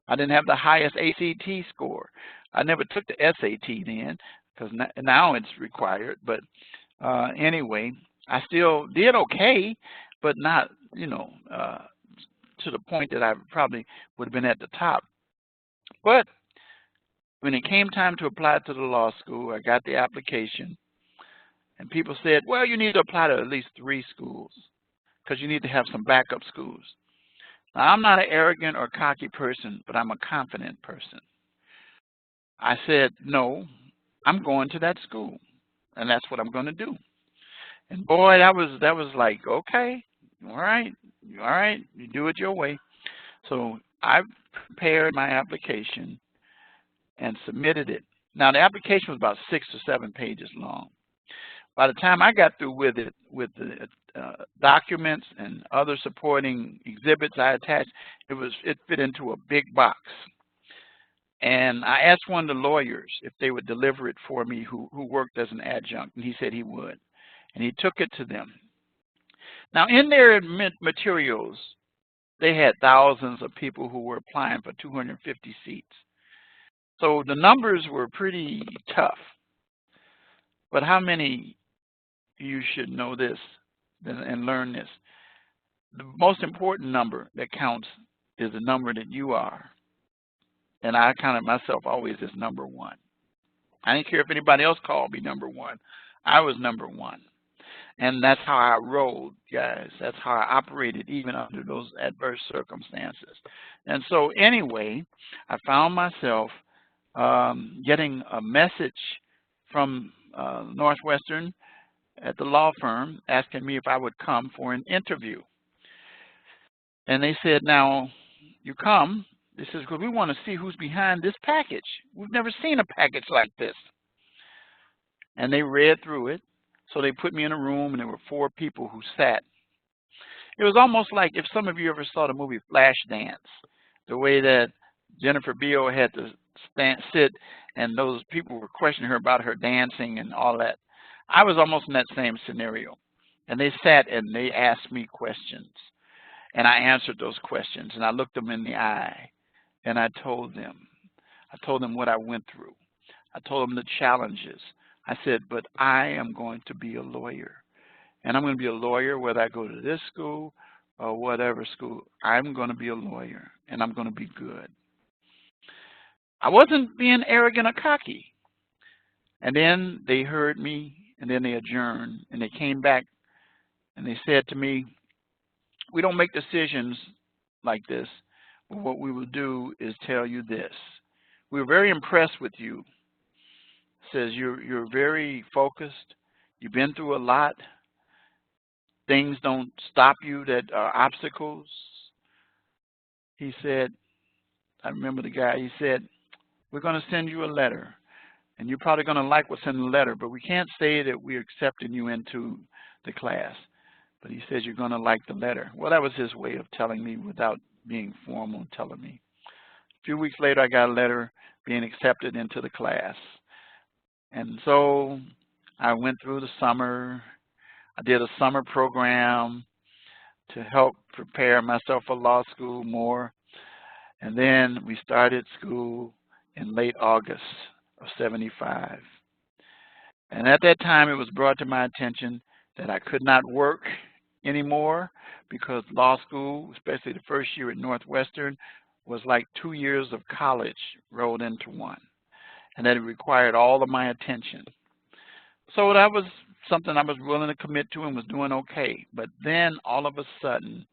I didn't have the highest ACT score. I never took the SAT then because now it's required. But anyway, I still did okay, but not, to the point that I probably would have been at the top. But when it came time to apply to the law school, I got the application, and people said, well, you need to apply to at least 3 schools because you need to have some backup schools. Now, I'm not an arrogant or cocky person, but I'm a confident person. I said, no, I'm going to that school, and that's what I'm going to do. And boy, that was like, okay, all right, you do it your way. So I prepared my application and submitted it. Now, the application was about 6 or 7 pages long. By the time I got through with it, with the documents and other supporting exhibits I attached, it fit into a big box. And I asked one of the lawyers if they would deliver it for me who worked as an adjunct, and he said he would. And he took it to them. Now, in their materials, they had thousands of people who were applying for 250 seats. So the numbers were pretty tough. But how many of you should know this and learn this? The most important number that counts is the number that you are. And I counted myself always as number 1. I didn't care if anybody else called me number 1. I was number 1. And that's how I rolled, guys. That's how I operated even under those adverse circumstances. And so anyway, I found myself getting a message from Northwestern at the law firm asking me if I would come for an interview. And they said, now, you come. This is because we want to see who's behind this package. We've never seen a package like this. And they read through it. So they put me in a room, and there were 4 people who sat. It was almost like if some of you ever saw the movie Flashdance, the way that Jennifer Beal had to sit, and those people were questioning her about her dancing and all that. I was almost in that same scenario. And they sat, and they asked me questions. And I answered those questions, and I looked them in the eye, and I told them what I went through. I told them the challenges. I said, but I am going to be a lawyer. And I'm going to be a lawyer whether I go to this school or whatever school. I'm going to be a lawyer, and I'm going to be good. I wasn't being arrogant or cocky. And then they heard me, and then they adjourned, and they came back, and they said to me, we don't make decisions like this. What we will do is tell you this. We're very impressed with you. Says you're very focused. You've been through a lot. Things don't stop you that are obstacles. He said, I remember the guy, he said, we're going to send you a letter. And you're probably going to like what's in the letter, but we can't say that we're accepting you into the class. But he says you're going to like the letter. Well, that was his way of telling me without being formal and telling me. A few weeks later, I got a letter being accepted into the class. And so I went through the summer. I did a summer program to help prepare myself for law school more. And then we started school in late August of '75. And at that time, it was brought to my attention that I could not work anymore because law school, especially the first year at Northwestern, was like 2 years of college rolled into one, and that it required all of my attention. So that was something I was willing to commit to and was doing okay. But then all of a sudden,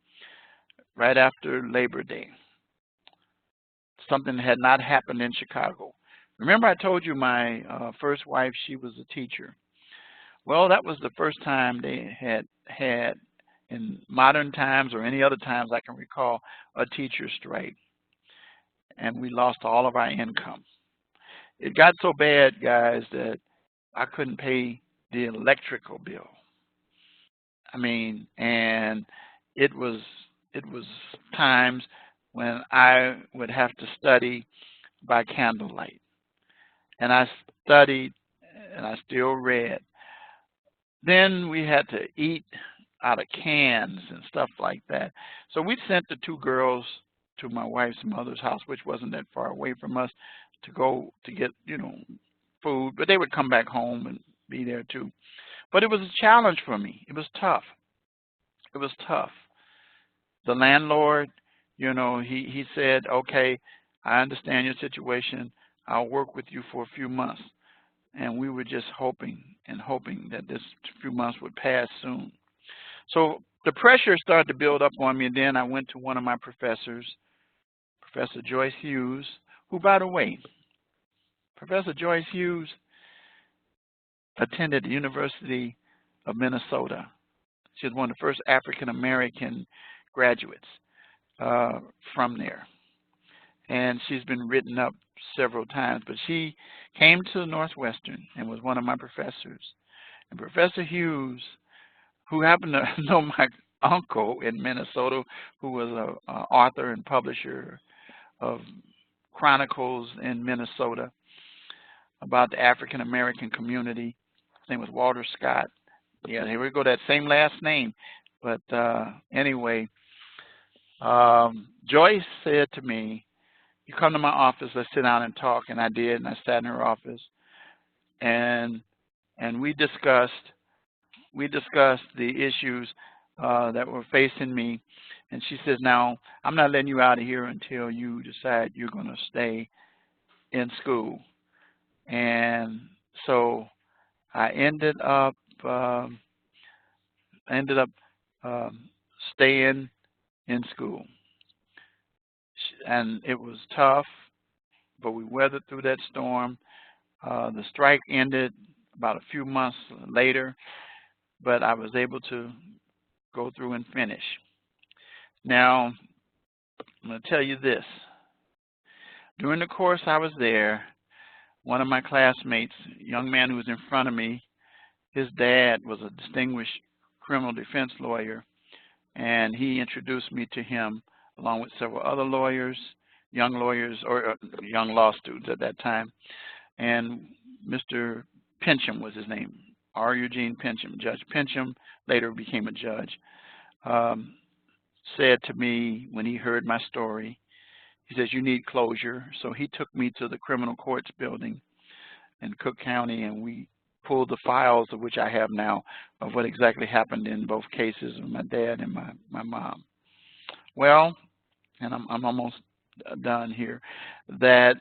right after Labor Day, something had not happened in Chicago. Remember I told you my first wife, she was a teacher. Well, that was the first time they had in modern times or any other times I can recall a teacher strike. And we lost all of our income. It got so bad, guys, that I couldn't pay the electrical bill. I mean, and it was times when I would have to study by candlelight. And I studied and I still read. Then we had to eat out of cans and stuff like that. So we sent the two girls to my wife's mother's house, which wasn't that far away from us, to go to get, food. But they would come back home and be there too. But it was a challenge for me. It was tough. It was tough. The landlord, he said, okay, I understand your situation. I'll work with you for a few months. And we were just hoping and hoping that this few months would pass soon. So the pressure started to build up on me, and then I went to one of my professors, Professor Joyce Hughes, who, by the way, Professor Joyce Hughes attended the University of Minnesota. She was one of the first African-American graduates from there. And she's been written up several times, but she came to Northwestern and was one of my professors. And Professor Hughes, who happened to know my uncle in Minnesota, who was an author and publisher of chronicles in Minnesota about the African-American community. His name was Walter Scott. Yeah, here we go, that same last name. But anyway, Joyce said to me, you come to my office, let's sit down and talk. And I did, and I sat in her office. And we discussed the issues that were facing me. And she says, now, I'm not letting you out of here until you decide you're going to stay in school. And so I ended up staying in school. And it was tough, but we weathered through that storm. The strike ended about a few months later, but I was able to go through and finish. Now, I'm going to tell you this. During the course I was there, one of my classmates, a young man who was in front of me, his dad was a distinguished criminal defense lawyer, and he introduced me to him along with several other lawyers, or young law students at that time. And Mr. Pincham was his name, R. Eugene Pincham. Judge Pincham later became a judge. Said to me when he heard my story, he says, you need closure. So he took me to the criminal courts building in Cook County, and we pulled the files, of which I have now, of what exactly happened in both cases with my dad and my mom. Well, and I'm almost done here, that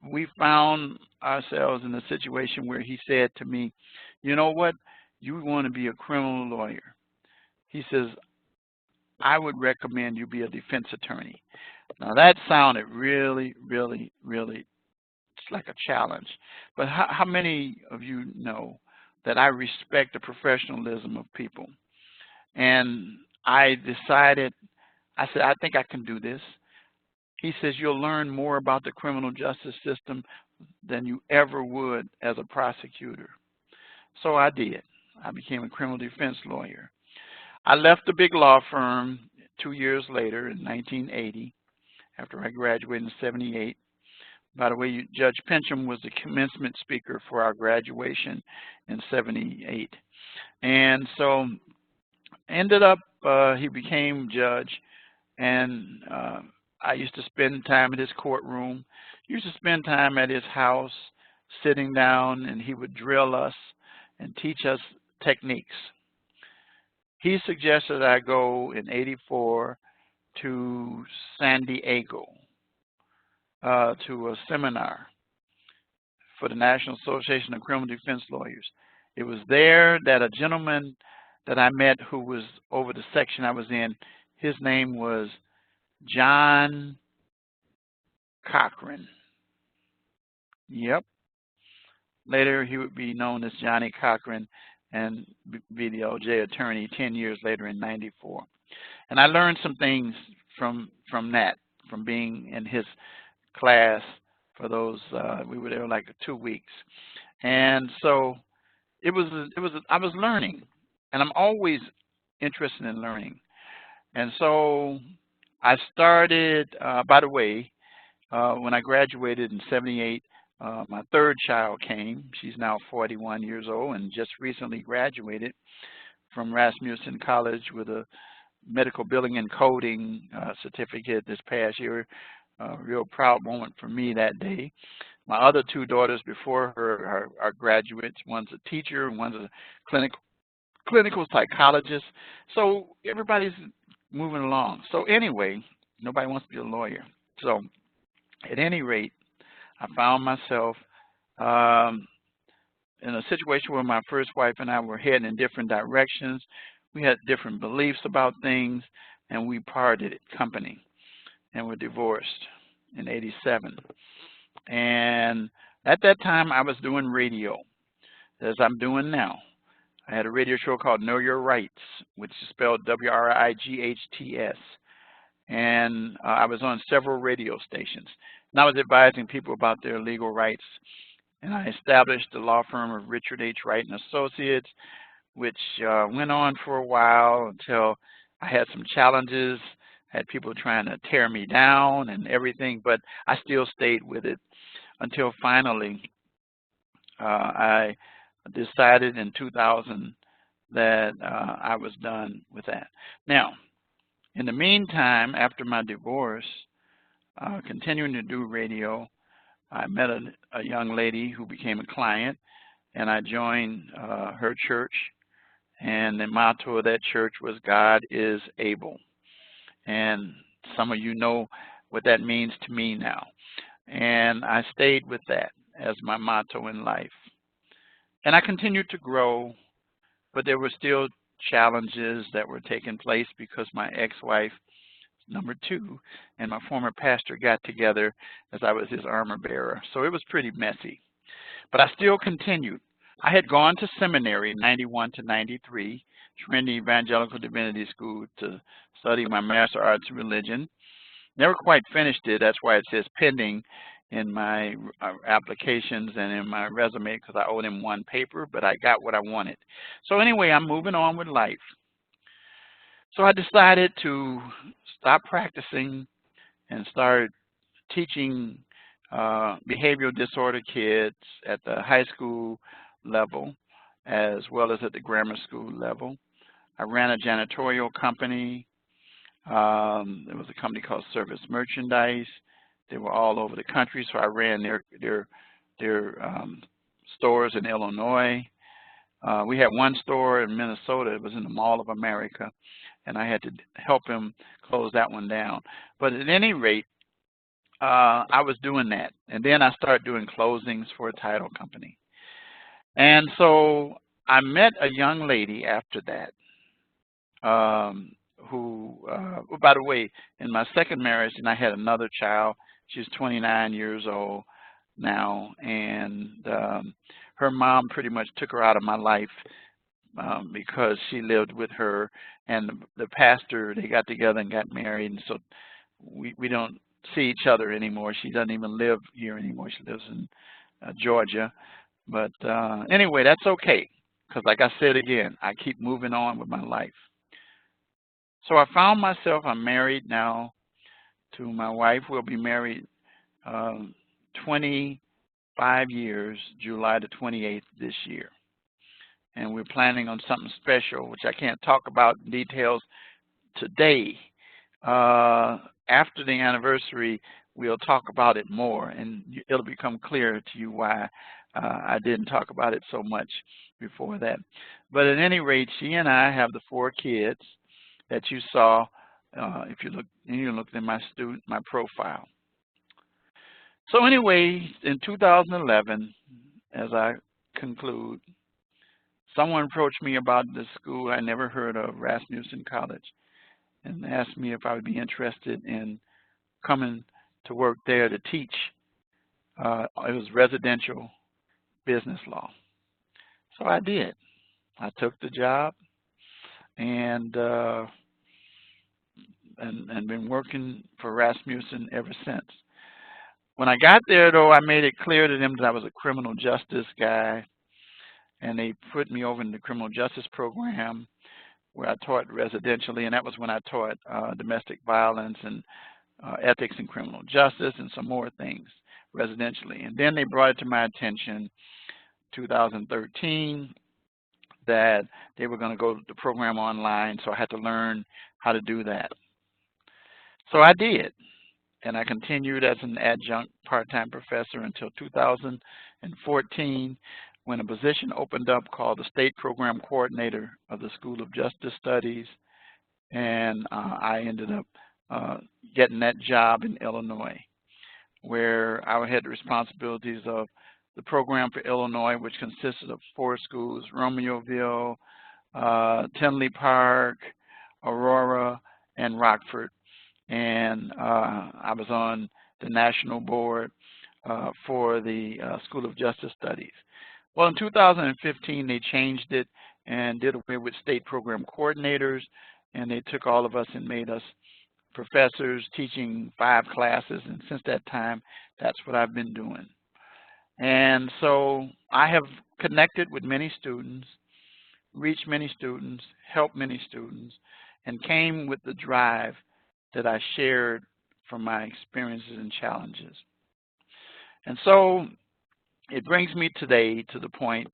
we found ourselves in a situation where he said to me, you know what, you want to be a criminal lawyer. He says, I would recommend you be a defense attorney. Now that sounded really, really, really, it's like a challenge. But how many of you know that I respect the professionalism of people? And I decided, I said, I think I can do this. He says, you'll learn more about the criminal justice system than you ever would as a prosecutor. So I did. I became a criminal defense lawyer. I left the big law firm 2 years later in 1980, after I graduated in 78. By the way, Judge Pincham was the commencement speaker for our graduation in 78. And so ended up, he became judge, and I used to spend time in his courtroom, used to spend time at his house, sitting down, and he would drill us and teach us techniques. He suggested I go in '84 to San Diego to a seminar for the National Association of Criminal Defense Lawyers. It was there that a gentleman that I met who was over the section I was in, his name was John Cochran. Yep. Later, he would be known as Johnny Cochran and be the OJ attorney 10 years later in '94. And I learned some things from that, from being in his class for those, we were there like 2 weeks. And so I was learning, and I'm always interested in learning. And so I started, by the way, when I graduated in '78, my third child came. She's now 41 years old and just recently graduated from Rasmussen College with a medical billing and coding certificate this past year. A real proud moment for me that day. My other two daughters before her are graduates. One's a teacher and one's a clinical psychologist. So everybody's moving along. So anyway, nobody wants to be a lawyer. So at any rate, I found myself in a situation where my first wife and I were heading in different directions. We had different beliefs about things, and we parted company and were divorced in '87. And at that time, I was doing radio, as I'm doing now. I had a radio show called Know Your Rights, which is spelled W-R-I-G-H-T-S. And I was on several radio stations. And I was advising people about their legal rights. And I established the law firm of Richard H. Wright and Associates, which went on for a while until I had some challenges. I had people trying to tear me down and everything, but I still stayed with it until finally I decided in 2000 that I was done with that. Now, in the meantime, after my divorce, continuing to do radio, I met a young lady who became a client, and I joined her church, and the motto of that church was God is able. And some of you know what that means to me now. And I stayed with that as my motto in life. And I continued to grow, but there were still challenges that were taking place because my ex-wife, number two, and my former pastor got together as I was his armor bearer. So it was pretty messy. But I still continued. I had gone to seminary in '91 to '93, Trinity Evangelical Divinity School, to study my Master of Arts in Religion. Never quite finished it. That's why it says pending in my applications and in my resume, because I owed him one paper, but I got what I wanted. So anyway, I'm moving on with life. So I decided to stop practicing and start teaching behavioral disorder kids at the high school level as well as at the grammar school level. I ran a janitorial company. There was a company called Service Merchandise. They were all over the country, so I ran their stores in Illinois. We had one store in Minnesota. It was in the Mall of America, and I had to help him close that one down. But at any rate, I was doing that. And then I started doing closings for a title company. And so I met a young lady after that. who, oh, by the way, in my second marriage, and I had another child. She's 29 years old now, and her mom pretty much took her out of my life because she lived with her and the pastor. They got together and got married, and so we don't see each other anymore. She doesn't even live here anymore. She lives in Georgia. But anyway, that's okay, because like I said again, I keep moving on with my life. So I found myself, I'm married now to my wife. We'll be married 25 years, July the 28th this year. And we're planning on something special, which I can't talk about in details today. After the anniversary, we'll talk about it more, and it'll become clear to you why I didn't talk about it so much before that. But at any rate, she and I have the 4 kids that you saw if you looked in my profile. So anyway, in 2011, as I conclude, someone approached me about this school I never heard of, Rasmussen College, and asked me if I would be interested in coming to work there to teach. It was residential business law. So I did. I took the job and been working for Rasmussen ever since. When I got there, though, I made it clear to them that I was a criminal justice guy, and they put me over in the criminal justice program where I taught residentially, and that was when I taught domestic violence and ethics and criminal justice and some more things residentially. And then they brought it to my attention 2013 that they were going to go to the program online, so I had to learn how to do that. So I did, and I continued as an adjunct part-time professor until 2014 when a position opened up called the State Program Coordinator of the School of Justice Studies, and I ended up getting that job in Illinois, where I had the responsibilities of the program for Illinois, which consisted of 4 schools: Romeoville, Tinley Park, Aurora, and Rockford. And I was on the national board for the School of Justice Studies. Well, in 2015, they changed it and did away with state program coordinators, and they took all of us and made us professors teaching 5 classes, and since that time, that's what I've been doing. And so I have connected with many students, reached many students, helped many students, and came with the drive that I shared from my experiences and challenges. And so it brings me today to the point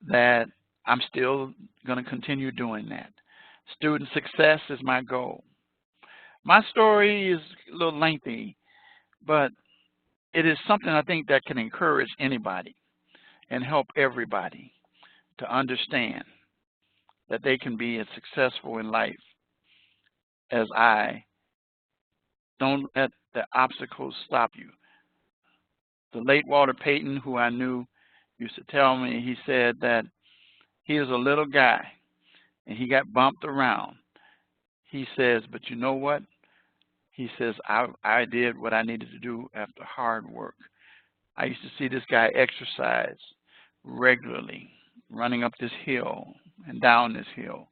that I'm still going to continue doing that. Student success is my goal. My story is a little lengthy, but it is something I think that can encourage anybody and help everybody to understand that they can be as successful in life as I. Don't let the obstacles stop you. The late Walter Payton, who I knew, used to tell me, he said that he was a little guy and he got bumped around. He says, but you know what? He says, I did what I needed to do after hard work. I used to see this guy exercise regularly, running up this hill and down this hill.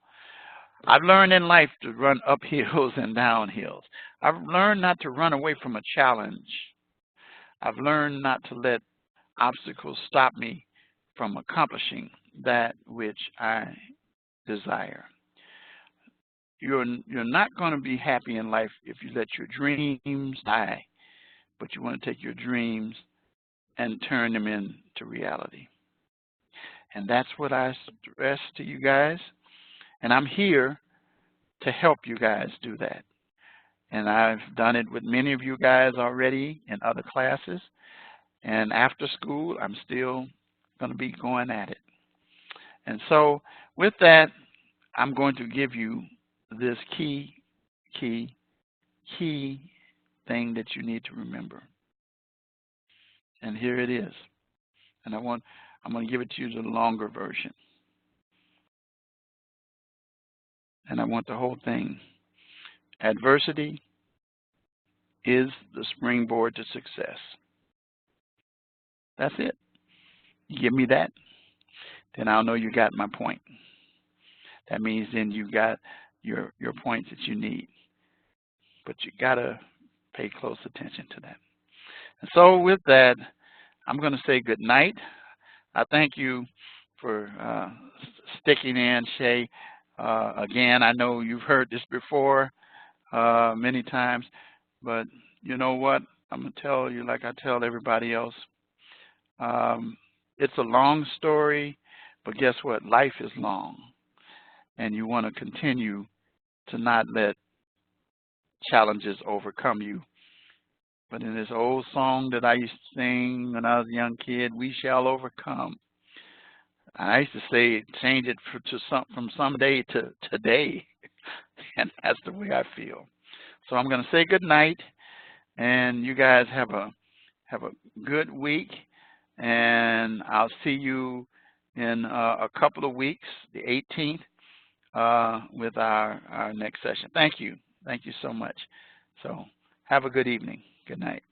I've learned in life to run up hills and down hills. I've learned not to run away from a challenge. I've learned not to let obstacles stop me from accomplishing that which I desire. You're not going to be happy in life if you let your dreams die, but you want to take your dreams and turn them into reality. And that's what I stress to you guys, and I'm here to help you guys do that. And I've done it with many of you guys already in other classes, and after school, I'm still going to be going at it. And so with that, I'm going to give you this key thing that you need to remember. And here it is. And I'm going to give it to you the longer version. And I want the whole thing Adversity is the springboard to success. That's it. You give me that, then I'll know you got my point. That means then you got your points that you need. But you got to pay close attention to that. And so with that, I'm going to say good night. I thank you for sticking in, Shay. Again, I know you've heard this before many times, but you know what? I'm going to tell you like I tell everybody else. It's a long story, but guess what? Life is long, and you want to continue to not let challenges overcome you. But in this old song that I used to sing when I was a young kid, we shall overcome. I used to say, change it from someday to today, and that's the way I feel. So I'm going to say good night, and you guys have a good week, and I'll see you in a couple of weeks, the 18th, with our next session. Thank you. Thank you so much. So have a good evening. Good night.